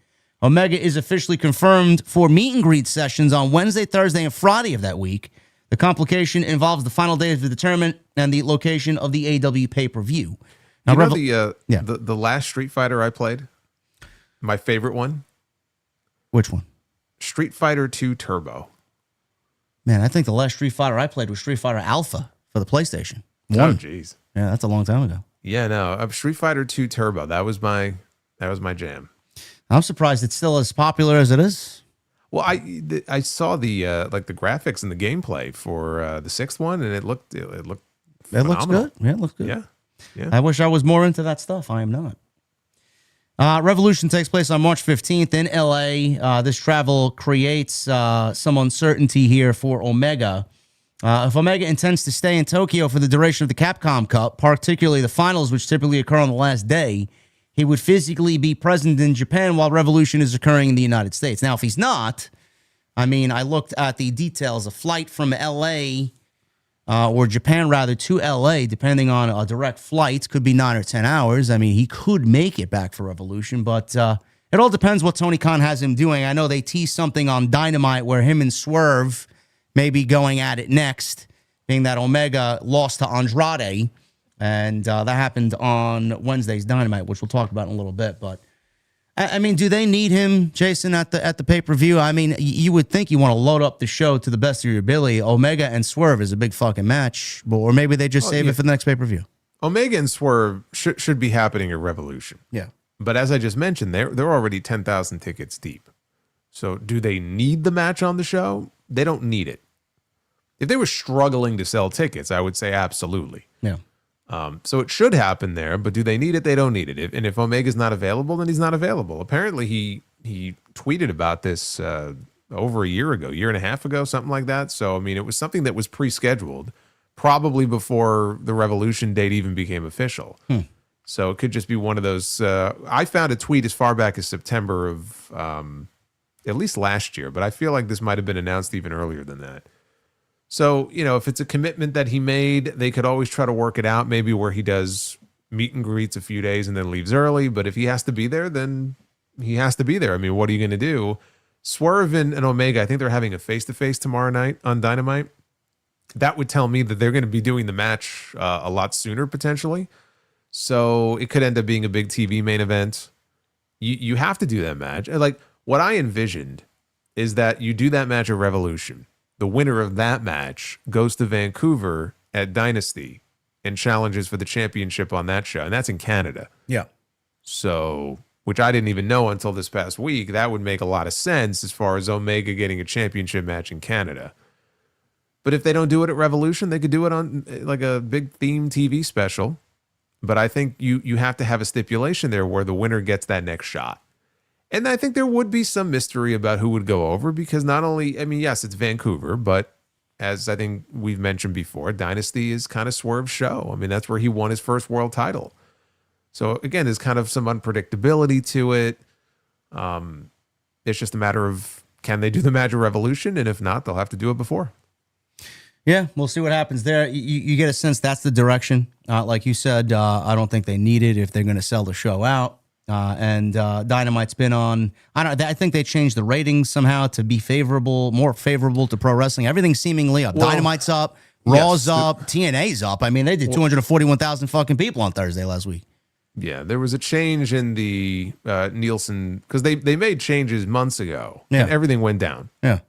Omega is officially confirmed for meet and greet sessions on Wednesday, Thursday, and Friday of that week. The complication involves the final day of the tournament and the location of the AEW pay-per-view. Now, the last Street Fighter I played, my favorite one? Which one? Street Fighter 2 Turbo. Man, I think the last Street Fighter I played was Street Fighter Alpha for the PlayStation. Oh, jeez. Yeah, that's a long time ago. Yeah, no, Street Fighter 2 Turbo. That was my jam. I'm surprised it's still as popular as it is. Well, I saw the like the graphics and the gameplay for the sixth one, and it looked phenomenal. It looks good. Yeah, it looks good. Yeah. I wish I was more into that stuff. I am not. Revolution takes place on March 15th in LA. This travel creates some uncertainty here for Omega. If Omega intends to stay in Tokyo for the duration of the Capcom Cup, particularly the finals, which typically occur on the last day, he would physically be present in Japan while Revolution is occurring in the United States. Now, if he's not, I mean, I looked at the details. A flight from LA or Japan rather, to LA, depending on a direct flight. Could be 9 or 10 hours. I mean, he could make it back for Revolution, but it all depends what Tony Khan has him doing. I know they teased something on Dynamite where him and Swerve may be going at it next, being that Omega lost to Andrade, and that happened on Wednesday's Dynamite, which we'll talk about in a little bit. But I mean, do they need him, Jason, at the pay-per-view? I mean, you would think you want to load up the show to the best of your ability. Omega and Swerve is a big fucking match, or maybe they just save it for the next pay-per-view. Omega and Swerve should be happening at Revolution. Yeah. But as I just mentioned, they're already 10,000 tickets deep. So do they need the match on the show? They don't need it. If they were struggling to sell tickets, I would say absolutely. Yeah. So it should happen there, but do they need it? They don't need it. And if Omega's not available, then he's not available. Apparently, he tweeted about this over a year and a half ago, something like that. So, I mean, it was something that was pre-scheduled, probably before the Revolution date even became official. So it could just be one of those. I found a tweet as far back as September of at least last year, but I feel like this might have been announced even earlier than that. So, you know, if it's a commitment that he made, they could always try to work it out, maybe where he does meet and greets a few days and then leaves early. But if he has to be there, then he has to be there. I mean, what are you going to do? Swerve and Omega, I think they're having a face-to-face tomorrow night on Dynamite. That would tell me that they're going to be doing the match a lot sooner, potentially. So it could end up being a big TV main event. You have to do that match. Like, what I envisioned is that you do that match at Revolution. The winner of that match goes to Vancouver at Dynasty and challenges for the championship on that show. And that's in Canada. Yeah. So, which I didn't even know until this past week. That would make a lot of sense as far as Omega getting a championship match in Canada. But if they don't do it at Revolution, they could do it on like a big theme TV special. But I think you have to have a stipulation there where the winner gets that next shot. And I think there would be some mystery about who would go over, because not only, I mean, yes, it's Vancouver, but as I think we've mentioned before, Dynasty is kind of Swerve's show. I mean, that's where he won his first world title. So again, there's kind of some unpredictability to it. It's just a matter of, can they do the Magic Revolution? And if not, they'll have to do it before. Yeah, we'll see what happens there. You get a sense that's the direction. Like you said, I don't think they need it if they're going to sell the show out. And Dynamite's been on. I think they changed the ratings somehow to be more favorable to pro wrestling. Everything's seemingly up. Well, Dynamite's up, Raw's up, TNA's up. I mean, they did 241,000 fucking people on Thursday last week. Yeah, there was a change in the Nielsen, because they made changes months ago, and everything went down. Yeah,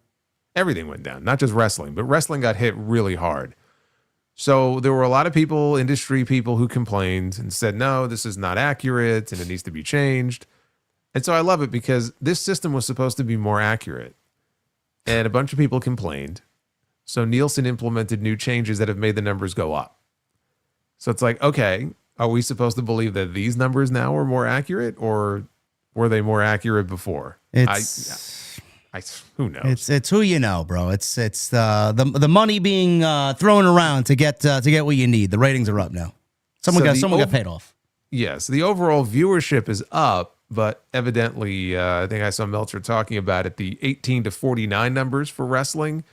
everything went down. Not just wrestling, but wrestling got hit really hard. So there were a lot of people, industry people, who complained and said, no, this is not accurate and it needs to be changed. And so I love it because this system was supposed to be more accurate. And a bunch of people complained. So Nielsen implemented new changes that have made the numbers go up. So it's like, okay, are we supposed to believe that these numbers now are more accurate, or were they more accurate before? Who knows? It's who you know, bro. It's the money being thrown around to get what you need. The ratings are up now. Someone got paid off. Yes, the overall viewership is up, but evidently, I think I saw Meltzer talking about it. The 18 to 49 numbers for wrestling,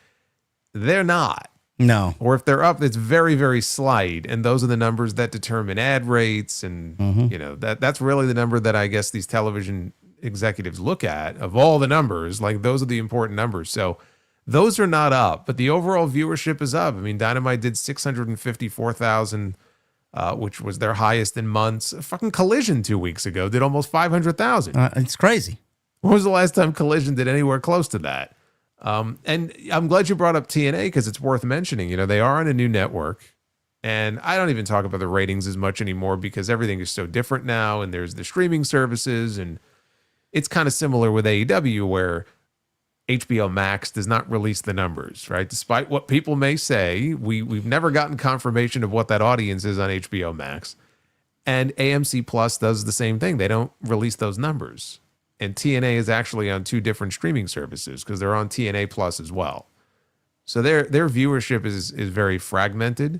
they're not. No. Or if they're up, it's very, very slight, and those are the numbers that determine ad rates, and you know that's really the number that I guess these television executives look at of all the numbers. Like, those are the important numbers. So those are not up, but the overall viewership is up. I mean, Dynamite did 654,000, which was their highest in months. Fucking Collision 2 weeks ago did almost 500,000. It's crazy. When was the last time Collision did anywhere close to that? And I'm glad you brought up TNA, because it's worth mentioning. You know, they are on a new network, and I don't even talk about the ratings as much anymore because everything is so different now, and there's the streaming services, and it's kind of similar with AEW, where HBO Max does not release the numbers, right? Despite what people may say, we've never gotten confirmation of what that audience is on HBO Max. And AMC Plus does the same thing. They don't release those numbers. And TNA is actually on two different streaming services because they're on TNA Plus as well. So their viewership is very fragmented,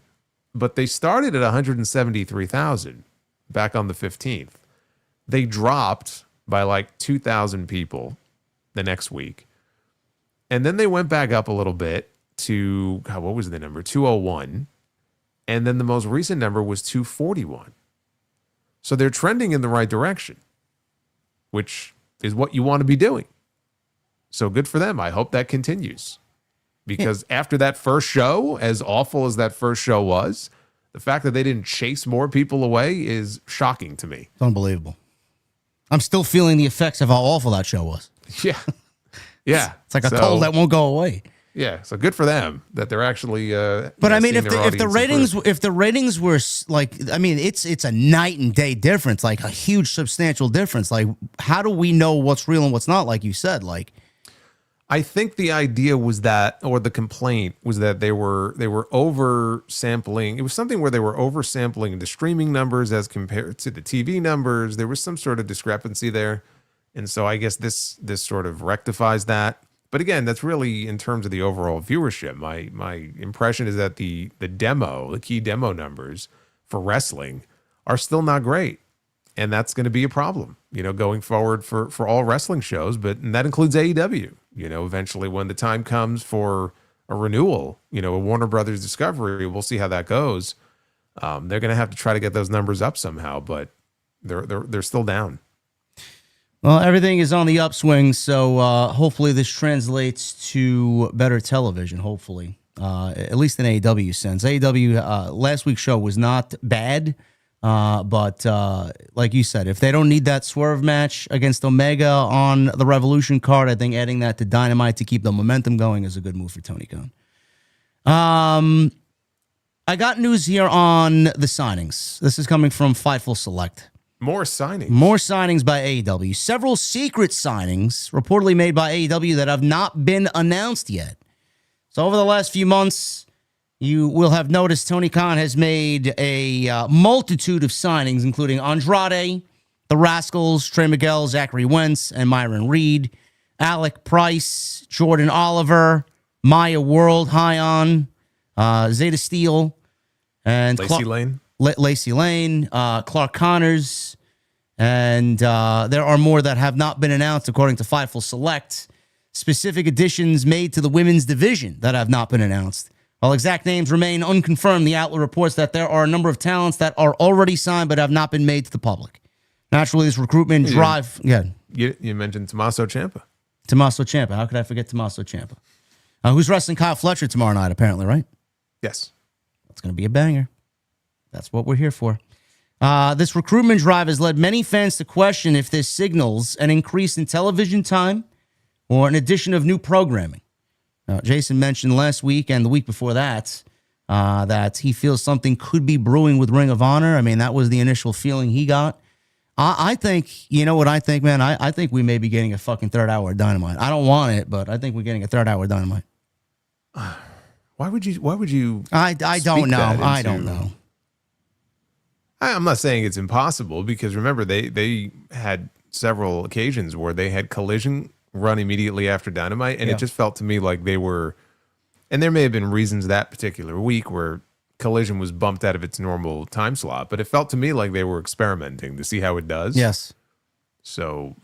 but they started at 173,000 back on the 15th. They dropped by like 2,000 people the next week. And then they went back up a little bit to, God, what was the number? 201. And then the most recent number was 241. So they're trending in the right direction, which is what you want to be doing. So good for them. I hope that continues. Because after that first show, as awful as that first show was, the fact that they didn't chase more people away is shocking to me. It's unbelievable. I'm still feeling the effects of how awful that show was. Yeah. Yeah. It's like a cold that won't go away. Yeah, so good for them that they're actually. But I mean, if the ratings were like, I mean, it's a night and day difference, like a huge substantial difference. Like, how do we know what's real and what's not? Like you said, like, I think the idea was that, or the complaint was that they were over sampling. It was something where they were over sampling the streaming numbers as compared to the TV numbers. There was some sort of discrepancy there, and so I guess this sort of rectifies that. But again, that's really in terms of the overall viewership. My impression is that the key demo numbers for wrestling are still not great. And that's going to be a problem, going forward for all wrestling shows. And that includes AEW, eventually when the time comes for a renewal, a Warner Brothers Discovery, we'll see how that goes. They're going to have to try to get those numbers up somehow, but they're still down. Well, everything is on the upswing, so hopefully this translates to better television, hopefully, at least in AEW sense. AEW, last week's show was not bad, but like you said, if they don't need that swerve match against Omega on the Revolution card, I think adding that to Dynamite to keep the momentum going is a good move for Tony Khan. I got news here on the signings. This is coming from Fightful Select. More signings. More signings by AEW. Several secret signings reportedly made by AEW that have not been announced yet. So over the last few months, you will have noticed Tony Khan has made a multitude of signings, including Andrade, the Rascals, Trey Miguel, Zachary Wentz, and Myron Reed, Alec Price, Jordan Oliver, Maya World, Hyon, Zeta Steel, and Lacey Lane, Clark Connors, and there are more that have not been announced according to Fightful Select. Specific additions made to the women's division that have not been announced. While exact names remain unconfirmed, the outlet reports that there are a number of talents that are already signed but have not been made to the public. Naturally, this recruitment drive... Yeah. You mentioned Tommaso Ciampa. Tommaso Ciampa. How could I forget Tommaso Ciampa? Who's wrestling Kyle Fletcher tomorrow night, apparently, right? Yes. That's going to be a banger. That's what we're here for. This recruitment drive has led many fans to question if this signals an increase in television time or an addition of new programming. Jason mentioned last week and the week before that that he feels something could be brewing with Ring of Honor. I mean, that was the initial feeling he got. I think, you know what I think, man? I think we may be getting a fucking third hour of Dynamite. I don't want it, but I think we're getting a third hour of Dynamite. Why would you? I don't know. I don't know. I'm not saying it's impossible because remember they had several occasions where they had Collision run immediately after Dynamite, and it just felt to me like they were, and there may have been reasons that particular week where Collision was bumped out of its normal time slot, but it felt to me like they were experimenting to see how it does. Yes. So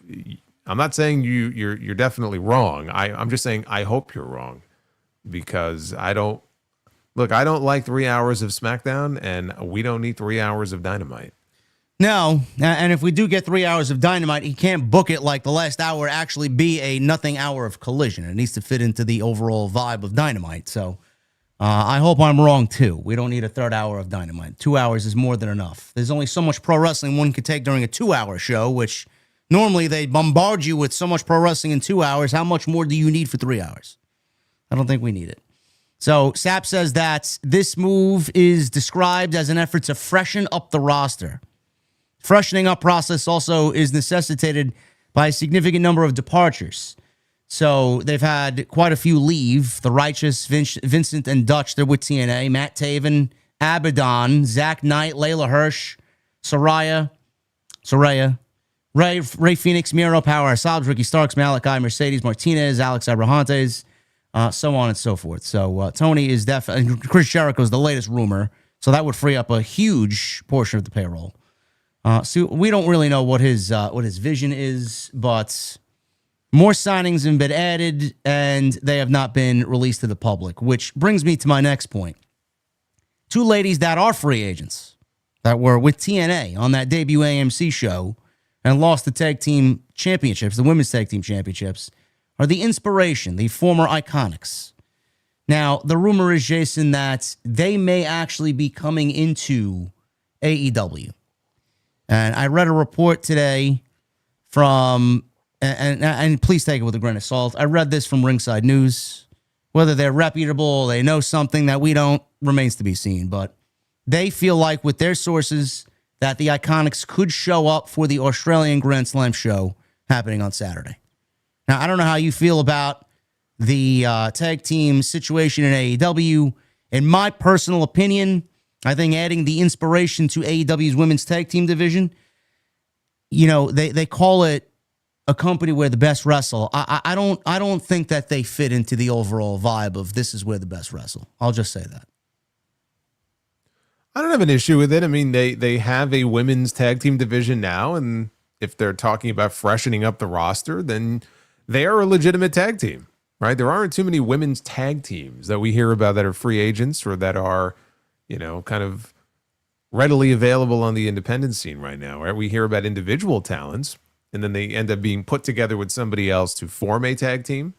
I'm not saying you're definitely wrong. I'm just saying I hope you're wrong because I don't like 3 hours of SmackDown, and we don't need 3 hours of Dynamite. No, and if we do get 3 hours of Dynamite, he can't book it like the last hour actually be a nothing hour of Collision. It needs to fit into the overall vibe of Dynamite. So I hope I'm wrong, too. We don't need a third hour of Dynamite. 2 hours is more than enough. There's only so much pro wrestling one could take during a 2 hour show, which normally they bombard you with so much pro wrestling in 2 hours. How much more do you need for 3 hours? I don't think we need it. So Sapp says that this move is described as an effort to freshen up the roster. Freshening up process also is necessitated by a significant number of departures. So they've had quite a few leave. The Righteous, Vincent and Dutch, they're with TNA. Matt Taven, Abaddon, Zach Knight, Layla Hirsch, Soraya, Ray Phoenix, Miro, Power, Asabs, Ricky Starks, Malachi, Mercedes Martinez, Alex Abrahantes, so on and so forth. So Tony is definitely, Chris Jericho is the latest rumor. So that would free up a huge portion of the payroll. So we don't really know what his vision is, but More signings have been added, and they have not been released to the public, which brings me to my next point. Two ladies that are free agents that were with TNA on that debut AMC show and lost the tag team championships, the women's tag team championships, are the Inspiration, the former Iconics. Now, the rumor is, Jason, that they may actually be coming into AEW. And I read a report today from, and please take it with a grain of salt, I read this from Ringside News. Whether they're reputable, they know something that we don't, remains to be seen. But they feel like with their sources that the Iconics could show up for the Australian Grand Slam show happening on Saturday. Now, I don't know how you feel about the tag team situation in AEW. In my personal opinion, I think adding the Inspiration to AEW's women's tag team division, you know, they call it a company where the best wrestle. I don't think that they fit into the overall vibe of this is where the best wrestle. I'll just say that. I don't have an issue with it. I mean, they have a women's tag team division now, and if they're talking about freshening up the roster, then they are a legitimate tag team, right? There aren't too many women's tag teams that we hear about that are free agents or that are, you know, kind of readily available on the independent scene right now, right? We hear about individual talents, and then they end up being put together with somebody else to form a tag team.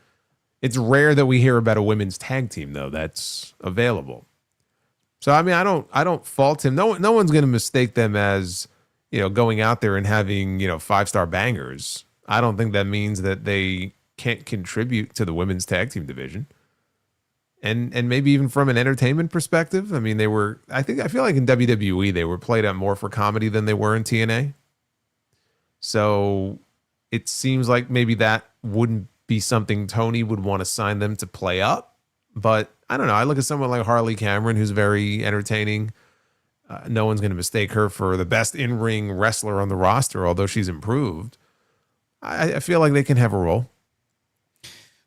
It's rare that we hear about a women's tag team, though, that's available. So, I mean, I don't fault him. No one's going to mistake them as, you know, going out there and having, you know, 5-star bangers. I don't think that means that they can't contribute to the women's tag team division. And maybe even from an entertainment perspective, I mean, I feel like in WWE, they were played out more for comedy than they were in TNA. So it seems like maybe that wouldn't be something Tony would want to sign them to play up. But I don't know. I look at someone like Harley Cameron, who's very entertaining. No one's going to mistake her for the best in-ring wrestler on the roster, although she's improved. I feel like they can have a role.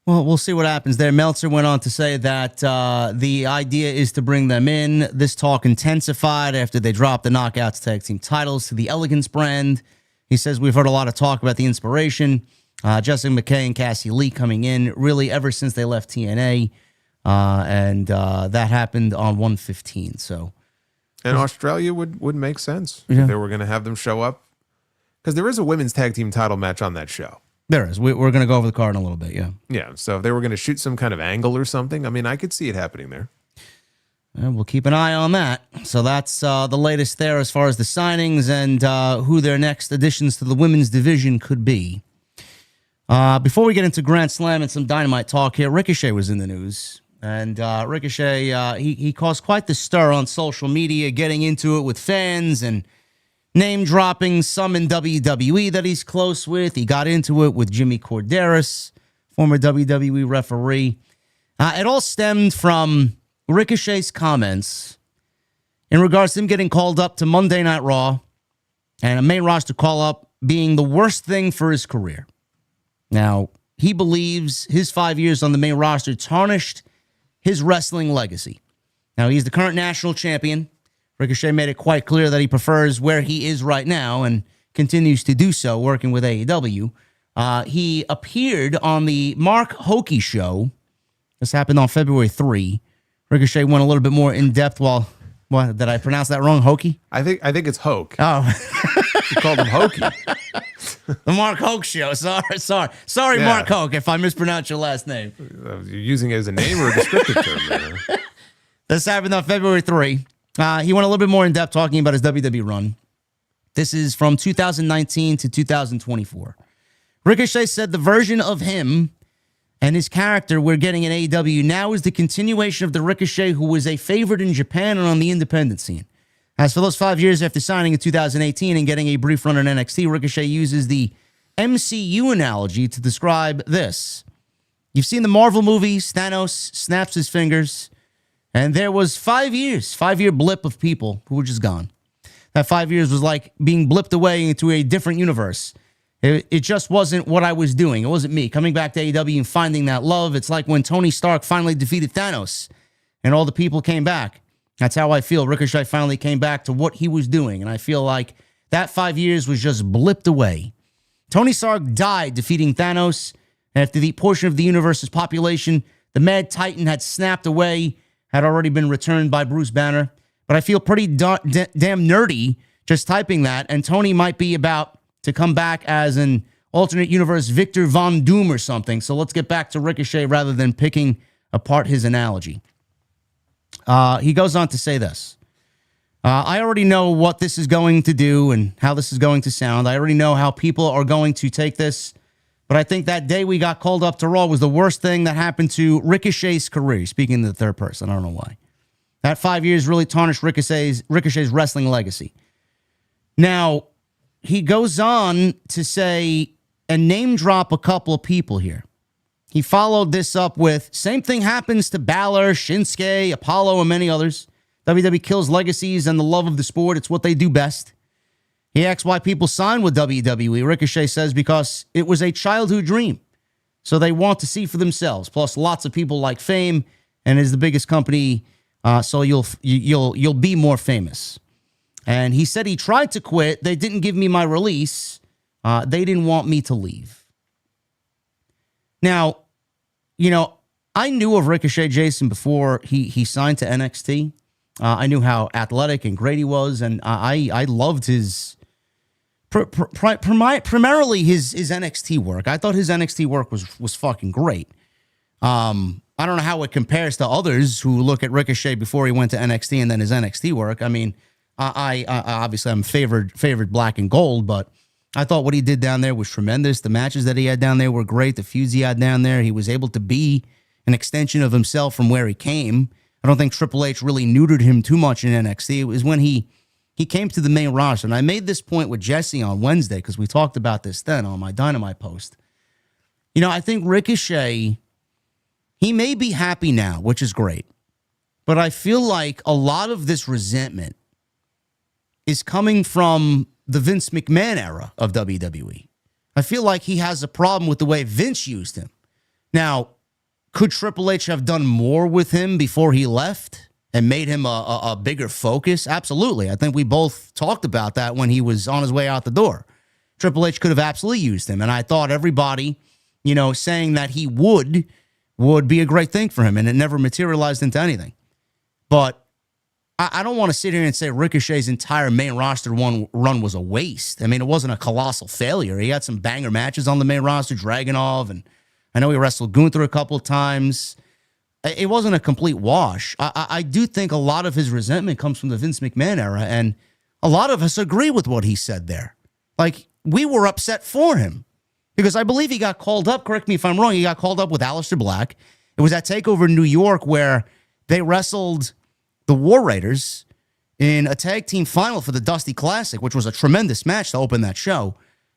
Well, we'll see what happens there. Meltzer went on to say that the idea is to bring them in. This talk intensified after they dropped the Knockouts tag team titles to the Elegance brand. He says, we've heard a lot of talk about the Inspiration. Jessica McKay and Cassie Lee coming in really ever since they left TNA. And that happened on 1/15. So, and Australia would make sense if they were going to have them show up, because there is a women's tag team title match on that show. There is. We're going to go over the card in a little bit. Yeah. So if they were going to shoot some kind of angle or something, I mean, I could see it happening there. And we'll keep an eye on that. So that's the latest there as far as the signings and who their next additions to the women's division could be. Before we get into Grand Slam and some Dynamite talk here, Ricochet was in the news. And Ricochet, he caused quite the stir on social media, getting into it with fans and name-dropping some in WWE that he's close with. He got into it with Jimmy Corderas, former WWE referee. It all stemmed from Ricochet's comments in regards to him getting called up to Monday Night Raw and a main roster call-up being the worst thing for his career. Now, he believes his 5 years on the main roster tarnished his wrestling legacy. Now, he's the current national champion. Ricochet made it quite clear that he prefers where he is right now and continues to do so, working with AEW. He appeared on the Mark Hoke show. This happened on February 3. Ricochet went a little bit more in depth while... What, did I pronounce that wrong? Hoke? I think it's Hoke. Oh. You called him Hoke. The Mark Hoke show. Sorry, yeah. Mark Hoke, if I mispronounced your last name. You're using it as a name or a descriptive term, man? This happened on February 3. He went a little bit more in depth talking about his WWE run. This is from 2019 to 2024. Ricochet said the version of him and his character we're getting in AEW now is the continuation of the Ricochet who was a favorite in Japan and on the independent scene. As for those 5 years after signing in 2018 and getting a brief run in NXT, Ricochet uses the MCU analogy to describe this. You've seen the Marvel movies, Thanos snaps his fingers, and there was 5 years, 5-year blip of people who were just gone. That 5 years was like being blipped away into a different universe. It just wasn't what I was doing. It wasn't me. Coming back to AEW and finding that love, it's like when Tony Stark finally defeated Thanos and all the people came back. That's how I feel. Ricochet finally came back to what he was doing, and I feel like that 5 years was just blipped away. Tony Stark died defeating Thanos, After the portion of the universe's population, the Mad Titan had snapped away, had already been returned by Bruce Banner. But I feel pretty damn nerdy just typing that, and Tony might be about to come back as an alternate universe Victor Von Doom or something. So let's get back to Ricochet rather than picking apart his analogy. He goes on to say this. I already know what this is going to do and how this is going to sound. I already know how people are going to take this. But I think that day we got called up to Raw was the worst thing that happened to Ricochet's career. Speaking in the third person, I don't know why. That 5 years really tarnished Ricochet's wrestling legacy. Now, he goes on to say and name drop a couple of people here. He followed this up with, same thing happens to Balor, Shinsuke, Apollo, and many others. WWE kills legacies and the love of the sport. It's what they do best. He asks why people sign with WWE. Ricochet says because it was a childhood dream. So they want to see for themselves. Plus, lots of people like fame and is the biggest company, so you'll be more famous. And he said he tried to quit. They didn't give me my release. They didn't want me to leave. Now, I knew of Ricochet, Jason, before he signed to NXT. I knew how athletic and great he was, and I loved his primarily his NXT work. I thought his NXT work was fucking great. I don't know how it compares to others who look at Ricochet before he went to NXT and then his NXT work. I mean, I obviously I'm favored black and gold, but I thought what he did down there was tremendous. The matches that he had down there were great. The feuds he had down there, he was able to be an extension of himself from where he came. I don't think Triple H really neutered him too much in NXT. It was when he came to the main roster. And I made this point with Jesse on Wednesday because we talked about this then on my Dynamite post. I think Ricochet, he may be happy now, which is great. But I feel like a lot of this resentment is coming from the Vince McMahon era of WWE. I feel like he has a problem with the way Vince used him. Now, could Triple H have done more with him before he left and made him a bigger focus? Absolutely. I think we both talked about that when he was on his way out the door. Triple H could have absolutely used him. And I thought everybody, saying that he would be a great thing for him. And it never materialized into anything. But I don't want to sit here and say Ricochet's entire main roster run was a waste. I mean, it wasn't a colossal failure. He had some banger matches on the main roster, Dragunov, and I know he wrestled Gunther a couple of times. It wasn't a complete wash. I do think a lot of his resentment comes from the Vince McMahon era, and a lot of us agree with what he said there. Like, we were upset for him because I believe he got called up, correct me if I'm wrong, he got called up with Aleister Black. It was at TakeOver New York where they wrestled the War Raiders in a tag team final for the Dusty Classic, which was a tremendous match to open that show.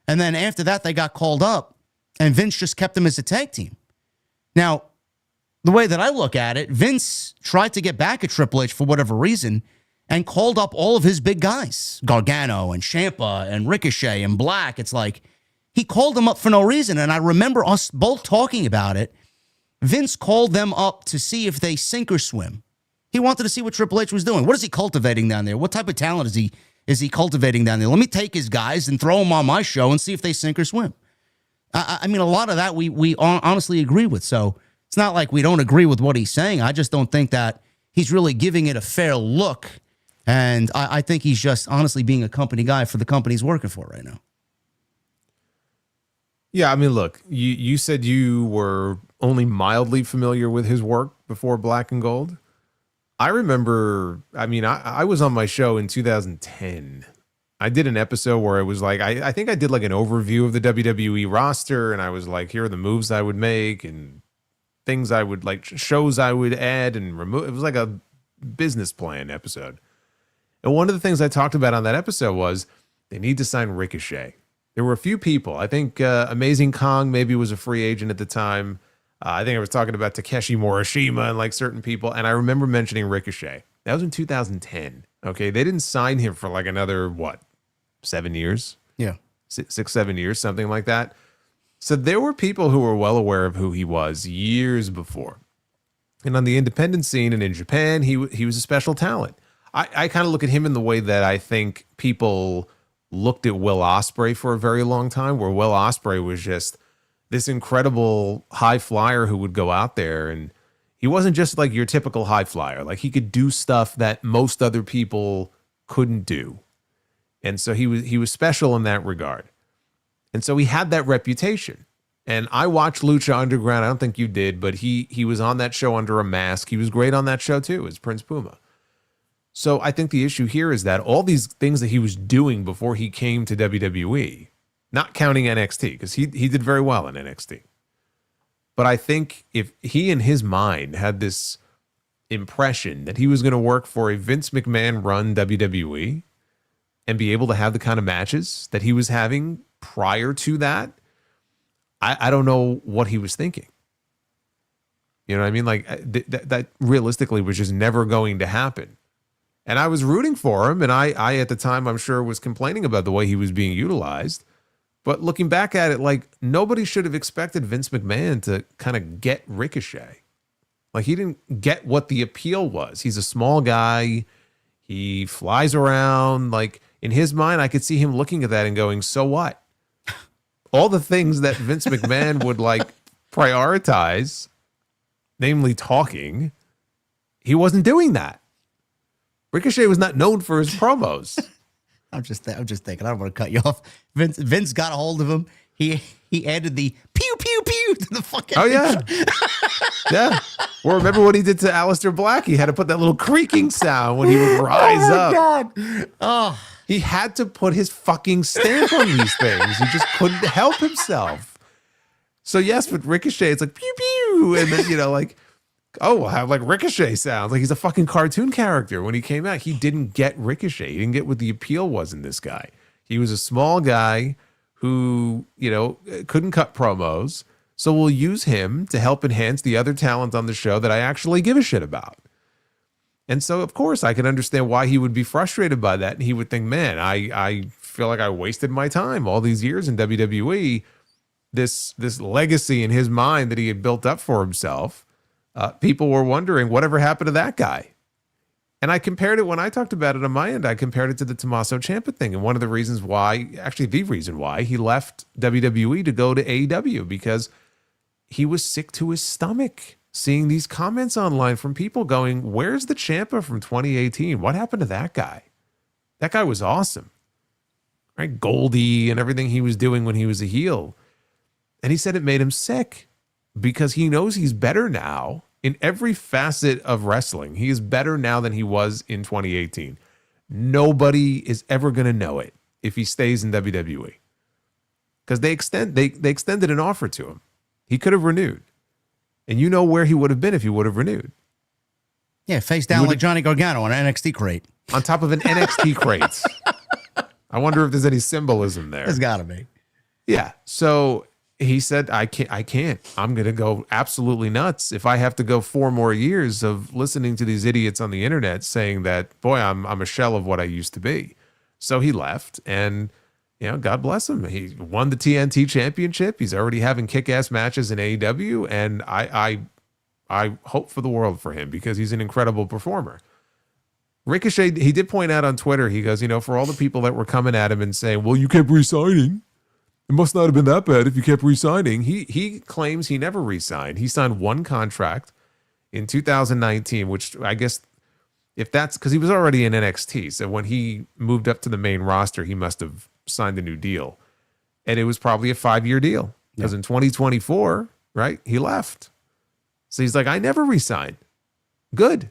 And then after that, they got called up, and Vince just kept them as a tag team. Now, the way that I look at it, Vince tried to get back at Triple H for whatever reason and called up all of his big guys, Gargano and Ciampa and Ricochet and Black. It's like he called them up for no reason. And I remember us both talking about it. Vince called them up to see if they sink or swim. He wanted to see what Triple H was doing. What is he cultivating down there? What type of talent is he cultivating down there? Let me take his guys and throw them on my show and see if they sink or swim. I mean, a lot of that we honestly agree with. So it's not like we don't agree with what he's saying. I just don't think that he's really giving it a fair look. And I think he's just honestly being a company guy for the company he's working for right now. Yeah, I mean, look, you said you were only mildly familiar with his work before Black and Gold. I remember, I mean, I was on my show in 2010. I did an episode where it was like, I think I did like an overview of the WWE roster, and I was like, here are the moves I would make and things I would like, shows I would add and remove. It was like a business plan episode. And one of the things I talked about on that episode was they need to sign Ricochet. There were a few people. I think Amazing Kong maybe was a free agent at the time. I think I was talking about Takeshi Morishima and like certain people. And I remember mentioning Ricochet. That was in 2010. Okay. They didn't sign him for like another, 7 years? Yeah. 6, 7 years, something like that. So there were people who were well aware of who he was years before. And on the independent scene and in Japan, he was a special talent. I kind of look at him in the way that I think people looked at Will Ospreay for a very long time, where Will Ospreay was just this incredible high flyer who would go out there, and he wasn't just like your typical high flyer. Like, he could do stuff that most other people couldn't do. And so he was special in that regard. And so he had that reputation. And I watched Lucha Underground. I don't think you did, but he was on that show under a mask. He was great on that show too, as Prince Puma. So I think the issue here is that all these things that he was doing before he came to WWE, not counting NXT, because he did very well in NXT. But I think if he in his mind had this impression that he was going to work for a Vince McMahon run WWE and be able to have the kind of matches that he was having prior to that, I don't know what he was thinking. You know what I mean? Like, that realistically was just never going to happen. And I was rooting for him, and I at the time, I'm sure, was complaining about the way he was being utilized. But looking back at it, like, nobody should have expected Vince McMahon to kind of get Ricochet. Like, he didn't get what the appeal was. He's a small guy. He flies around. Like, in his mind, I could see him looking at that and going, so what? All the things that Vince McMahon would, like, prioritize, namely talking, he wasn't doing that. Ricochet was not known for his promos. I'm just thinking. I don't want to cut you off. Vince got a hold of him. He added the pew pew pew to the fucking. Oh yeah, yeah. Well, remember what he did to Aleister Black? He had to put that little creaking sound when he would rise up. God. Oh, he had to put his fucking stamp on these things. He just couldn't help himself. So yes, with Ricochet, it's like pew pew, and then like. Oh, we'll have like Ricochet sounds. Like he's a fucking cartoon character. When he came out, he didn't get Ricochet. He didn't get what the appeal was in this guy. He was a small guy who, couldn't cut promos. So we'll use him to help enhance the other talent on the show that I actually give a shit about. And so, of course, I can understand why he would be frustrated by that. And he would think, man, I feel like I wasted my time all these years in WWE. This legacy in his mind that he had built up for himself. People were wondering whatever happened to that guy. And I compared it when I talked about it on my end. I compared it to the Tommaso Ciampa thing. And one of the reasons why, actually the reason why he left WWE to go to AEW, because he was sick to his stomach seeing these comments online from people going, where's the Ciampa from 2018? What happened to that guy? That guy was awesome. Right? Goldie and everything he was doing when he was a heel. And he said it made him sick. Because he knows he's better now in every facet of wrestling. He is better now than he was in 2018. Nobody is ever going to know it if he stays in WWE. Because they extended an offer to him. He could have renewed. And you know where he would have been if he would have renewed. Yeah, face down like Johnny Gargano on an NXT crate. On top of an NXT crate. I wonder if there's any symbolism there. There's got to be. Yeah, so... He said, I can't. I'm going to go absolutely nuts if I have to go 4 more years of listening to these idiots on the internet saying that, boy, I'm a shell of what I used to be. So he left, and God bless him. He won the TNT championship. He's already having kick-ass matches in AEW, and I hope for the world for him because he's an incredible performer. Ricochet, he did point out on Twitter, he goes, for all the people that were coming at him and saying, well, you kept re-signing. It must not have been that bad if you kept re-signing. He claims he never re-signed. He signed one contract in 2019, which I guess if that's because he was already in NXT. So when he moved up to the main roster, he must have signed a new deal. And it was probably a 5-year deal because in 2024, right, he left. So he's like, I never re-signed. Good.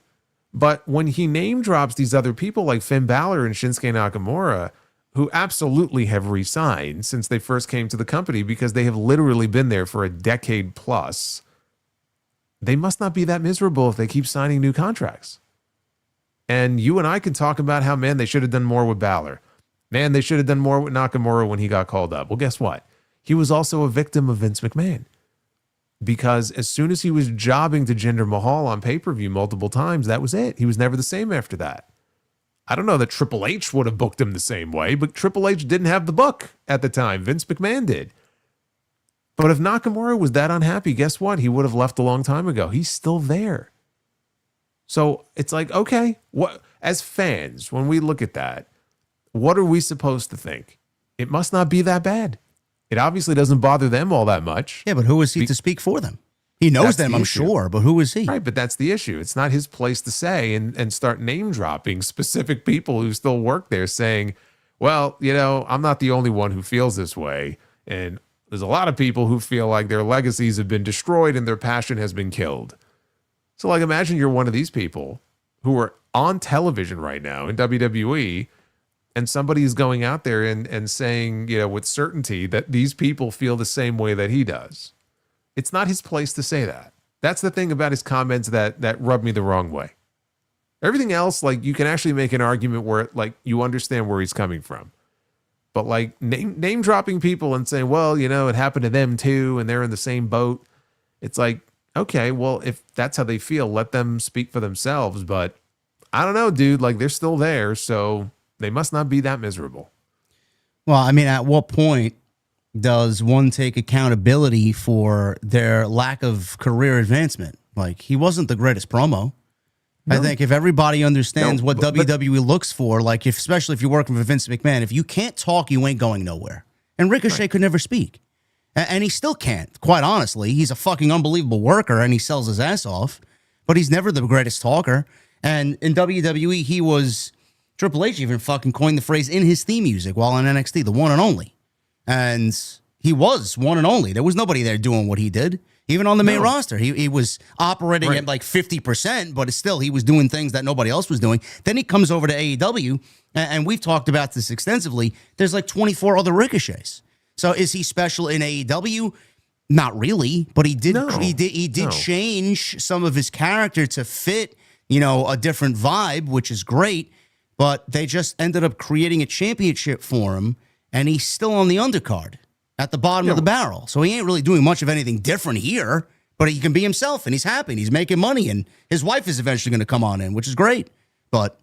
But when he name drops these other people like Finn Balor and Shinsuke Nakamura, who absolutely have re-signed since they first came to the company because they have literally been there for a decade plus. They must not be that miserable if they keep signing new contracts. And you and I can talk about how, man, they should have done more with Balor. Man, they should have done more with Nakamura when he got called up. Well, guess what? He was also a victim of Vince McMahon. Because as soon as he was jobbing to Jinder Mahal on pay-per-view multiple times, that was it. He was never the same after that. I don't know that Triple H would have booked him the same way, but Triple H didn't have the book at the time. Vince McMahon did. But if Nakamura was that unhappy, guess what? He would have left a long time ago. He's still there. So it's like, okay, what as fans, when we look at that, what are we supposed to think? It must not be that bad. It obviously doesn't bother them all that much. Yeah, but who is he to speak for them? He knows them, I'm sure, but who is he? Right, but that's the issue. It's not his place to say and start name dropping specific people who still work there saying, well, I'm not the only one who feels this way. And there's a lot of people who feel like their legacies have been destroyed and their passion has been killed. So like, imagine you're one of these people who are on television right now in WWE, and somebody is going out there and saying, with certainty that these people feel the same way that he does. It's not his place to say that. That's the thing about his comments that rubbed me the wrong way. Everything else, like, you can actually make an argument where, like, you understand where he's coming from. But, like, name dropping people and saying, well, it happened to them too, and they're in the same boat. It's like, okay, well, if that's how they feel, let them speak for themselves. But I don't know, dude. Like, they're still there, so they must not be that miserable. Well, I mean, at what point does one take accountability for their lack of career advancement? Like, he wasn't the greatest promo. No. I think if everybody understands what WWE looks for, like, especially if you're working for Vince McMahon, if you can't talk, you ain't going nowhere. And Ricochet could never speak. And he still can't, quite honestly. He's a fucking unbelievable worker, and he sells his ass off. But he's never the greatest talker. And in WWE, he was... Triple H even fucking coined the phrase in his theme music while on NXT, the one and only. And he was one and only. There was nobody there doing what he did. Even on the main roster, he was operating at like 50%, but still he was doing things that nobody else was doing. Then he comes over to AEW, and we've talked about this extensively. There's like 24 other Ricochets. So is he special in AEW? Not really, but he did change some of his character to fit, a different vibe, which is great. But they just ended up creating a championship for him, and he's still on the undercard at the bottom of the barrel. So he ain't really doing much of anything different here, but he can be himself, and he's happy, and he's making money, and his wife is eventually going to come on in, which is great. But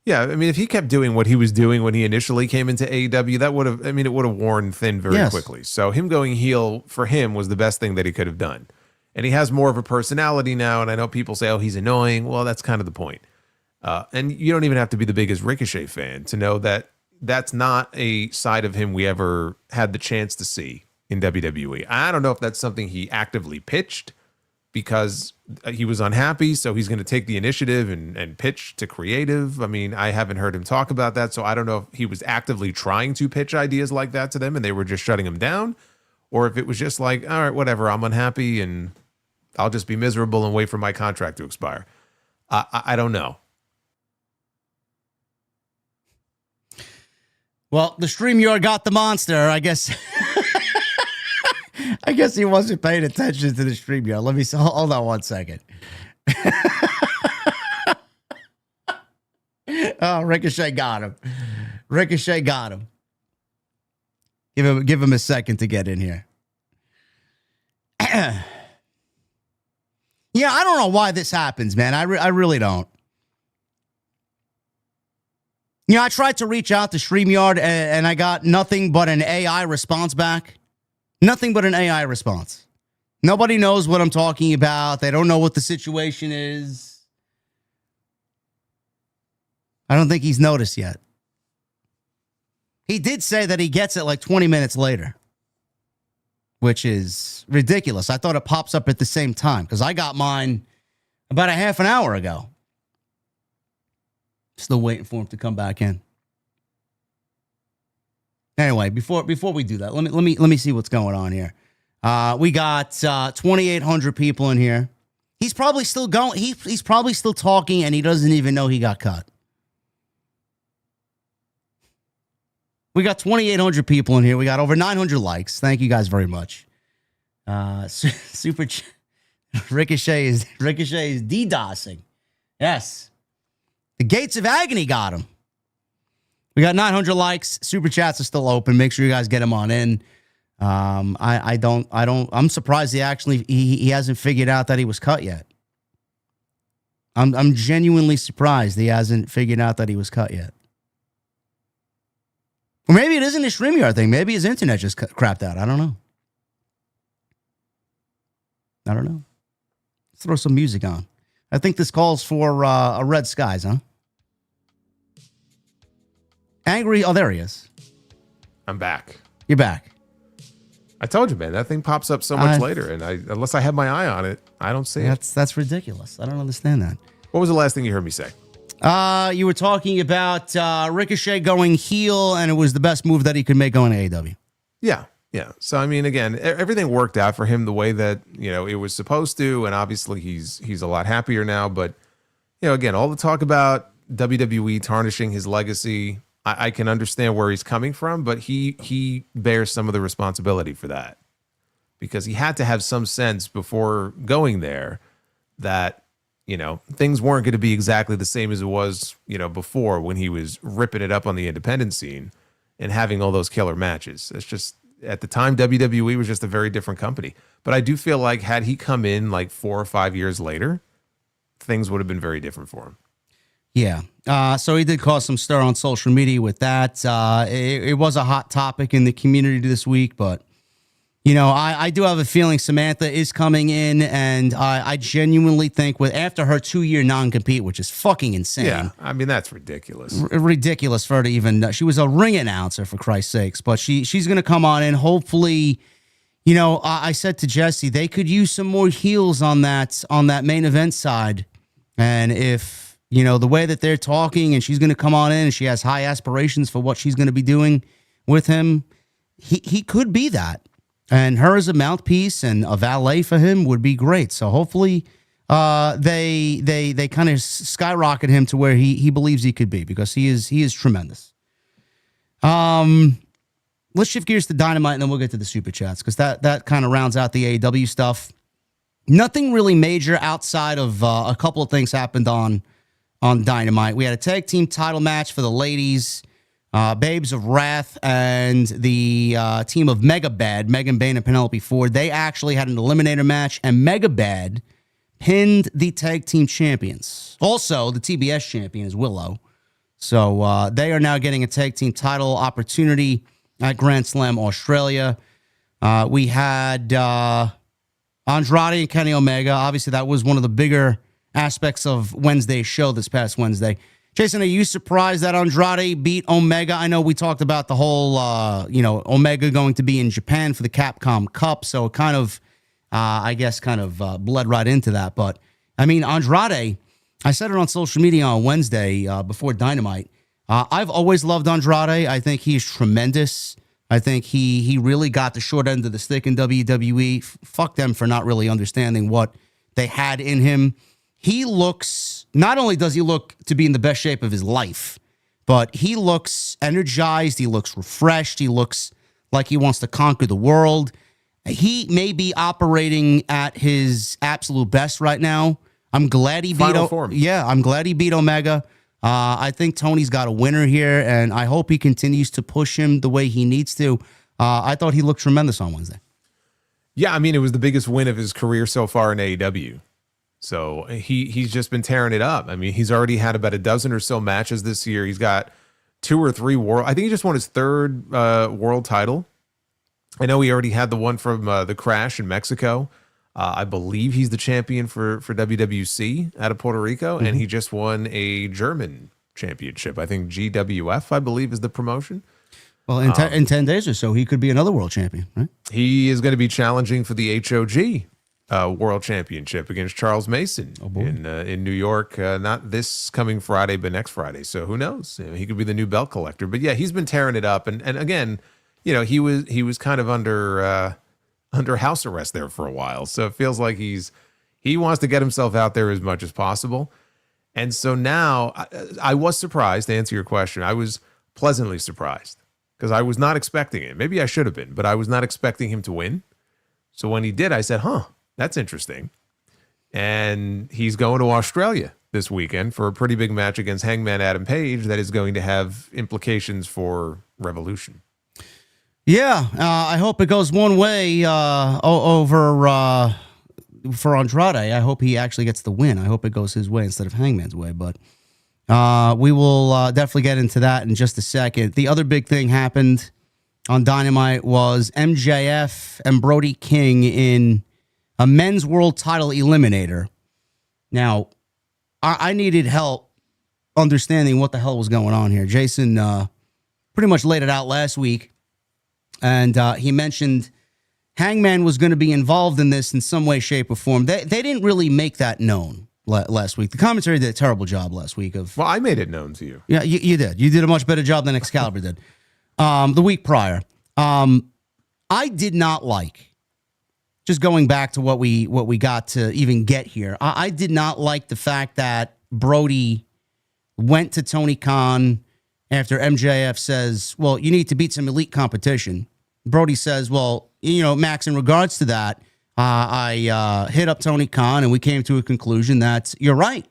yeah, I mean, if he kept doing what he was doing when he initially came into AEW, that would have, it would have worn thin very quickly. So him going heel for him was the best thing that he could have done. And he has more of a personality now, and I know people say, oh, he's annoying. Well, that's kind of the point. And you don't even have to be the biggest Ricochet fan to know that that's not a side of him we ever had the chance to see in WWE. I don't know if that's something he actively pitched because he was unhappy, so he's going to take the initiative and pitch to creative. I mean, I haven't heard him talk about that, so I don't know if he was actively trying to pitch ideas like that to them and they were just shutting him down, or if it was just like, all right, whatever, I'm unhappy and I'll just be miserable and wait for my contract to expire. I don't know. Well, the StreamYard got the monster, I guess. I guess he wasn't paying attention to the StreamYard. Let me hold on one second. Oh, Ricochet got him. Ricochet got him. Give him a second to get in here. Yeah, I don't know why this happens, man. I really don't. I tried to reach out to StreamYard and I got nothing but an AI response back. Nothing but an AI response. Nobody knows what I'm talking about. They don't know what the situation is. I don't think he's noticed yet. He did say that he gets it like 20 minutes later, which is ridiculous. I thought it pops up at the same time because I got mine about a half an hour ago. Still waiting for him to come back in. Anyway, before we do that, let me see what's going on here. We got 2,800 people in here. He's probably still going. He's probably still talking, and he doesn't even know he got cut. We got 2,800 people in here. We got over 900 likes. Thank you guys very much. Ricochet is DDoSing. Yes. The Gates of Agony got him. We got 900 likes. Super chats are still open. Make sure you guys get them on in. I'm surprised he hasn't figured out that he was cut yet. I'm genuinely surprised he hasn't figured out that he was cut yet. Or maybe it isn't a StreamYard thing. Maybe his internet just crapped out. I don't know. Let's throw some music on. I think this calls for a Red Skies, huh? Angry. Oh, there he is. I'm back. You're back. I told you, man, that thing pops up so much later, and unless I have my eye on it, I don't see it. That's ridiculous. I don't understand that. What was the last thing you heard me say? You were talking about Ricochet going heel, and it was the best move that he could make going to AEW. Yeah. So, I mean, again, everything worked out for him the way that, it was supposed to, and obviously he's a lot happier now. But, again, all the talk about WWE tarnishing his legacy, I can understand where he's coming from, but he bears some of the responsibility for that because he had to have some sense before going there that, things weren't going to be exactly the same as it was, before when he was ripping it up on the independent scene and having all those killer matches. It's just, at the time, WWE was just a very different company. But I do feel like had he come in like 4 or 5 years later, things would have been very different for him. Yeah. So he did cause some stir on social media with that. It was a hot topic in the community this week, but, I do have a feeling Samantha is coming in, and I genuinely think after her 2-year non-compete, which is fucking insane. Yeah, I mean, that's ridiculous. Ridiculous for her to even, she was a ring announcer, for Christ's sakes, but she's going to come on in. Hopefully, I said to Jesse, they could use some more heels on that main event side. And if, the way that they're talking and she's going to come on in and she has high aspirations for what she's going to be doing with him, he could be that. And her as a mouthpiece and a valet for him would be great. So hopefully they kind of skyrocket him to where he believes he could be, because he is tremendous. Let's shift gears to Dynamite, and then we'll get to the Super Chats, because that kind of rounds out the AEW stuff. Nothing really major outside of a couple of things happened on Dynamite. We had a tag team title match for the ladies, Babes of Wrath and the team of Megabad, Megan Bayne and Penelope Ford. They actually had an eliminator match, and Megabad pinned the tag team champions. Also, the TBS champion is Willow. So they are now getting a tag team title opportunity at Grand Slam Australia. We had Andrade and Kenny Omega. Obviously, that was one of the bigger aspects of Wednesday's show this past Wednesday. Jason, are you surprised that Andrade beat Omega? I know we talked about the whole, Omega going to be in Japan for the Capcom Cup, so it kind of, bled right into that. But, I mean, Andrade, I said it on social media on Wednesday before Dynamite. I've always loved Andrade. I think he's tremendous. I think he really got the short end of the stick in WWE. Fuck them for not really understanding what they had in him. He looks, not only does he look to be in the best shape of his life, but he looks energized. He looks refreshed. He looks like he wants to conquer the world. He may be operating at his absolute best right now. I'm glad he beat I'm glad he beat Omega. I think Tony's got a winner here, and I hope he continues to push him the way he needs to. I thought he looked tremendous on Wednesday. Yeah, I mean, it was the biggest win of his career so far in AEW. So he's just been tearing it up. I mean, he's already had about a dozen or so matches this year. He's got 2 or 3 world. I think he just won his 3rd world title. I know he already had the one from the Crash in Mexico. I believe he's the champion for WWC out of Puerto Rico, and he just won a German championship. I think GWF, I believe, is the promotion. Well, in 10 days or so, he could be another world champion, right? He is going to be challenging for the HOG World Championship against Charles Mason in New York, not this coming Friday, but next Friday. So who knows? He could be the new belt collector. But yeah, he's been tearing it up. And again, he was kind of under house arrest there for a while. So it feels like he wants to get himself out there as much as possible. And so now I was surprised, to answer your question. I was pleasantly surprised because I was not expecting it. Maybe I should have been, but I was not expecting him to win. So when he did, I said, that's interesting. And he's going to Australia this weekend for a pretty big match against Hangman Adam Page that is going to have implications for Revolution. Yeah, I hope it goes one way over for Andrade. I hope he actually gets the win. I hope it goes his way instead of Hangman's way. But we will definitely get into that in just a second. The other big thing happened on Dynamite was MJF and Brody King in a men's world title eliminator. Now, I needed help understanding what the hell was going on here. Jason pretty much laid it out last week, and he mentioned Hangman was going to be involved in this in some way, shape, or form. They didn't really make that known last week. The commentary did a terrible job last week. Well, I made it known to you. Yeah, you did. You did a much better job than Excalibur did. The week prior. I did not like, just going back to what we got to even get here, I did not like the fact that Brody went to Tony Khan after MJF says, well, you need to beat some elite competition. Brody says, well, Max, in regards to that, I hit up Tony Khan and we came to a conclusion that you're right.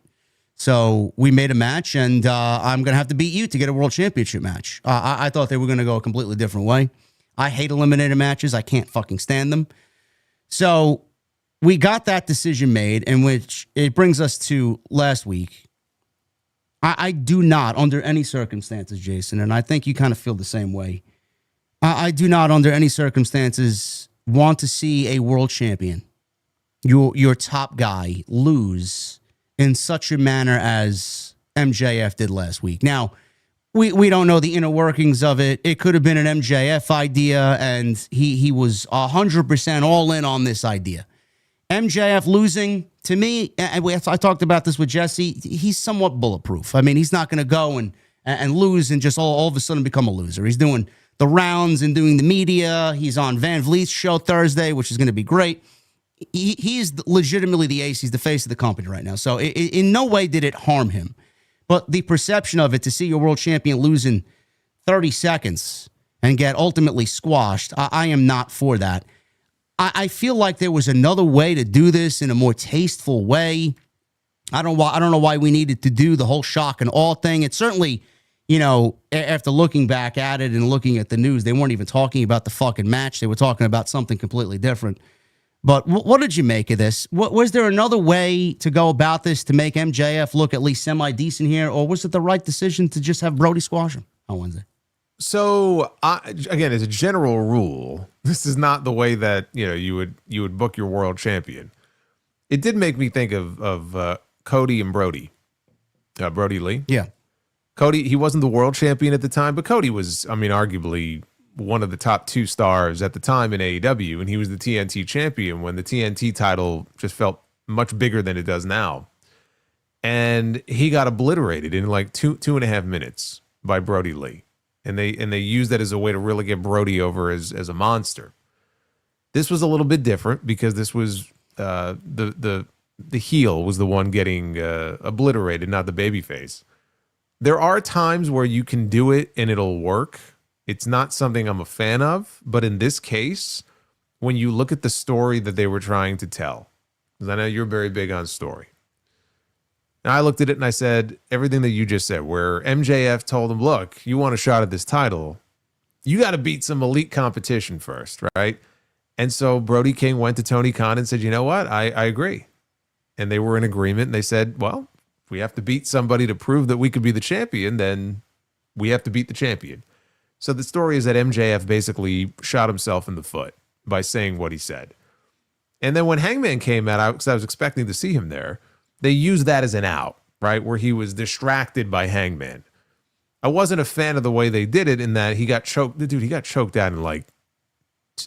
So we made a match and I'm going to have to beat you to get a world championship match. I thought they were going to go a completely different way. I hate eliminator matches. I can't fucking stand them. So we got that decision made, in which it brings us to last week. I do not, under any circumstances, Jason, and I think you kind of feel the same way. I do not, under any circumstances, want to see a world champion, your top guy, lose in such a manner as MJF did last week. Now, we don't know the inner workings of it. It could have been an MJF idea, and he was 100% all in on this idea. MJF losing, to me, I talked about this with Jesse, he's somewhat bulletproof. I mean, he's not going to go and lose and just all of a sudden become a loser. He's doing the rounds and doing the media. He's on Van Vliet's show Thursday, which is going to be great. He's legitimately the ace. He's the face of the company right now. So in no way did it harm him. But the perception of it, to see your world champion lose in 30 seconds and get ultimately squashed, I am not for that. I feel like there was another way to do this in a more tasteful way. I don't know why we needed to do the whole shock and awe thing. It certainly, after looking back at it and looking at the news, they weren't even talking about the fucking match. They were talking about something completely different. But what did you make of this? Was there another way to go about this to make MJF look at least semi-decent here? Or was it the right decision to just have Brody squash him on Wednesday? So, again, as a general rule, this is not the way that you would book your world champion. It did make me think of Cody and Brody. Brody Lee. Yeah. Cody, he wasn't the world champion at the time, but Cody was, arguably one of the top 2 stars at the time in AEW, and he was the TNT champion when the TNT title just felt much bigger than it does now. And he got obliterated in like 2.5 minutes by Brody Lee. And they used that as a way to really get Brody over as a monster. This was a little bit different because this was the heel was the one getting obliterated, not the babyface. There are times where you can do it and it'll work. It's not something I'm a fan of, but in this case, when you look at the story that they were trying to tell, because I know you're very big on story. And I looked at it and I said, everything that you just said, where MJF told him, look, you want a shot at this title, you got to beat some elite competition first, right? And so Brody King went to Tony Khan and said, you know what? I agree. And they were in agreement. And they said, well, if we have to beat somebody to prove that we could be the champion, then we have to beat the champion. So the story is that MJF basically shot himself in the foot by saying what he said. And then when Hangman came out, because I was expecting to see him there, they used that as an out, right? Where he was distracted by Hangman. I wasn't a fan of the way they did it in that he got choked. Dude, he got choked out in like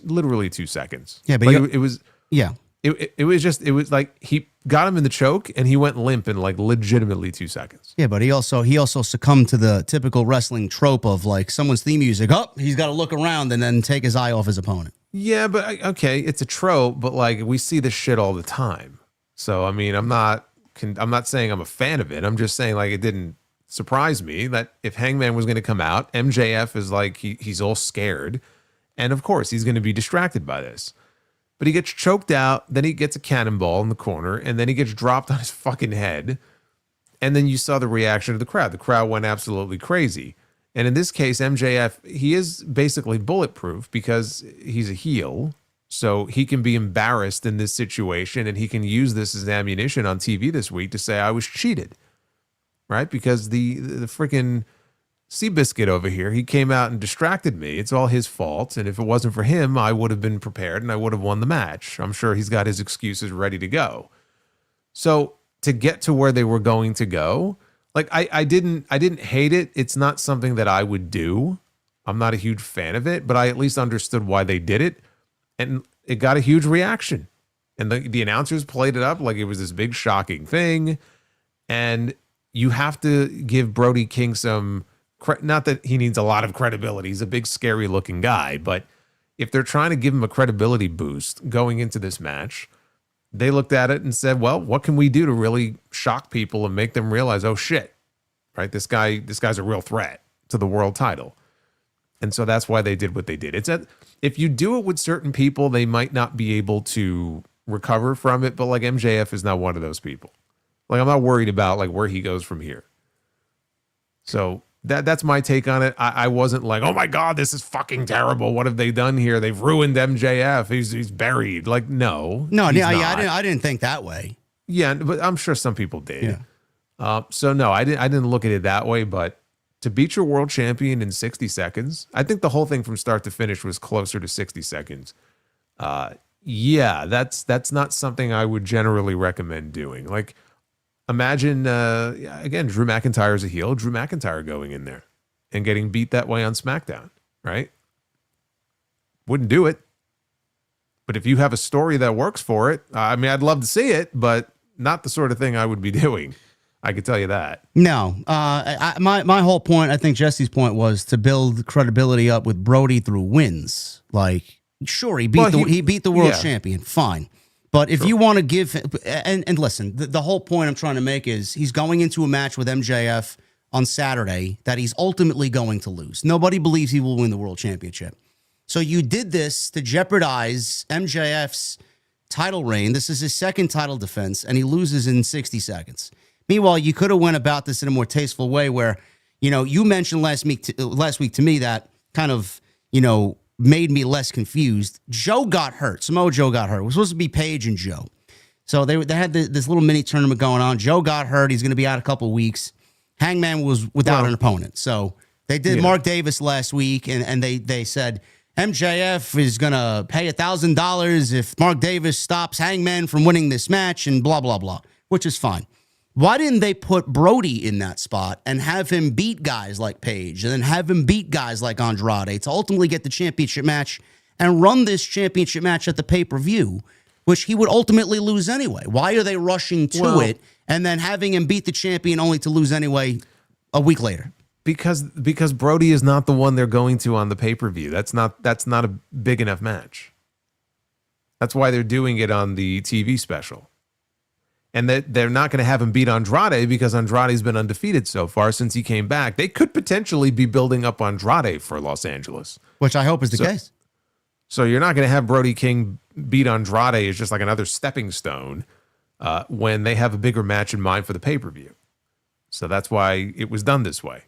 literally 2 seconds. Yeah, but it was... Yeah. It was like he got him in the choke and he went limp in like legitimately 2 seconds. Yeah, but he also succumbed to the typical wrestling trope of like someone's theme music. Oh, he's got to look around and then take his eye off his opponent. Yeah, but okay, it's a trope, but like we see this shit all the time. So I mean, I'm not saying I'm a fan of it. I'm just saying like it didn't surprise me that if Hangman was going to come out, MJF is like he's all scared, and of course he's going to be distracted by this. But he gets choked out, then he gets a cannonball in the corner, and then he gets dropped on his fucking head. And then you saw the reaction of the crowd. The crowd went absolutely crazy. And in this case, MJF, he is basically bulletproof because he's a heel. So he can be embarrassed in this situation, and he can use this as ammunition on TV this week to say, I was cheated. Right? Because the freaking Seabiscuit over here, he came out and distracted me. It's all his fault. And if it wasn't for him, I would have been prepared and I would have won the match. I'm sure he's got his excuses ready to go. So to get to where they were going to go, like I didn't hate it. It's not something that I would do. I'm not a huge fan of it, but I at least understood why they did it. And it got a huge reaction. And the announcers played it up like it was this big shocking thing. And you have to give Brody King some not that he needs a lot of credibility. He's a big, scary looking guy. But if they're trying to give him a credibility boost going into this match, they looked at it and said, well, what can we do to really shock people and make them realize, oh shit, right? This guy's a real threat to the world title. And so that's why they did what they did. It's that if you do it with certain people, they might not be able to recover from it. But like MJF is not one of those people. Like I'm not worried about like where he goes from here. So that's my take on it. I wasn't like, oh my God, this is fucking terrible. What have they done here? They've ruined MJF. He's buried. Like, no. I didn't think that way. Yeah, but I'm sure some people did. Yeah. So no, I didn't look at it that way, but to beat your world champion in 60 seconds, I think the whole thing from start to finish was closer to 60 seconds. Yeah, that's not something I would generally recommend doing. Like, imagine, again, Drew McIntyre's a heel. Drew McIntyre going in there and getting beat that way on SmackDown, right? Wouldn't do it. But if you have a story that works for it, I mean, I'd love to see it, but not the sort of thing I would be doing. I can tell you that. No. My whole point, I think Jesse's point was to build credibility up with Brody through wins. Like, sure, he beat the world champion. Fine. But if you want to give, and listen, the whole point I'm trying to make is he's going into a match with MJF on Saturday that he's ultimately going to lose. Nobody believes he will win the world championship. So you did this to jeopardize MJF's title reign. This is his second title defense, and he loses in 60 seconds. Meanwhile, you could have went about this in a more tasteful way where, you mentioned last week to me that kind of, made me less confused. Joe got hurt. Samoa Joe got hurt. It was supposed to be Paige and Joe. So they had this little mini tournament going on. Joe got hurt. He's going to be out a couple of weeks. Hangman was without an opponent. So they did Mark Davis last week, and they said MJF is going to pay $1,000 if Mark Davis stops Hangman from winning this match and blah, blah, blah, which is fine. Why didn't they put Brody in that spot and have him beat guys like Paige and then have him beat guys like Andrade to ultimately get the championship match and run this championship match at the pay-per-view, which he would ultimately lose anyway? Why are they rushing to it and then having him beat the champion only to lose anyway a week later? Because Brody is not the one they're going to on the pay-per-view. That's not a big enough match. That's why they're doing it on the TV special. And that they're not going to have him beat Andrade because Andrade's been undefeated so far since he came back. They could potentially be building up Andrade for Los Angeles. Which I hope is the case. So you're not going to have Brody King beat Andrade as just like another stepping stone when they have a bigger match in mind for the pay-per-view. So that's why it was done this way.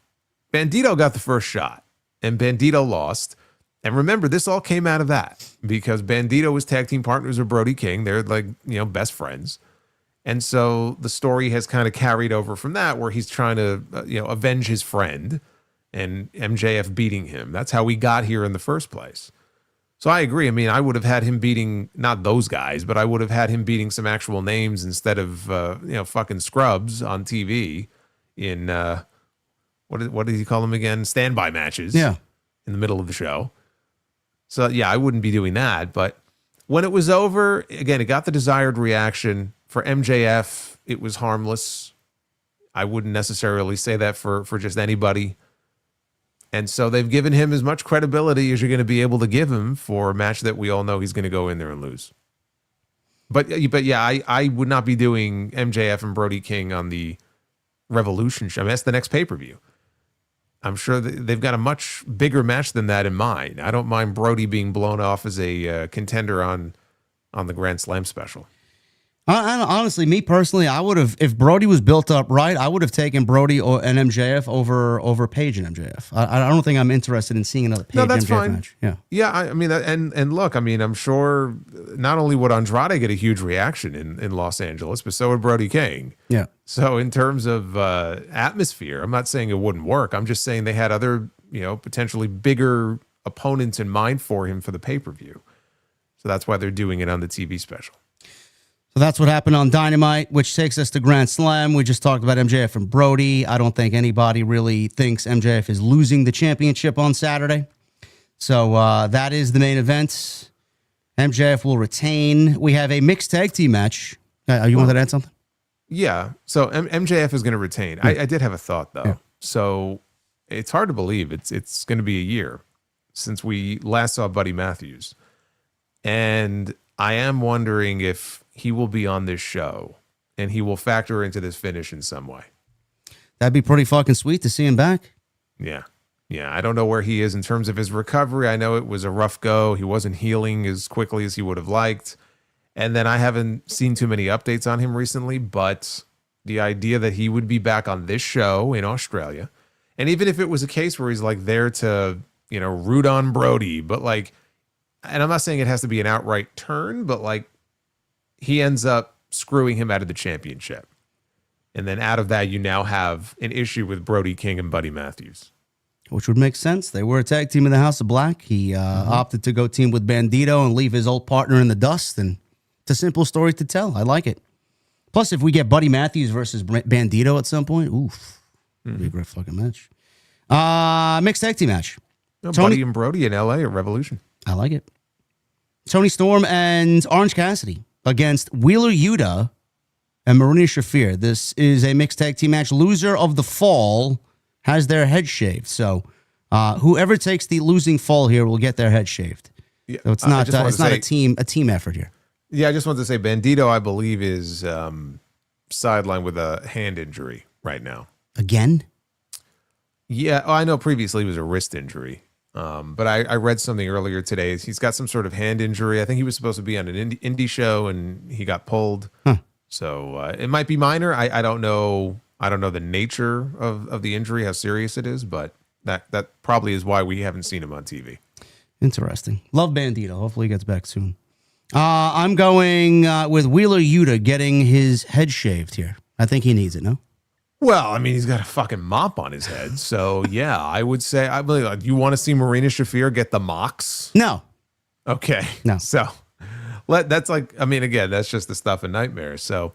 Bandito got the first shot, and Bandito lost. And remember, this all came out of that because Bandito was tag team partners with Brody King. They're like, best friends. And so the story has kind of carried over from that, where he's trying to, avenge his friend and MJF beating him. That's how we got here in the first place. So I agree. I mean, I would have had him beating not those guys, but I would have had him beating some actual names instead of, fucking scrubs on TV in, what did he call them again? Standby matches. Yeah. In the middle of the show. So yeah, I wouldn't be doing that. But when it was over, again, it got the desired reaction. For MJF, it was harmless. I wouldn't necessarily say that for just anybody. And so they've given him as much credibility as you're going to be able to give him for a match that we all know he's going to go in there and lose. But yeah, I would not be doing MJF and Brody King on the Revolution show. I mean, that's the next pay-per-view. I'm sure they've got a much bigger match than that in mind. I don't mind Brody being blown off as a contender on the Grand Slam special. Honestly, me personally, I would have, if Brody was built up right, I would have taken Brody and MJF over Paige and MJF. I don't think I'm interested in seeing another Paige MJF match. Yeah. I mean, and look, I mean, I'm sure not only would Andrade get a huge reaction in Los Angeles, but so would Brody King. Yeah. So in terms of atmosphere, I'm not saying it wouldn't work. I'm just saying they had other, potentially bigger opponents in mind for him for the pay-per-view. So that's why they're doing it on the TV special. So that's what happened on Dynamite, which takes us to Grand Slam. We just talked about MJF and Brody. I don't think anybody really thinks MJF is losing the championship on Saturday. So that is the main event. MJF will retain. We have a mixed tag team match. You wanted to add something? Yeah. So MJF is going to retain. I did have a thought, though. Yeah. So it's hard to believe it's going to be a year since we last saw Buddy Matthews. And I am wondering if he will be on this show and he will factor into this finish in some way. That'd be pretty fucking sweet to see him back. Yeah. Yeah. I don't know where he is in terms of his recovery. I know it was a rough go. He wasn't healing as quickly as he would have liked. And then I haven't seen too many updates on him recently, but the idea that he would be back on this show in Australia, and even if it was a case where he's like there to, root on Brody, but like, and I'm not saying it has to be an outright turn, but like he ends up screwing him out of the championship. And then out of that, you now have an issue with Brody King and Buddy Matthews. Which would make sense. They were a tag team in the House of Black. He opted to go team with Bandito and leave his old partner in the dust. And it's a simple story to tell. I like it. Plus, if we get Buddy Matthews versus Bandito at some point, oof. It'd be a great fucking match. Mixed tag team match. Buddy and Brody in LA at Revolution. I like it. Tony Storm and Orange Cassidy against Wheeler Yuta and Marina Shafir. This is a mixed tag team match. Loser of the fall has their head shaved. So whoever takes the losing fall here will get their head shaved. Yeah, so it's not a team effort here. Yeah, I just wanted to say Bandito, I believe, is sidelined with a hand injury right now. Again? Yeah, I know previously it was a wrist injury. But I read something earlier today. He's got some sort of hand injury. I think he was supposed to be on an indie show and he got pulled. Huh. So it might be minor. I don't know. I don't know the nature of the injury, how serious it is, but that probably is why we haven't seen him on TV. Interesting. Love Bandito. Hopefully he gets back soon. I'm going with Wheeler Yuta getting his head shaved here. I think he needs it, no? Well, I mean, he's got a fucking mop on his head. So, yeah, I would say, I believe, you want to see Marina Shafir get the mocks? No. Okay. No. So, that's like, I mean, again, that's just the stuff of nightmares. So,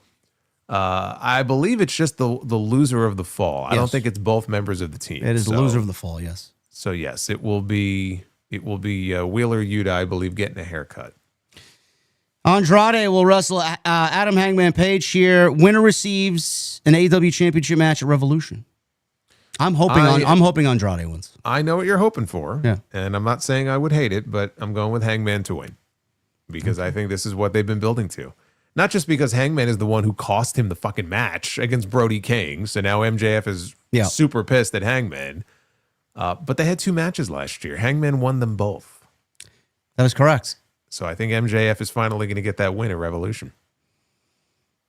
I believe it's just the loser of the fall. Yes. I don't think it's both members of the team. It is the loser of the fall, yes. So, yes, it will be Wheeler Yuta, I believe, getting a haircut. Andrade will wrestle Adam Hangman Page here. Winner receives an AEW Championship match at Revolution. I'm hoping Andrade wins. I know what you're hoping for. Yeah. And I'm not saying I would hate it, but I'm going with Hangman to win. Because I think this is what they've been building to. Not just because Hangman is the one who cost him the fucking match against Brody King. So now MJF is super pissed at Hangman. But they had 2 matches last year. Hangman won them both. That is correct. So I think MJF is finally going to get that win at Revolution.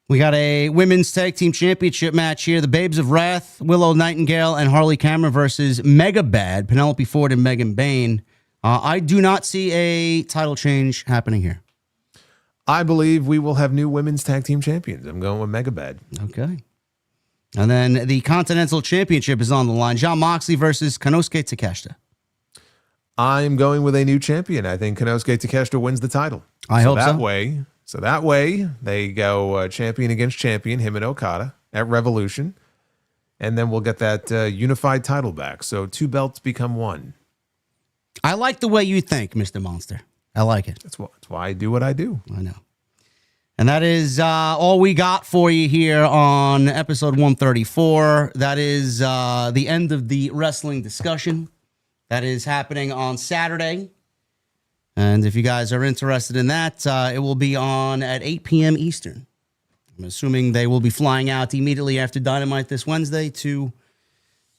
We got a women's tag team championship match here. The Babes of Wrath, Willow Nightingale and Harley Cameron versus Mega Bad, Penelope Ford and Megan Bayne. I do not see a title change happening here. I believe we will have new women's tag team champions. I'm going with Mega Bad. Okay. And then the Continental Championship is on the line. Jon Moxley versus Konosuke Takeshita. I'm going with a new champion. I think Konosuke Takeshita wins the title. I hope so. That way, they go champion against champion, him and Okada, at Revolution. And then we'll get that unified title back. So 2 belts become 1. I like the way you think, Mr. Monster. I like it. That's why I do what I do. I know. And that is all we got for you here on episode 134. That is the end of the wrestling discussion. That is happening on Saturday. And if you guys are interested in that, it will be on at 8 p.m. Eastern. I'm assuming they will be flying out immediately after Dynamite this Wednesday to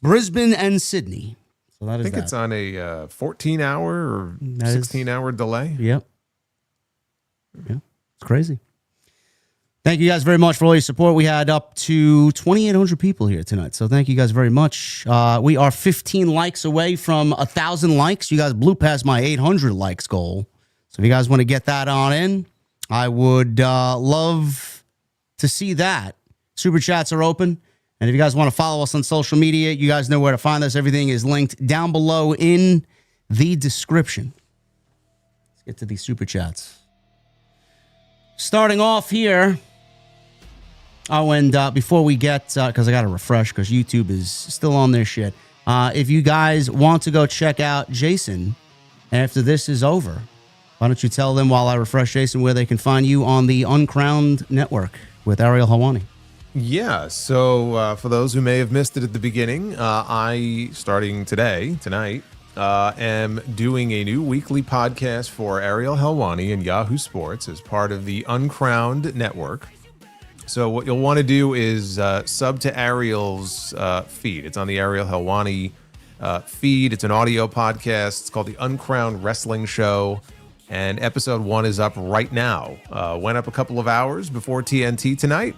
Brisbane and Sydney. So that is I think it's on a 14-hour or 16-hour delay. Yep. Yeah, it's crazy. Thank you guys very much for all your support. We had up to 2,800 people here tonight, so thank you guys very much. We are 15 likes away from 1,000 likes. You guys blew past my 800 likes goal. So if you guys want to get that on in, I would love to see that. Super chats are open. And if you guys want to follow us on social media, you guys know where to find us. Everything is linked down below in the description. Let's get to these super chats. Starting off here. Oh, and before we get, because I got to refresh because YouTube is still on their shit. If you guys want to go check out Jason after this is over, Why don't you tell them while I refresh, Jason, where they can find you on the Uncrowned network with Ariel Helwani? Yeah, so for those who may have missed it at the beginning, I, starting tonight, am doing a new weekly podcast for Ariel Helwani and Yahoo Sports as part of the Uncrowned network. So what you'll want to do is sub to Ariel's feed. It's on the Ariel Helwani feed. It's an audio podcast. It's called the Uncrowned Wrestling Show. And episode 1 is up right now. Went up a couple of hours before TNT tonight,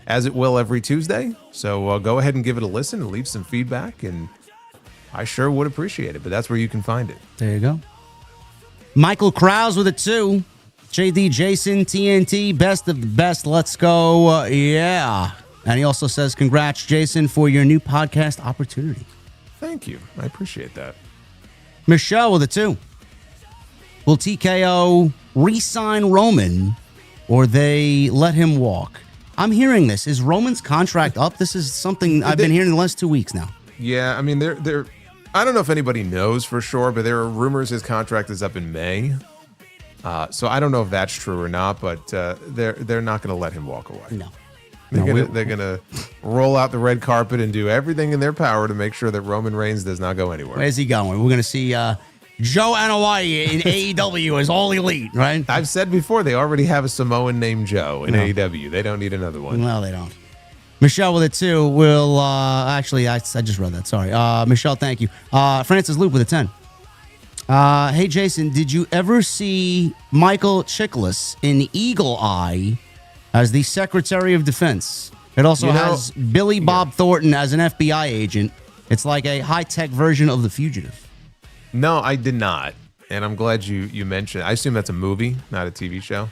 as it will every Tuesday. So go ahead and give it a listen and leave some feedback. And I sure would appreciate it. But that's where you can find it. There you go. Michael Krause with a 2. JD, Jason, TNT, best of the best. Let's go. Yeah. And he also says, congrats, Jason, for your new podcast opportunity. Thank you. I appreciate that. Michelle with a 2. Will TKO re-sign Roman or they let him walk? I'm hearing this. Is Roman's contract up? This is something I've been hearing the last 2 weeks now. Yeah, I mean, I don't know if anybody knows for sure, but there are rumors his contract is up in May. So I don't know if that's true or not, but they're not going to let him walk away. No. They're gonna roll out the red carpet and do everything in their power to make sure that Roman Reigns does not go anywhere. Where's he going? We're going to see Joe Anoa'i in AEW as All Elite, right? I've said before, they already have a Samoan named Joe in AEW. They don't need another one. No, they don't. Michelle with it too will actually I just read that. Sorry. Michelle, thank you. Francis Loop with a 10. Hey Jason, did you ever see Michael Chiklis in Eagle Eye as the Secretary of Defense? It also has Billy Bob Thornton as an FBI agent. It's like a high-tech version of The Fugitive. No, I did not. And I'm glad you mentioned it. I assume that's a movie, not a TV show.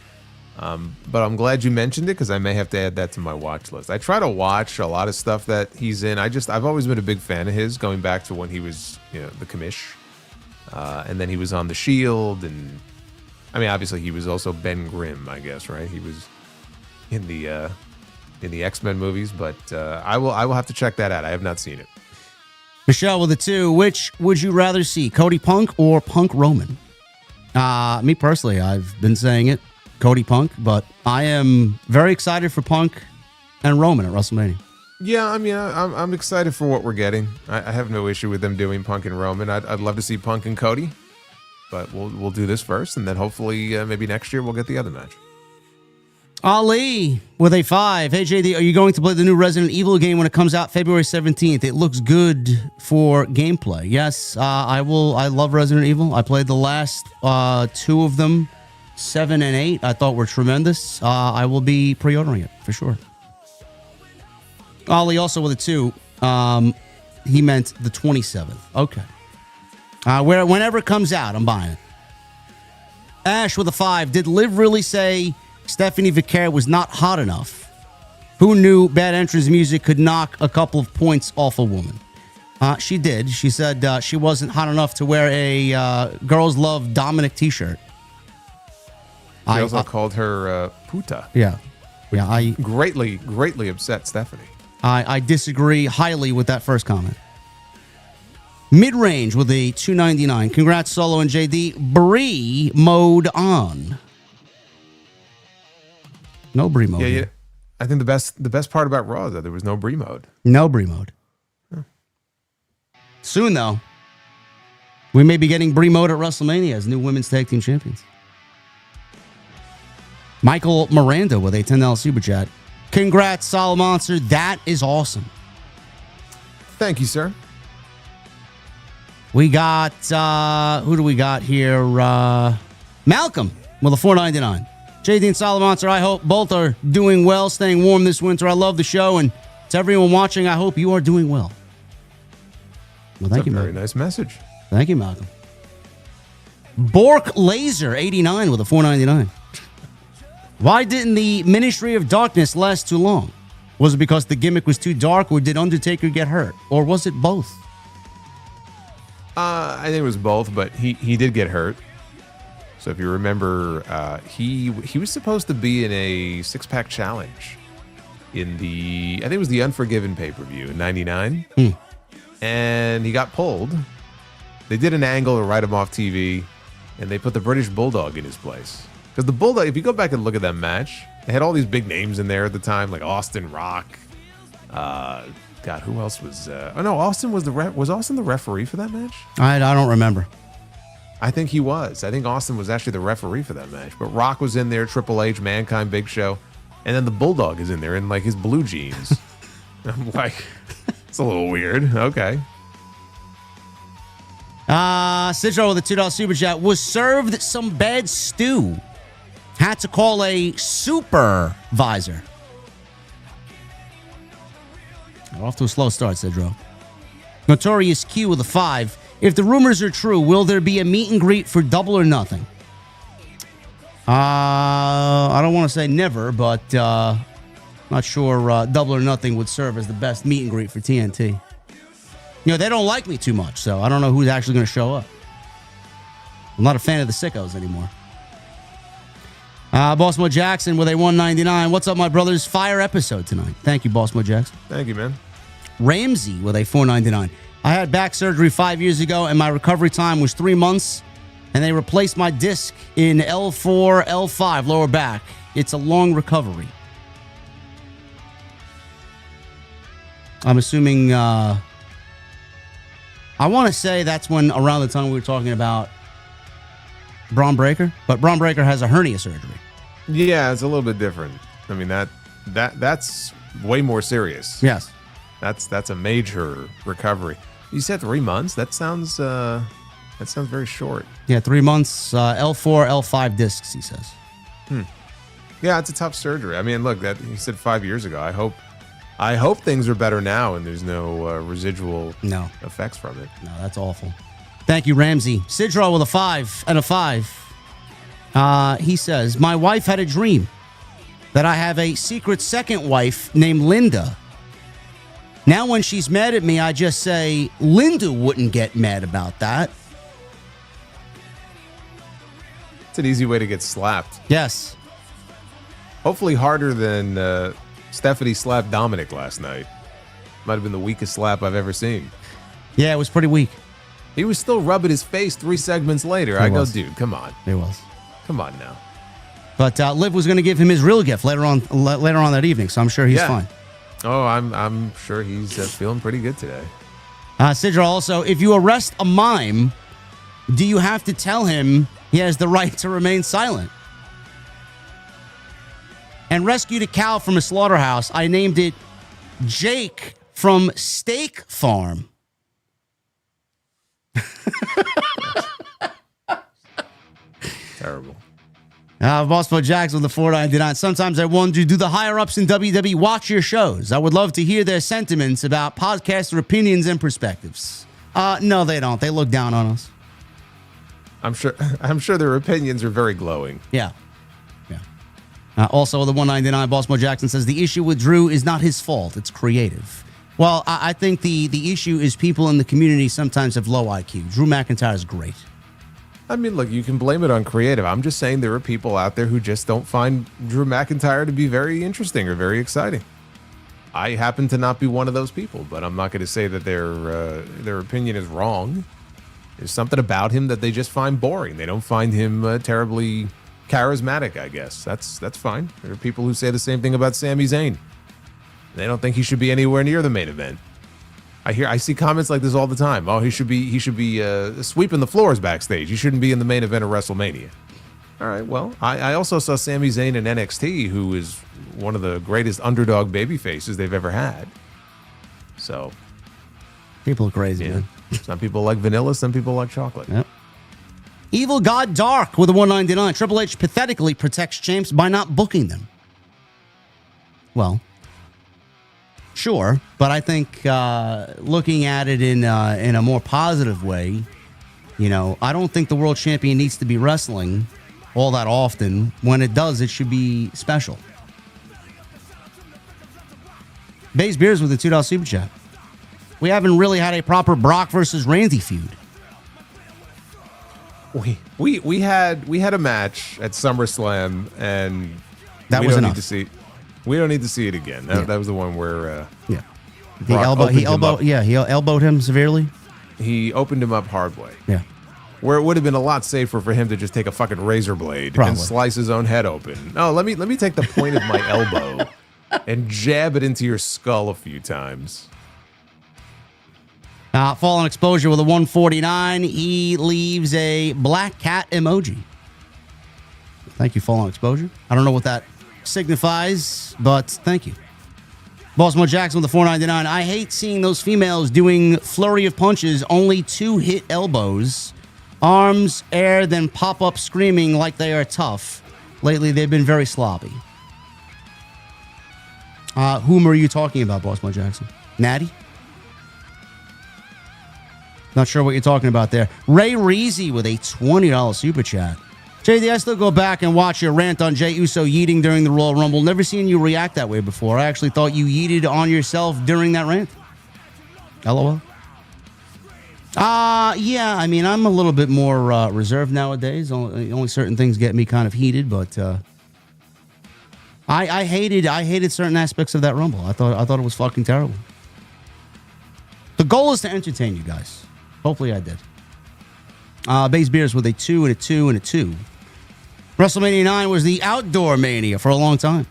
But I'm glad you mentioned it because I may have to add that to my watch list. I try to watch a lot of stuff that he's in. I've always been a big fan of his, going back to when he was, the commish. And then he was on The Shield, and I mean, obviously he was also Ben Grimm, I guess, right? He was in the X-Men movies, but I will have to check that out. I have not seen it. Michelle with a 2. Which would you rather see, Cody Punk or Punk Roman? Me personally, I've been saying it, Cody Punk, but I am very excited for Punk and Roman at WrestleMania. Yeah, I mean, I'm excited for what we're getting. I have no issue with them doing Punk and Roman. I'd love to see Punk and Cody, but we'll do this first, and then hopefully maybe next year we'll get the other match. Ali with a 5. Hey JD, are you going to play the new Resident Evil game when it comes out February 17th? It looks good for gameplay. Yes, I will. I love Resident Evil. I played the last 2 of them, 7 and 8. I thought were tremendous. I will be pre-ordering it for sure. Ali also with a 2. He meant the 27th. Okay. Whenever it comes out, I'm buying it. Ash with a 5. Did Liv really say Stephanie McMahon was not hot enough? Who knew bad entrance music could knock a couple of points off a woman? She did. She said she wasn't hot enough to wear a Girls Love Dominic t-shirt. She also called her puta. Yeah. I greatly upset Stephanie. I disagree highly with that first comment. Mid-range with a 299. Congrats, Solo and JD. Brie mode on. No Brie mode. Yeah. I think the best part about Raw is that there was no Brie mode. No Brie mode. Huh. Soon, though, we may be getting Brie mode at WrestleMania as new women's tag team champions. Michael Miranda with a $10 super chat. Congrats, Solomonster. That is awesome. Thank you, sir. We got, who do we got here? Malcolm with a $4.99. JD and Solomonster, I hope both are doing well, staying warm this winter. I love the show, and to everyone watching, I hope you are doing well. Well, thank you, Very Malcolm. nice message. Thank you, Malcolm. Bork Laser 89 with a $4.99. Why didn't the Ministry of Darkness last too long? Was it because the gimmick was too dark, or did Undertaker get hurt? Or was it both? I think it was both, but he did get hurt. So if you remember, he was supposed to be in a 6-pack challenge in I think it was the Unforgiven pay-per-view in '99. And he got pulled. They did an angle to write him off TV. and they put the British Bulldog in his place. Because the Bulldog, if you go back and look at that match, they had all these big names in there at the time, like Austin Rock. God, who else was? Oh no, Austin was was Austin the referee for that match? I don't remember. I think he was. I think Austin was actually the referee for that match. But Rock was in there, Triple H, Mankind, Big Show, and then the Bulldog is in there in like his blue jeans. I'm like, it's a little weird. Okay. Sidro with a $2 super chat was served some bad stew. Had to call a supervisor. Off to a slow start, Sidro. Notorious Q with a 5. If the rumors are true, will there be a meet and greet for Double or Nothing? I don't want to say never, but not sure Double or Nothing would serve as the best meet and greet for TNT. You know, they don't like me too much, so I don't know who's actually going to show up. I'm not a fan of the sickos anymore. Boss Mo Jackson with a $1.99. What's up, my brothers? Fire episode tonight. Thank you, Boss Mo Jackson. Thank you, man. Ramsey with a $4.99. I had back surgery 5 years ago, and my recovery time was 3 months, and they replaced my disc in L4, L5, lower back. It's a long recovery. I'm assuming, I want to say that's when, around the time we were talking about Bron Breakker, but Bron Breakker has a hernia surgery. Yeah, it's a little bit different. I mean, that's way more serious. Yes. That's a major recovery. You said 3 months? That sounds very short. Yeah, 3 months, L4, L5 discs, he says. Yeah, it's a tough surgery. I mean, look, that you said 5 years ago. I hope things are better now and there's no residual effects from it. No, that's awful. Thank you, Ramsey. Sidro with a 5 and a 5. He says, my wife had a dream that I have a secret second wife named Linda. Now when she's mad at me, I just say, Linda wouldn't get mad about that. It's an easy way to get slapped. Yes. Hopefully harder than Stephanie slapped Dominic last night. Might have been the weakest slap I've ever seen. Yeah, it was pretty weak. He was still rubbing his face 3 segments later. I go, dude, come on. It was. Come on now. But Liv was going to give him his real gift later on that evening, so I'm sure he's fine. Oh, I'm sure he's feeling pretty good today. Sidra also, if you arrest a mime, do you have to tell him he has the right to remain silent? And rescued a cow from a slaughterhouse. I named it Jake from Steak Farm. Terrible. Boss Bo Jackson with the $4.99. Sometimes I wonder, do the higher-ups in WWE watch your shows? I would love to hear their sentiments about podcaster opinions and perspectives. No, they don't. They look down on us. I'm sure their opinions are very glowing. Yeah. Also, the $1.99, Boss Mo Jackson says, the issue with Drew is not his fault. It's creative. Well, I think the issue is people in the community sometimes have low IQ. Drew McIntyre is great. I mean, look, you can blame it on creative. I'm just saying there are people out there who just don't find Drew McIntyre to be very interesting or very exciting. I happen to not be one of those people, but I'm not going to say that their opinion is wrong. There's something about him that they just find boring. They don't find him terribly charismatic, I guess. That's fine. There are people who say the same thing about Sami Zayn. They don't think he should be anywhere near the main event. I see comments like this all the time. Oh, he should be sweeping the floors backstage. He shouldn't be in the main event of WrestleMania. All right, well, I also saw Sami Zayn in NXT, who is one of the greatest underdog baby faces they've ever had. So, people are crazy, man. Some people like vanilla, some people like chocolate. Yep. Evil God Dark with a $1.99. Triple H pathetically protects champs by not booking them. Well, sure, but I think looking at it in a more positive way, I don't think the world champion needs to be wrestling all that often. When it does, it should be special. Bays Beers with a $2 super chat. We haven't really had a proper Brock versus Randy feud. We had a match at SummerSlam, and that was enough. We don't need to see it again. That was the one where he elbowed him severely. He opened him up hard way. Yeah. where it would have been a lot safer for him to just take a fucking razor blade and slice his own head open. No, let me take the point of my elbow and jab it into your skull a few times. Fallen Exposure with a 149. He leaves a black cat emoji. Thank you, Fallen Exposure. I don't know what that signifies, but thank you. Baltimore Jackson with the 499. I hate seeing those females doing flurry of punches, only 2 hit elbows, arms, air, then pop up screaming like they are tough. Lately, they've been very sloppy. Whom are you talking about, Baltimore Jackson? Natty? Not sure what you're talking about there. Ray Reezy with a $20 super chat. JD, I still go back and watch your rant on Jey Uso yeeting during the Royal Rumble. Never seen you react that way before. I actually thought you yeeted on yourself during that rant. LOL. Yeah, I mean, I'm a little bit more reserved nowadays. Only certain things get me kind of heated, but I hated certain aspects of that Rumble. I thought it was fucking terrible. The goal is to entertain you guys. Hopefully I did. Baze Beers with a 2 and a 2 and a 2. WrestleMania 9 was the outdoor Mania for a long time.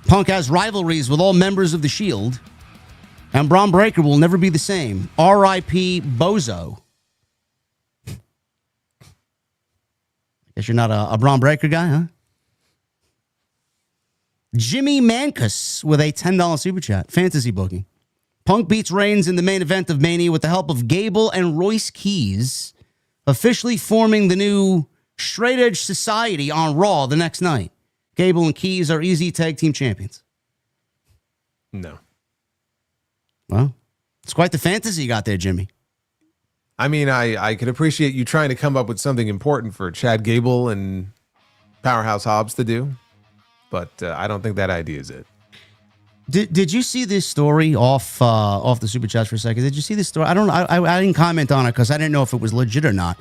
Punk has rivalries with all members of the Shield. And Bron Breakker will never be the same. R.I.P. Bozo. Guess you're not a Bron Breakker guy, huh? Jimmy Mankus with a $10 super chat. Fantasy booking. Punk beats Reigns in the main event of Mania with the help of Gable and Royce Keys, officially forming the new Straight Edge Society on Raw the next night. Gable and Keys are easy tag team champions. No. Well, it's quite the fantasy you got there, Jimmy. I mean, I could appreciate you trying to come up with something important for Chad Gable and Powerhouse Hobbs to do, but I don't think that idea is it. Did you see this story off the super chats for a second? Did you see this story? I didn't comment on it because I didn't know if it was legit or not.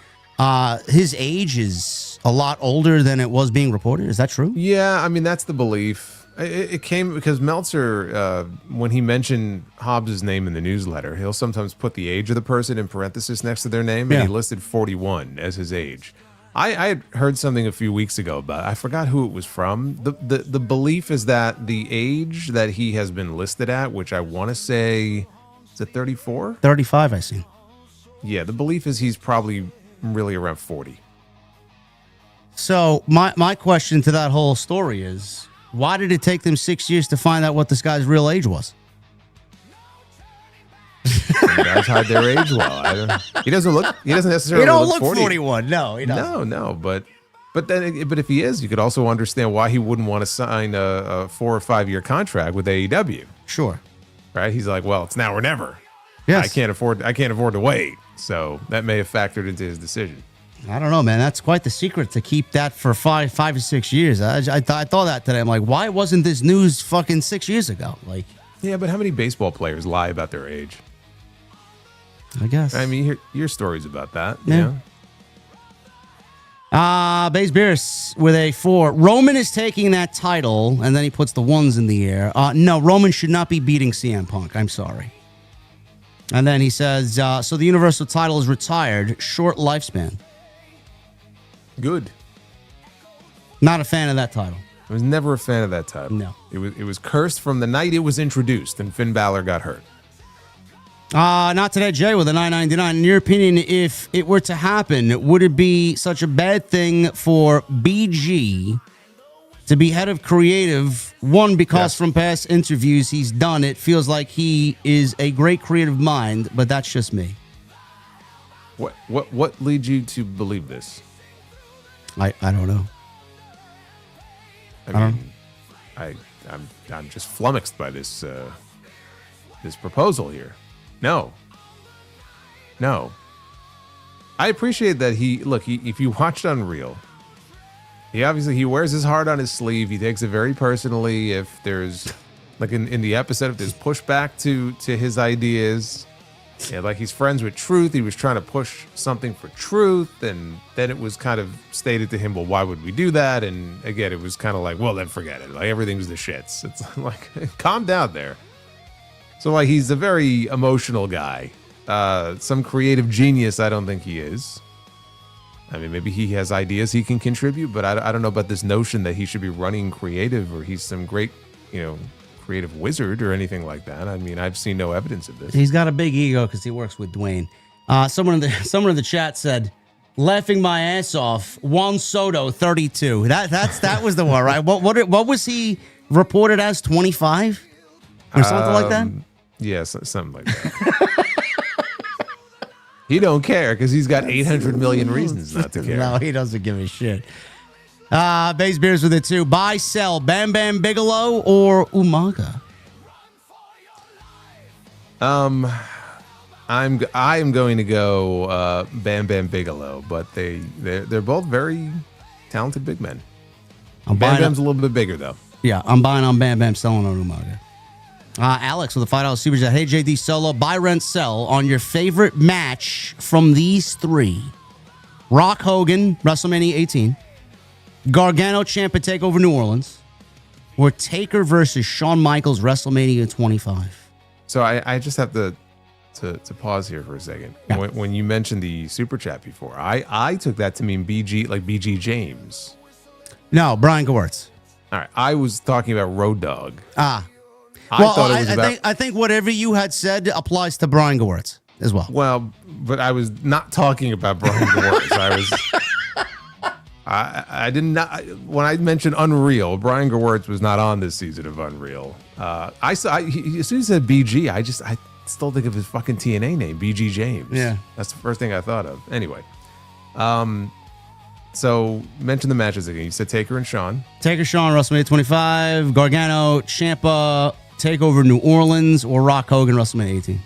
His age is a lot older than it was being reported. Is that true? Yeah, I mean, that's the belief. It came because Meltzer, when he mentioned Hobbs' name in the newsletter, he'll sometimes put the age of the person in parenthesis next to their name, and he listed 41 as his age. I had heard something a few weeks ago about, I forgot who it was from. The belief is that the age that he has been listed at, which I want to say, is it 34? 35, I see. Yeah, the belief is he's probably really around 40. So my question to that whole story is, why did it take them 6 years to find out what this guy's real age was? Some guys hide their age well. He doesn't necessarily look 40. 41. No, he doesn't. No, but if he is, you could also understand why he wouldn't want to sign a 4 or 5 year contract with AEW. Sure. Right? He's like, well, it's now or never. Yes. I can't afford to wait. So that may have factored into his decision. I don't know, man. That's quite the secret to keep that for 5 or 6 years. I thought that today. I'm like, why wasn't this news fucking 6 years ago? Like, yeah, but how many baseball players lie about their age? I guess. I mean, your stories about that. Yeah. Baze Beers with a 4. Roman is taking that title, and then he puts the ones in the air. No, Roman should not be beating CM Punk. I'm sorry. And then he says, so the Universal title is retired. Short lifespan. Good. Not a fan of that title. I was never a fan of that title. No. It was cursed from the night it was introduced, and Finn Balor got hurt. Not today, Jay, with a $9.99. In your opinion, if it were to happen, would it be such a bad thing for BG to be head of creative? One, because from past interviews he's done, it feels like he is a great creative mind, but that's just me. What leads you to believe this? I don't know. I'm just flummoxed by this this proposal here. No. I appreciate that if you watched Unreal, he wears his heart on his sleeve. He takes it very personally. If there's, like in the episode, if there's pushback to his ideas, like he's friends with Truth. He was trying to push something for Truth, and then it was kind of stated to him, well, why would we do that? And again, it was kind of like, well, then forget it. Like, everything's the shits. It's like, calm down there. So, like, he's a very emotional guy. some creative genius. I don't think he is. I mean, maybe he has ideas he can contribute, but I don't know about this notion that he should be running creative or he's some great, creative wizard or anything like that. I mean, I've seen no evidence of this. He's got a big ego because he works with Dwayne. Someone in the chat said, "Laughing my ass off." Juan Soto, 32. That was the one, right? What was he reported as? 25 or something like that? Yeah, something like that. He don't care because he's got 800 million reasons not to care. No, he doesn't give a shit. Base Beers with it too. Buy, sell, Bam Bam Bigelow or Umaga? I am going to go Bam Bam Bigelow, but they're both very talented big men. Bam Bam's a little bit bigger though. Yeah, I'm buying on Bam Bam, selling on Umaga. Alex with a $5 super chat. Hey JD Solo, buy, rent, sell on your favorite match from these three: Rock Hogan, WrestleMania 18, Gargano Ciampa Takeover New Orleans, or Taker versus Shawn Michaels WrestleMania 25. So I just have to pause here for a second. Yeah. When you mentioned the super chat before, I took that to mean BG, like BG James. No, Brian Gewirtz. All right, I was talking about Road Dogg. I think whatever you had said applies to Brian Gewirtz as well. Well, but I was not talking about Brian Gewirtz. I did not. When I mentioned Unreal, Brian Gewirtz was not on this season of Unreal. As soon as he said BG, I still think of his fucking TNA name, BG James. Yeah, that's the first thing I thought of. Anyway, so mention the matches again. You said Taker and Shawn. Taker, Shawn, WrestleMania 25. Gargano, Ciampa, Takeover New Orleans, or Rock Hogan, WrestleMania 18.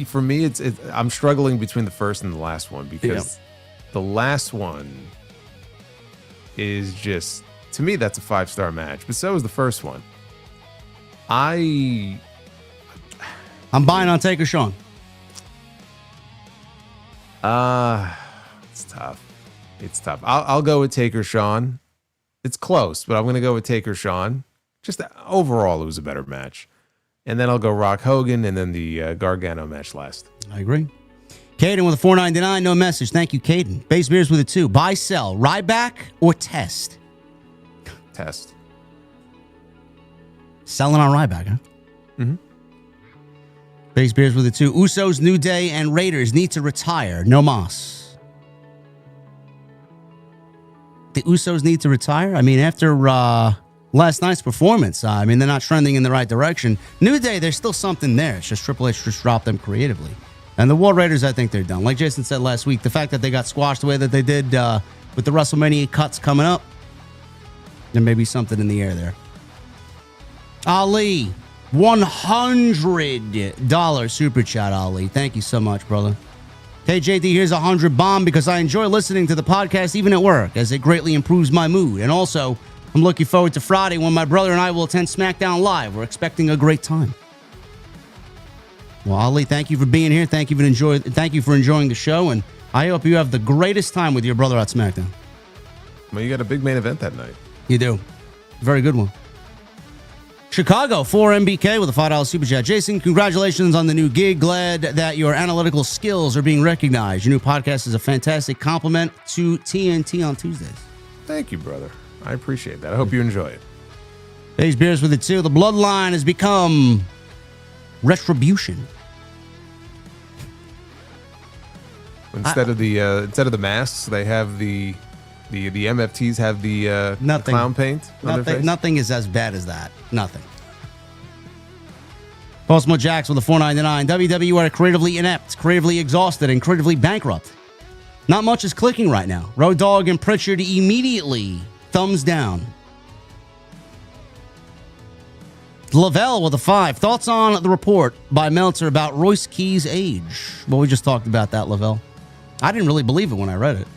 For me, I'm struggling between the first and the last one because the last one is just, to me, that's a 5-star match, but so is the first one. I'm buying on Taker, Shawn. It's tough. It's tough. I'll go with Taker, Shawn. It's close, but I'm going to go with Taker, Shawn. Just overall, it was a better match. And then I'll go Rock Hogan and then the Gargano match last. I agree. Caden with a $4.99, no message. Thank you, Caden. Base Beers with a 2. Buy, sell, Ryback or Test? Test. Selling on Ryback, huh? Mm-hmm. Base Beers with a 2. Usos, New Day, and Raiders need to retire. No mas. The Usos need to retire? I mean, after last night's performance, they're not trending in the right direction. New Day, there's still something there. It's just Triple H just dropped them creatively. And the War Raiders, I think they're done. Like Jason said last week, the fact that they got squashed the way that they did with the WrestleMania cuts coming up, there may be something in the air there. Ali, $100 super chat, Ali. Thank you so much, brother. Hey, JD, here's $100 bomb because I enjoy listening to the podcast even at work as it greatly improves my mood. And also, I'm looking forward to Friday when my brother and I will attend SmackDown Live. We're expecting a great time. Well, Ali, thank you for being here. Thank you for enjoying the show, and I hope you have the greatest time with your brother at SmackDown. Well, you got a big main event that night. You do. Very good one. Chicago, 4MBK with a $5 super chat. Jason, congratulations on the new gig. Glad that your analytical skills are being recognized. Your new podcast is a fantastic compliment to TNT on Tuesdays. Thank you, brother. I appreciate that. I hope you enjoy it. Base Beers with it too. The bloodline has become retribution. Instead of the masks, they have the MFTs have the clown paint on their face. Nothing is as bad as that. Nothing. Postmo Jax with a $4.99. WWE are creatively inept, creatively exhausted, and creatively bankrupt. Not much is clicking right now. Road Dogg and Pritchard immediately thumbs down. Lavelle with a 5. Thoughts on the report by Meltzer about Royce Key's age? Well, we just talked about that, Lavelle. I didn't really believe it when I read it.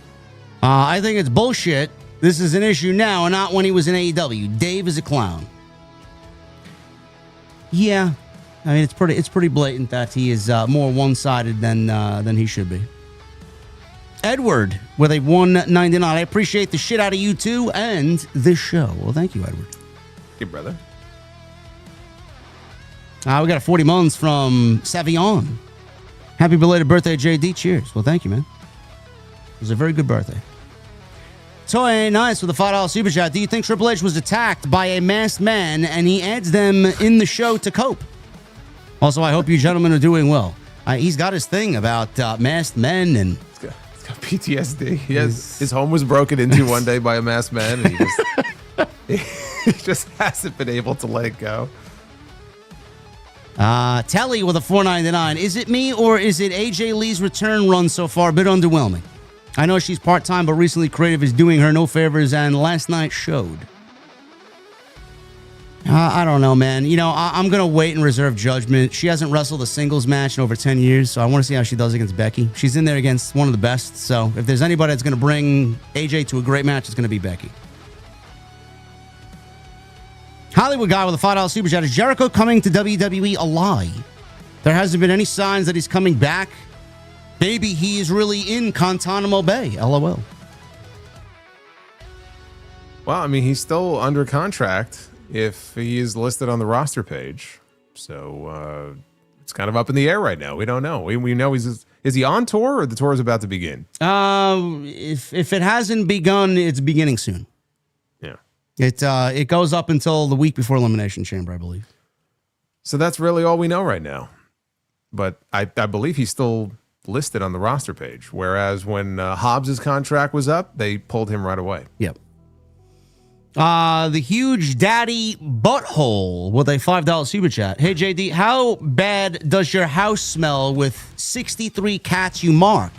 I think it's bullshit. This is an issue now and not when he was in AEW. Dave is a clown. Yeah. I mean, it's pretty blatant that he is more one-sided than he should be. Edward with a $1.99. I appreciate the shit out of you too and this show. Well, thank you, Edward. Hey, brother. We got a 40 months from Savion. Happy belated birthday, JD. Cheers. Well, thank you, man. It was a very good birthday. Toy Nice with a $5 super chat. Do you think Triple H was attacked by a masked man and he adds them in the show to cope? Also, I hope you gentlemen are doing well. He's got his thing about masked men and... He's got PTSD. His home was broken into one day by a masked man and he just hasn't been able to let it go. Telly with a $4.99. Is it me or is it AJ Lee's return run so far a bit underwhelming? I know she's part-time, but recently Creative is doing her no favors, and last night showed. I don't know, man. You know, I'm going to wait and reserve judgment. She hasn't wrestled a singles match in over 10 years, so I want to see how she does against Becky. She's in there against one of the best, so if there's anybody that's going to bring AJ to a great match, it's going to be Becky. Hollywood Guy with a $5 super chat. Is Jericho coming to WWE a lie? There hasn't been any signs that he's coming back. Maybe he is really in Guantanamo Bay. LOL. Well, I mean, he's still under contract if he is listed on the roster page. So it's kind of up in the air right now. We don't know. We know is he on tour or the tour is about to begin? If it hasn't begun, it's beginning soon. Yeah. It goes up until the week before Elimination Chamber, I believe. So that's really all we know right now. But I believe he's still listed on the roster page, whereas when Hobbs' contract was up, they pulled him right away. Yep. The huge daddy butthole with a $5 super chat. Hey JD, how bad does your house smell with 63 cats you mark?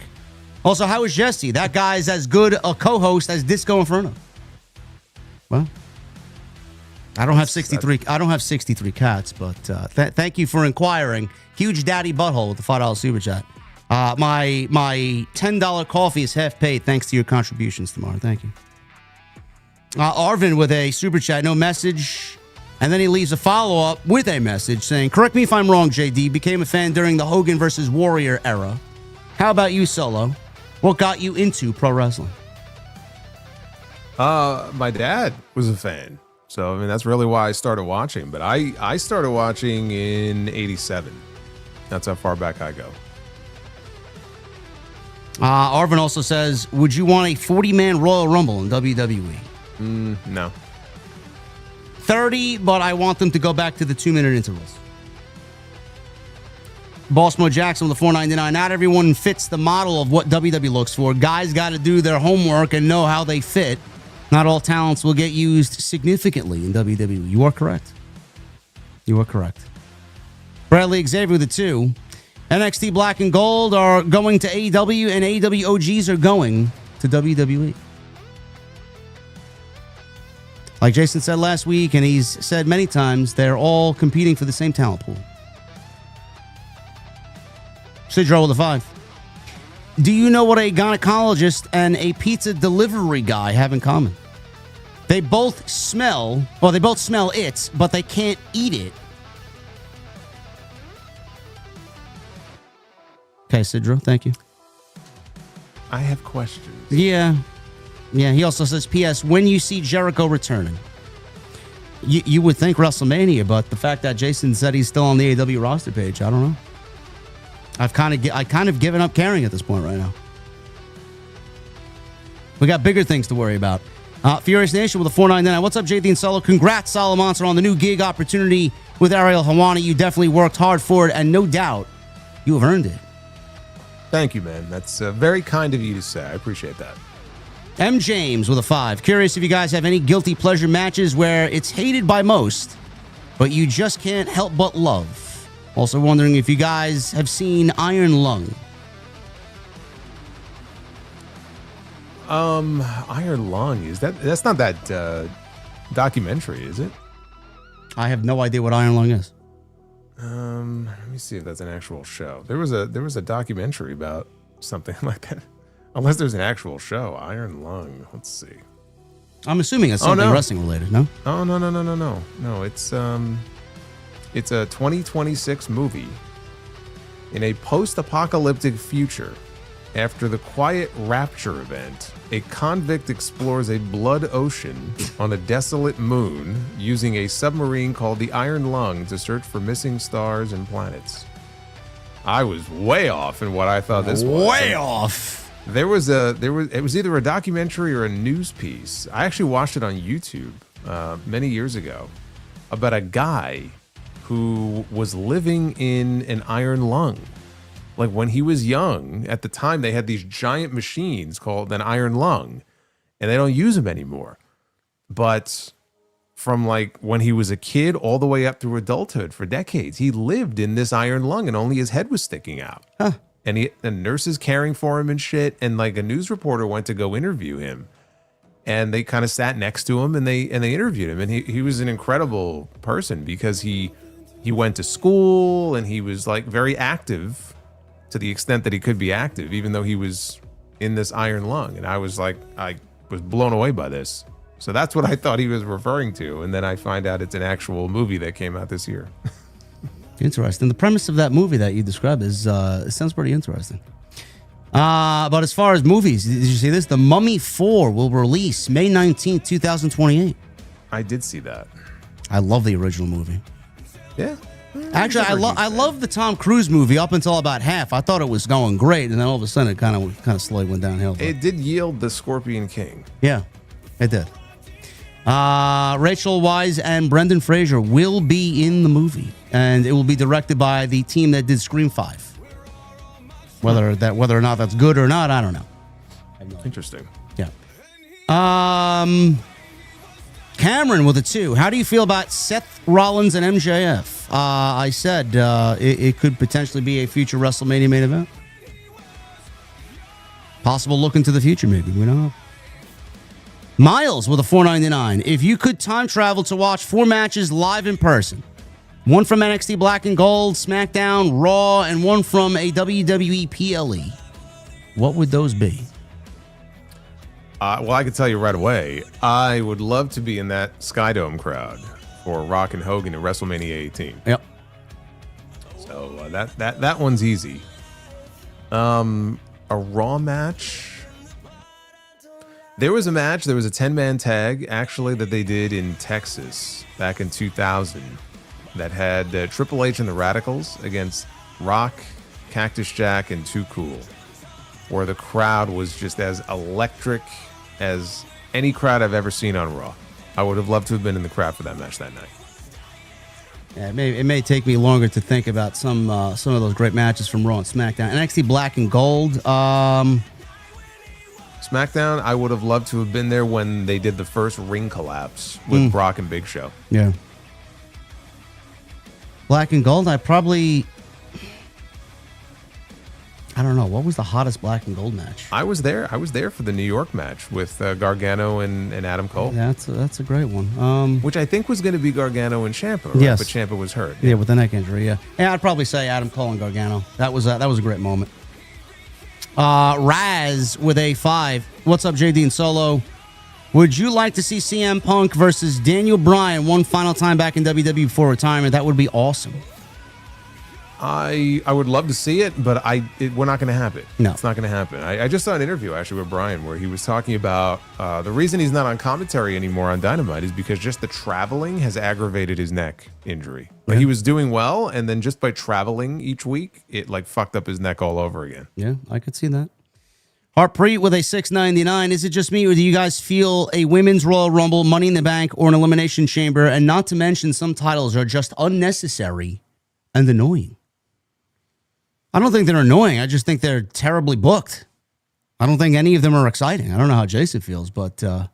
Also, how is Jesse? That guy's as good a co-host as Disco Inferno. Well, I don't have 63. I don't have 63 cats, but thank you for inquiring. Huge daddy butthole with the $5 super chat. My $10 coffee is half paid thanks to your contributions tomorrow. Thank you. Arvin with a super chat, no message. And then he leaves a follow-up with a message saying, correct me if I'm wrong, JD. Became a fan during the Hogan versus Warrior era. How about you, Solo? What got you into pro wrestling? My dad was a fan. So, I mean, that's really why I started watching. But I started watching in 87. That's how far back I go. Arvin also says, would you want a 40-man Royal Rumble in WWE? No. 30, but I want them to go back to the 2-minute intervals. Boss Mo Jackson with the $4.99. Not everyone fits the model of what WWE looks for. Guys got to do their homework and know how they fit. Not all talents will get used significantly in WWE. You are correct. You are correct. Bradley Xavier with the 2. NXT Black and Gold are going to AEW, and AEW OGs are going to WWE. Like Jason said last week, and he's said many times, they're all competing for the same talent pool. Sidro with a 5. Do you know what a gynecologist and a pizza delivery guy have in common? They both smell it, but they can't eat it. Okay, Sidro, thank you. I have questions. Yeah. He also says, P.S., when you see Jericho returning, you would think WrestleMania, but the fact that Jason said he's still on the AEW roster page, I don't know. I kind of given up caring at this point right now. We got bigger things to worry about. Furious Nation with a $4.99. What's up, JD and Solo? Congrats, Solomonster, on the new gig opportunity with Ariel Helwani. You definitely worked hard for it, and no doubt you have earned it. Thank you, man. That's very kind of you to say. I appreciate that. M. James with a 5. Curious if you guys have any guilty pleasure matches where it's hated by most, but you just can't help but love. Also wondering if you guys have seen Iron Lung. Iron Lung, that's not that documentary, is it? I have no idea what Iron Lung is. Let me see if that's an actual show. There was a documentary about something like that. Unless there's an actual show. Iron Lung. Let's see. I'm assuming it's something wrestling related, no? Oh, no. No, it's a 2026 movie in a post-apocalyptic future After the Quiet Rapture event, a convict explores a blood ocean on a desolate moon using a submarine called the Iron Lung to search for missing stars and planets. I was way off in what I thought this was. Way off. It was either a documentary or a news piece. I actually watched it on YouTube many years ago about a guy who was living in an iron lung. Like when he was young, at the time they had these giant machines called an iron lung, and they don't use them anymore. But from like when he was a kid all the way up through adulthood for decades, he lived in this iron lung and only his head was sticking out. Huh. And nurses caring for him and shit. And like a news reporter went to go interview him, and they kind of sat next to him and they interviewed him. And he was an incredible person because he went to school and he was like very active to the extent that he could be active, even though he was in this iron lung. And I was blown away by this. So that's what I thought he was referring to. And then I find out it's an actual movie that came out this year. Interesting. The premise of that movie that you described is it sounds pretty interesting. But as far as movies, did you see this? The Mummy 4 will release May 19th, 2028. I did see that. I love the original movie. Yeah. Actually, I love the Tom Cruise movie up until about half. I thought it was going great, and then all of a sudden it kind of slowly went downhill. It did yield the Scorpion King. Yeah, it did. Rachel Weisz and Brendan Fraser will be in the movie, and it will be directed by the team that did Scream 5. Whether or not that's good or not, I don't know. Interesting. Yeah. Cameron with a 2. How do you feel about Seth Rollins and MJF? I said it could potentially be a future WrestleMania main event. Possible look into the future, maybe. We don't know. Miles with a $4.99. If you could time travel to watch 4 matches live in person, one from NXT Black and Gold, SmackDown, Raw, and one from a WWE PLE, what would those be? Well, I can tell you right away, I would love to be in that Skydome crowd for Rock and Hogan at WrestleMania 18. Yep. So that one's easy. A Raw match. There was a 10-man tag, actually, that they did in Texas back in 2000 that had Triple H and the Radicals against Rock, Cactus Jack, and Too Cool, where the crowd was just as electric as any crowd I've ever seen on Raw. I would have loved to have been in the crowd for that match that night. Yeah, it may take me longer to think about some of those great matches from Raw and SmackDown. NXT Black and Gold. SmackDown, I would have loved to have been there when they did the first ring collapse with Brock and Big Show. Yeah. Black and Gold, I don't know. What was the hottest Black and Gold match? I was there for the New York match with Gargano and Adam Cole. Yeah, that's a great one. Which I think was going to be Gargano and Ciampa, right? Yes. But Ciampa was hurt. Yeah, with the neck injury, yeah. Yeah, I'd probably say Adam Cole and Gargano. That was a great moment. Raz with a 5. What's up, JD and Solo? Would you like to see CM Punk versus Daniel Bryan one final time back in WWE before retirement? That would be awesome. I would love to see it, but we're not going to have it. No. It's not going to happen. I just saw an interview actually with Bryan where he was talking about the reason he's not on commentary anymore on Dynamite is because just the traveling has aggravated his neck injury. Like he was doing well, and then just by traveling each week, it like fucked up his neck all over again. Yeah, I could see that. Harpreet with a $6.99. Is it just me, or do you guys feel a women's Royal Rumble, Money in the Bank, or an Elimination Chamber, and not to mention some titles are just unnecessary and annoying? I don't think they're annoying. I just think they're terribly booked. I don't think any of them are exciting. I don't know how Jason feels, but the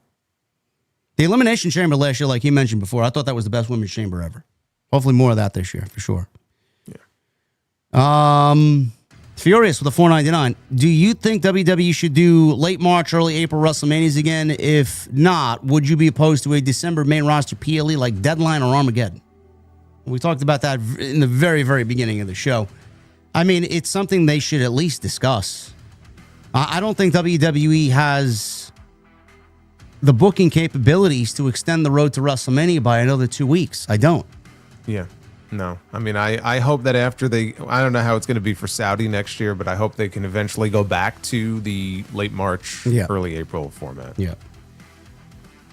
Elimination Chamber last year, like he mentioned before, I thought that was the best women's chamber ever. Hopefully more of that this year, for sure. Yeah. Furious with a $4.99. Do you think WWE should do late March, early April WrestleManias again? If not, would you be opposed to a December main roster PLE like Deadline or Armageddon? We talked about that in the very, very beginning of the show. I mean, it's something they should at least discuss. I don't think WWE has the booking capabilities to extend the road to WrestleMania by another 2 weeks. I don't. Yeah. No. I mean, I hope that after I don't know how it's going to be for Saudi next year, but I hope they can eventually go back to the late March, early April format. Yeah.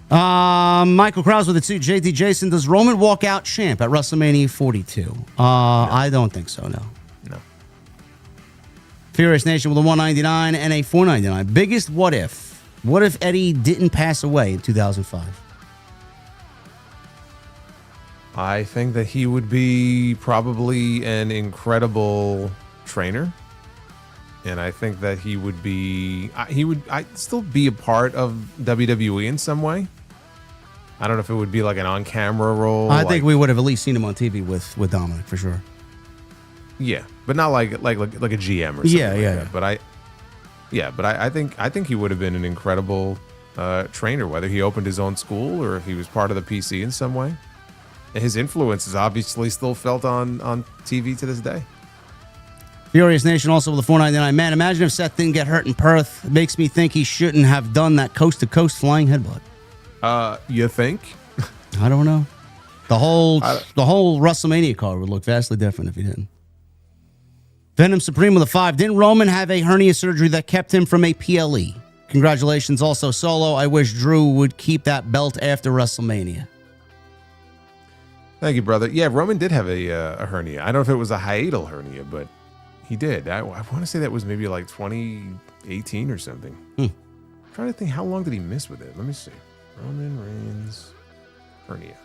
Michael Krause with the 2. JD Jason, does Roman walk out champ at WrestleMania 42? No. I don't think so, no. No. Furious Nation with a 199 and a 499. Biggest what if? What if Eddie didn't pass away in 2005? I think that he would be probably an incredible trainer. And I think that he would I'd still be a part of WWE in some way. I don't know if it would be like an on-camera role. I think we would have at least seen him on TV with Dominic for sure. Yeah, but not like a GM or something. Yeah. But I think he would have been an incredible trainer, whether he opened his own school or if he was part of the PC in some way. And his influence is obviously still felt on TV to this day. Furious Nation also with a 499. Man, imagine if Seth didn't get hurt in Perth. It makes me think he shouldn't have done that coast-to-coast flying headbutt. You think? I don't know. The whole WrestleMania card would look vastly different if he didn't. Venom Supreme with a 5. Didn't Roman have a hernia surgery that kept him from a PLE? Congratulations also, Solo. I wish Drew would keep that belt after WrestleMania. Thank you, brother. Yeah, Roman did have a hernia. I don't know if it was a hiatal hernia, but he did. I want to say that was maybe like 2018 or something. I'm trying to think, how long did he miss with it? Let me see. Roman Reigns hernia.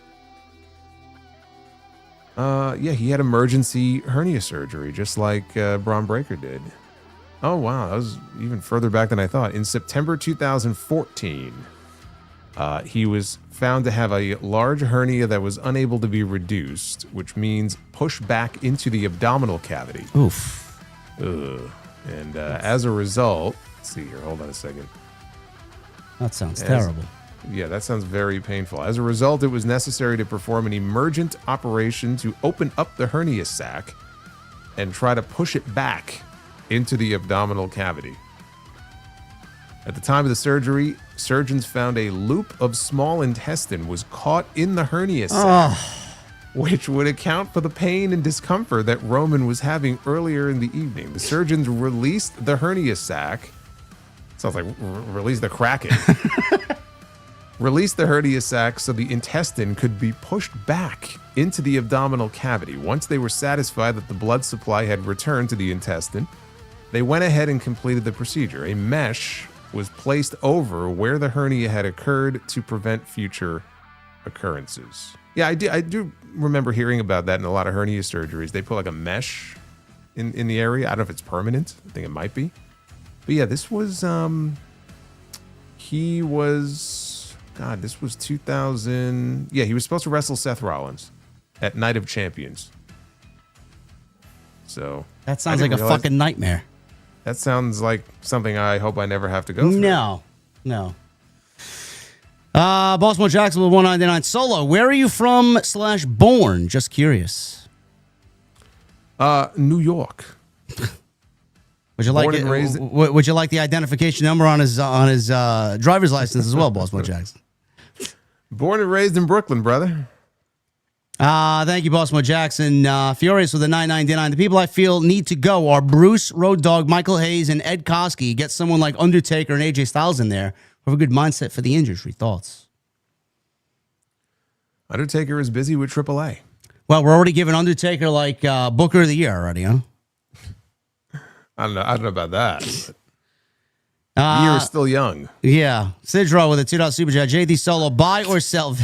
Yeah, he had emergency hernia surgery, just like Bron Breakker did. Oh, wow. That was even further back than I thought. In September 2014, he was found to have a large hernia that was unable to be reduced, which means pushed back into the abdominal cavity. Oof. Ugh. And as a result, let's see here, hold on a second. That sounds terrible. Yeah, that sounds very painful. As a result, it was necessary to perform an emergent operation to open up the hernia sac and try to push it back into the abdominal cavity. At the time of the surgery, surgeons found a loop of small intestine was caught in the hernia sac, which would account for the pain and discomfort that Roman was having earlier in the evening. The surgeons released the hernia sac. Sounds like release the Kraken. Released the hernia sac so the intestine could be pushed back into the abdominal cavity. Once they were satisfied that the blood supply had returned to the intestine, they went ahead and completed the procedure. A mesh was placed over where the hernia had occurred to prevent future occurrences. Yeah, I do remember hearing about that in a lot of hernia surgeries. They put like a mesh in the area. I don't know if it's permanent. I think it might be. But yeah, this was, this was 2000. Yeah, he was supposed to wrestle Seth Rollins at Night of Champions. So that sounds like a fucking nightmare. That sounds like something I hope I never have to go through. No. Baltimore Jackson with 199. Solo, where are you from / born? Just curious. New York. Would you like the identification number on his driver's license as well, Baltimore Jackson? Born and raised in Brooklyn, brother. Thank you, Baltimore Jackson. Furious with a 999. The people I feel need to go are Bruce, Road Dogg, Michael Hayes, and Ed Koskey. Get someone like Undertaker and AJ Styles in there who have a good mindset for the industry. Thoughts? Undertaker is busy with AAA. Well, we're already giving Undertaker like Booker of the Year already, huh? I don't know about that. The year is still young. Yeah. Sidro with a $2 super chat. JD Solo, buy or sell?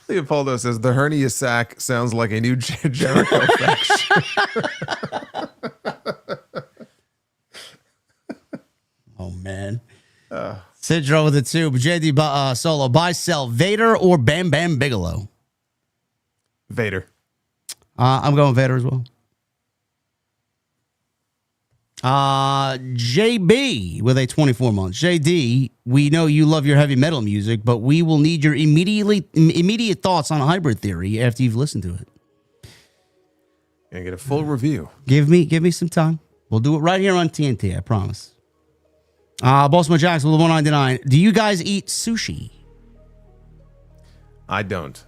Leopoldo says the hernia sac sounds like a new Jericho faction. Oh man. Sidro with a 2. JD Solo, buy, sell, Vader or Bam Bam Bigelow? Vader. I'm going Vader as well. JB with a 24 months. JD, we know you love your heavy metal music, but we will need your immediate thoughts on hybrid theory after you've listened to it. Gonna get a full review. Give me some time. We'll do it right here on TNT, I promise. Baltimore Jackson with 199. Do you guys eat sushi? I don't.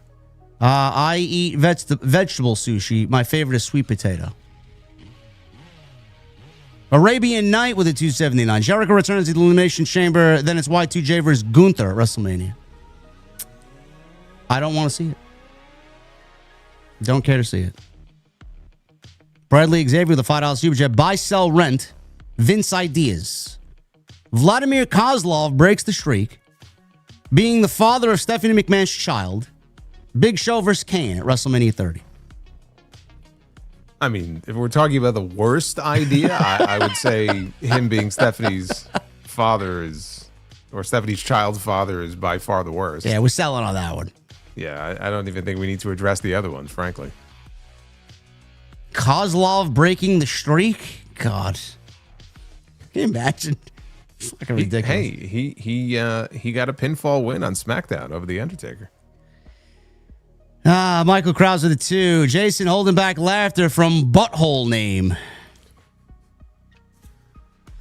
I eat vegetable sushi. My favorite is sweet potato. Arabian Night with a 279. Jericho returns to the Elimination Chamber. Then it's Y2J versus Gunther at WrestleMania. I don't want to see it. Don't care to see it. Bradley Xavier with a $5 super chat. Buy, sell, rent. Vince Ideas. Vladimir Kozlov breaks the streak. Being the father of Stephanie McMahon's child. Big Show versus Kane at WrestleMania 30. I mean, if we're talking about the worst idea, I would say him being Stephanie's father is, or Stephanie's child's father is by far the worst. Yeah, we're selling on that one. Yeah, I don't even think we need to address the other ones, frankly. Kozlov breaking the streak? God. Can you imagine? It's fucking ridiculous. He got a pinfall win on SmackDown over The Undertaker. Michael Krause with a 2. Jason holding back laughter from butthole name.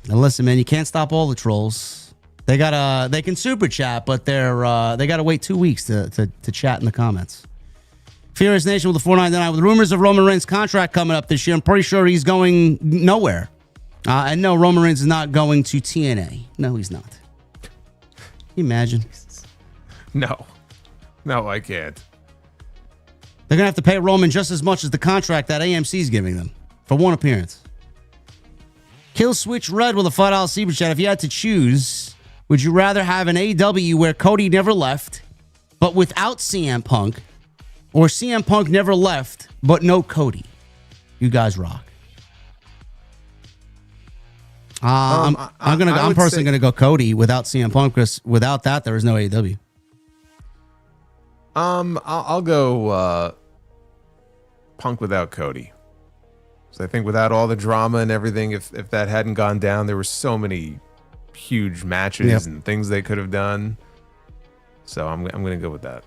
Now listen, man, you can't stop all the trolls. They can super chat, but they gotta wait 2 weeks to chat in the comments. Furious Nation with the 499 with rumors of Roman Reigns' contract coming up this year. I'm pretty sure he's going nowhere. And no, Roman Reigns is not going to TNA. No, he's not. Can you imagine? No, I can't. They're going to have to pay Roman just as much as the contract that AMC is giving them for one appearance. Kill Switch Red with a $5 super chat. If you had to choose, would you rather have an AEW where Cody never left, but without CM Punk, or CM Punk never left, but no Cody? You guys rock. I'm personally going to go Cody without CM Punk, because without that, there is no AEW. I'll go Punk without Cody. So I think without all the drama and everything, if that hadn't gone down, there were so many huge matches and things they could have done. So I'm going to go with that.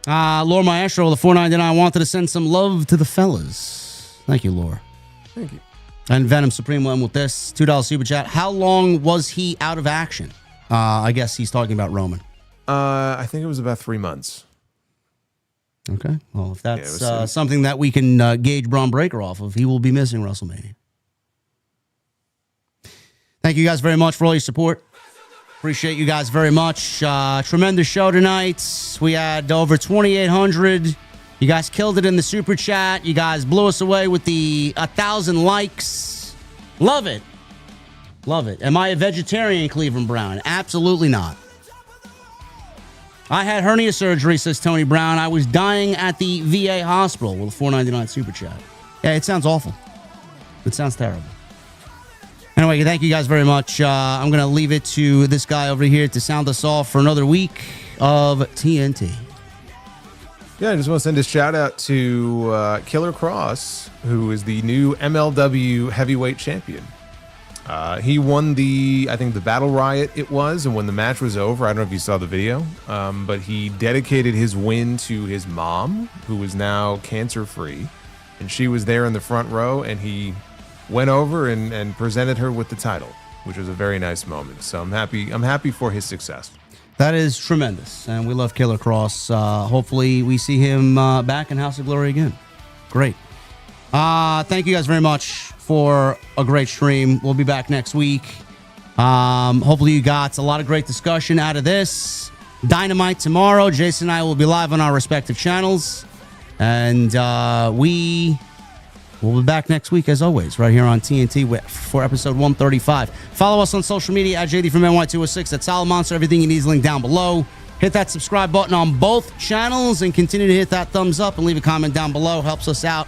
Laura Maestro with the $4.99 wanted to send some love to the fellas. Thank you, Laura. Thank you. And Venom Supreme went with this $2 super chat. How long was he out of action? I guess he's talking about Roman. I think it was about 3 months. Okay. Well, if that's something that we can gauge Bron Breakker off of, he will be missing WrestleMania. Thank you guys very much for all your support. Appreciate you guys very much. Tremendous show tonight. We had over 2,800. You guys killed it in the super chat. You guys blew us away with the 1,000 likes. Love it. Love it. Am I a vegetarian, Cleveland Brown? Absolutely not. I had hernia surgery, says Tony Brown. I was dying at the VA hospital with a $4.99 super chat. Yeah, it sounds awful. It sounds terrible. Anyway, thank you guys very much. I'm going to leave it to this guy over here to sound us off for another week of TNT. Yeah, I just want to send a shout out to Killer Cross, who is the new MLW heavyweight champion. He won I think the Battle Riot it was, and when the match was over, I don't know if you saw the video, but he dedicated his win to his mom, who is now cancer-free, and she was there in the front row, and he went over and presented her with the title, which was a very nice moment. So I'm happy for his success. That is tremendous, and we love Killer Cross. Hopefully we see him back in House of Glory again. Great. Thank you guys very much for a great stream. We'll be back next week. Hopefully you got a lot of great discussion out of this. Dynamite tomorrow. Jason and I will be live on our respective channels. And we will be back next week, as always, right here on TNT for episode 135. Follow us on social media at JDfromNY206. That's Solomonster. Everything you need is linked down below. Hit that subscribe button on both channels and continue to hit that thumbs up and leave a comment down below. Helps us out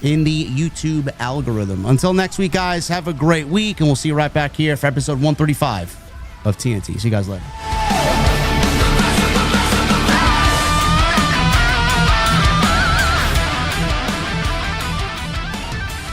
in the YouTube algorithm. Until next week, guys, have a great week, and we'll see you right back here for episode 135 of TNT. See you guys later.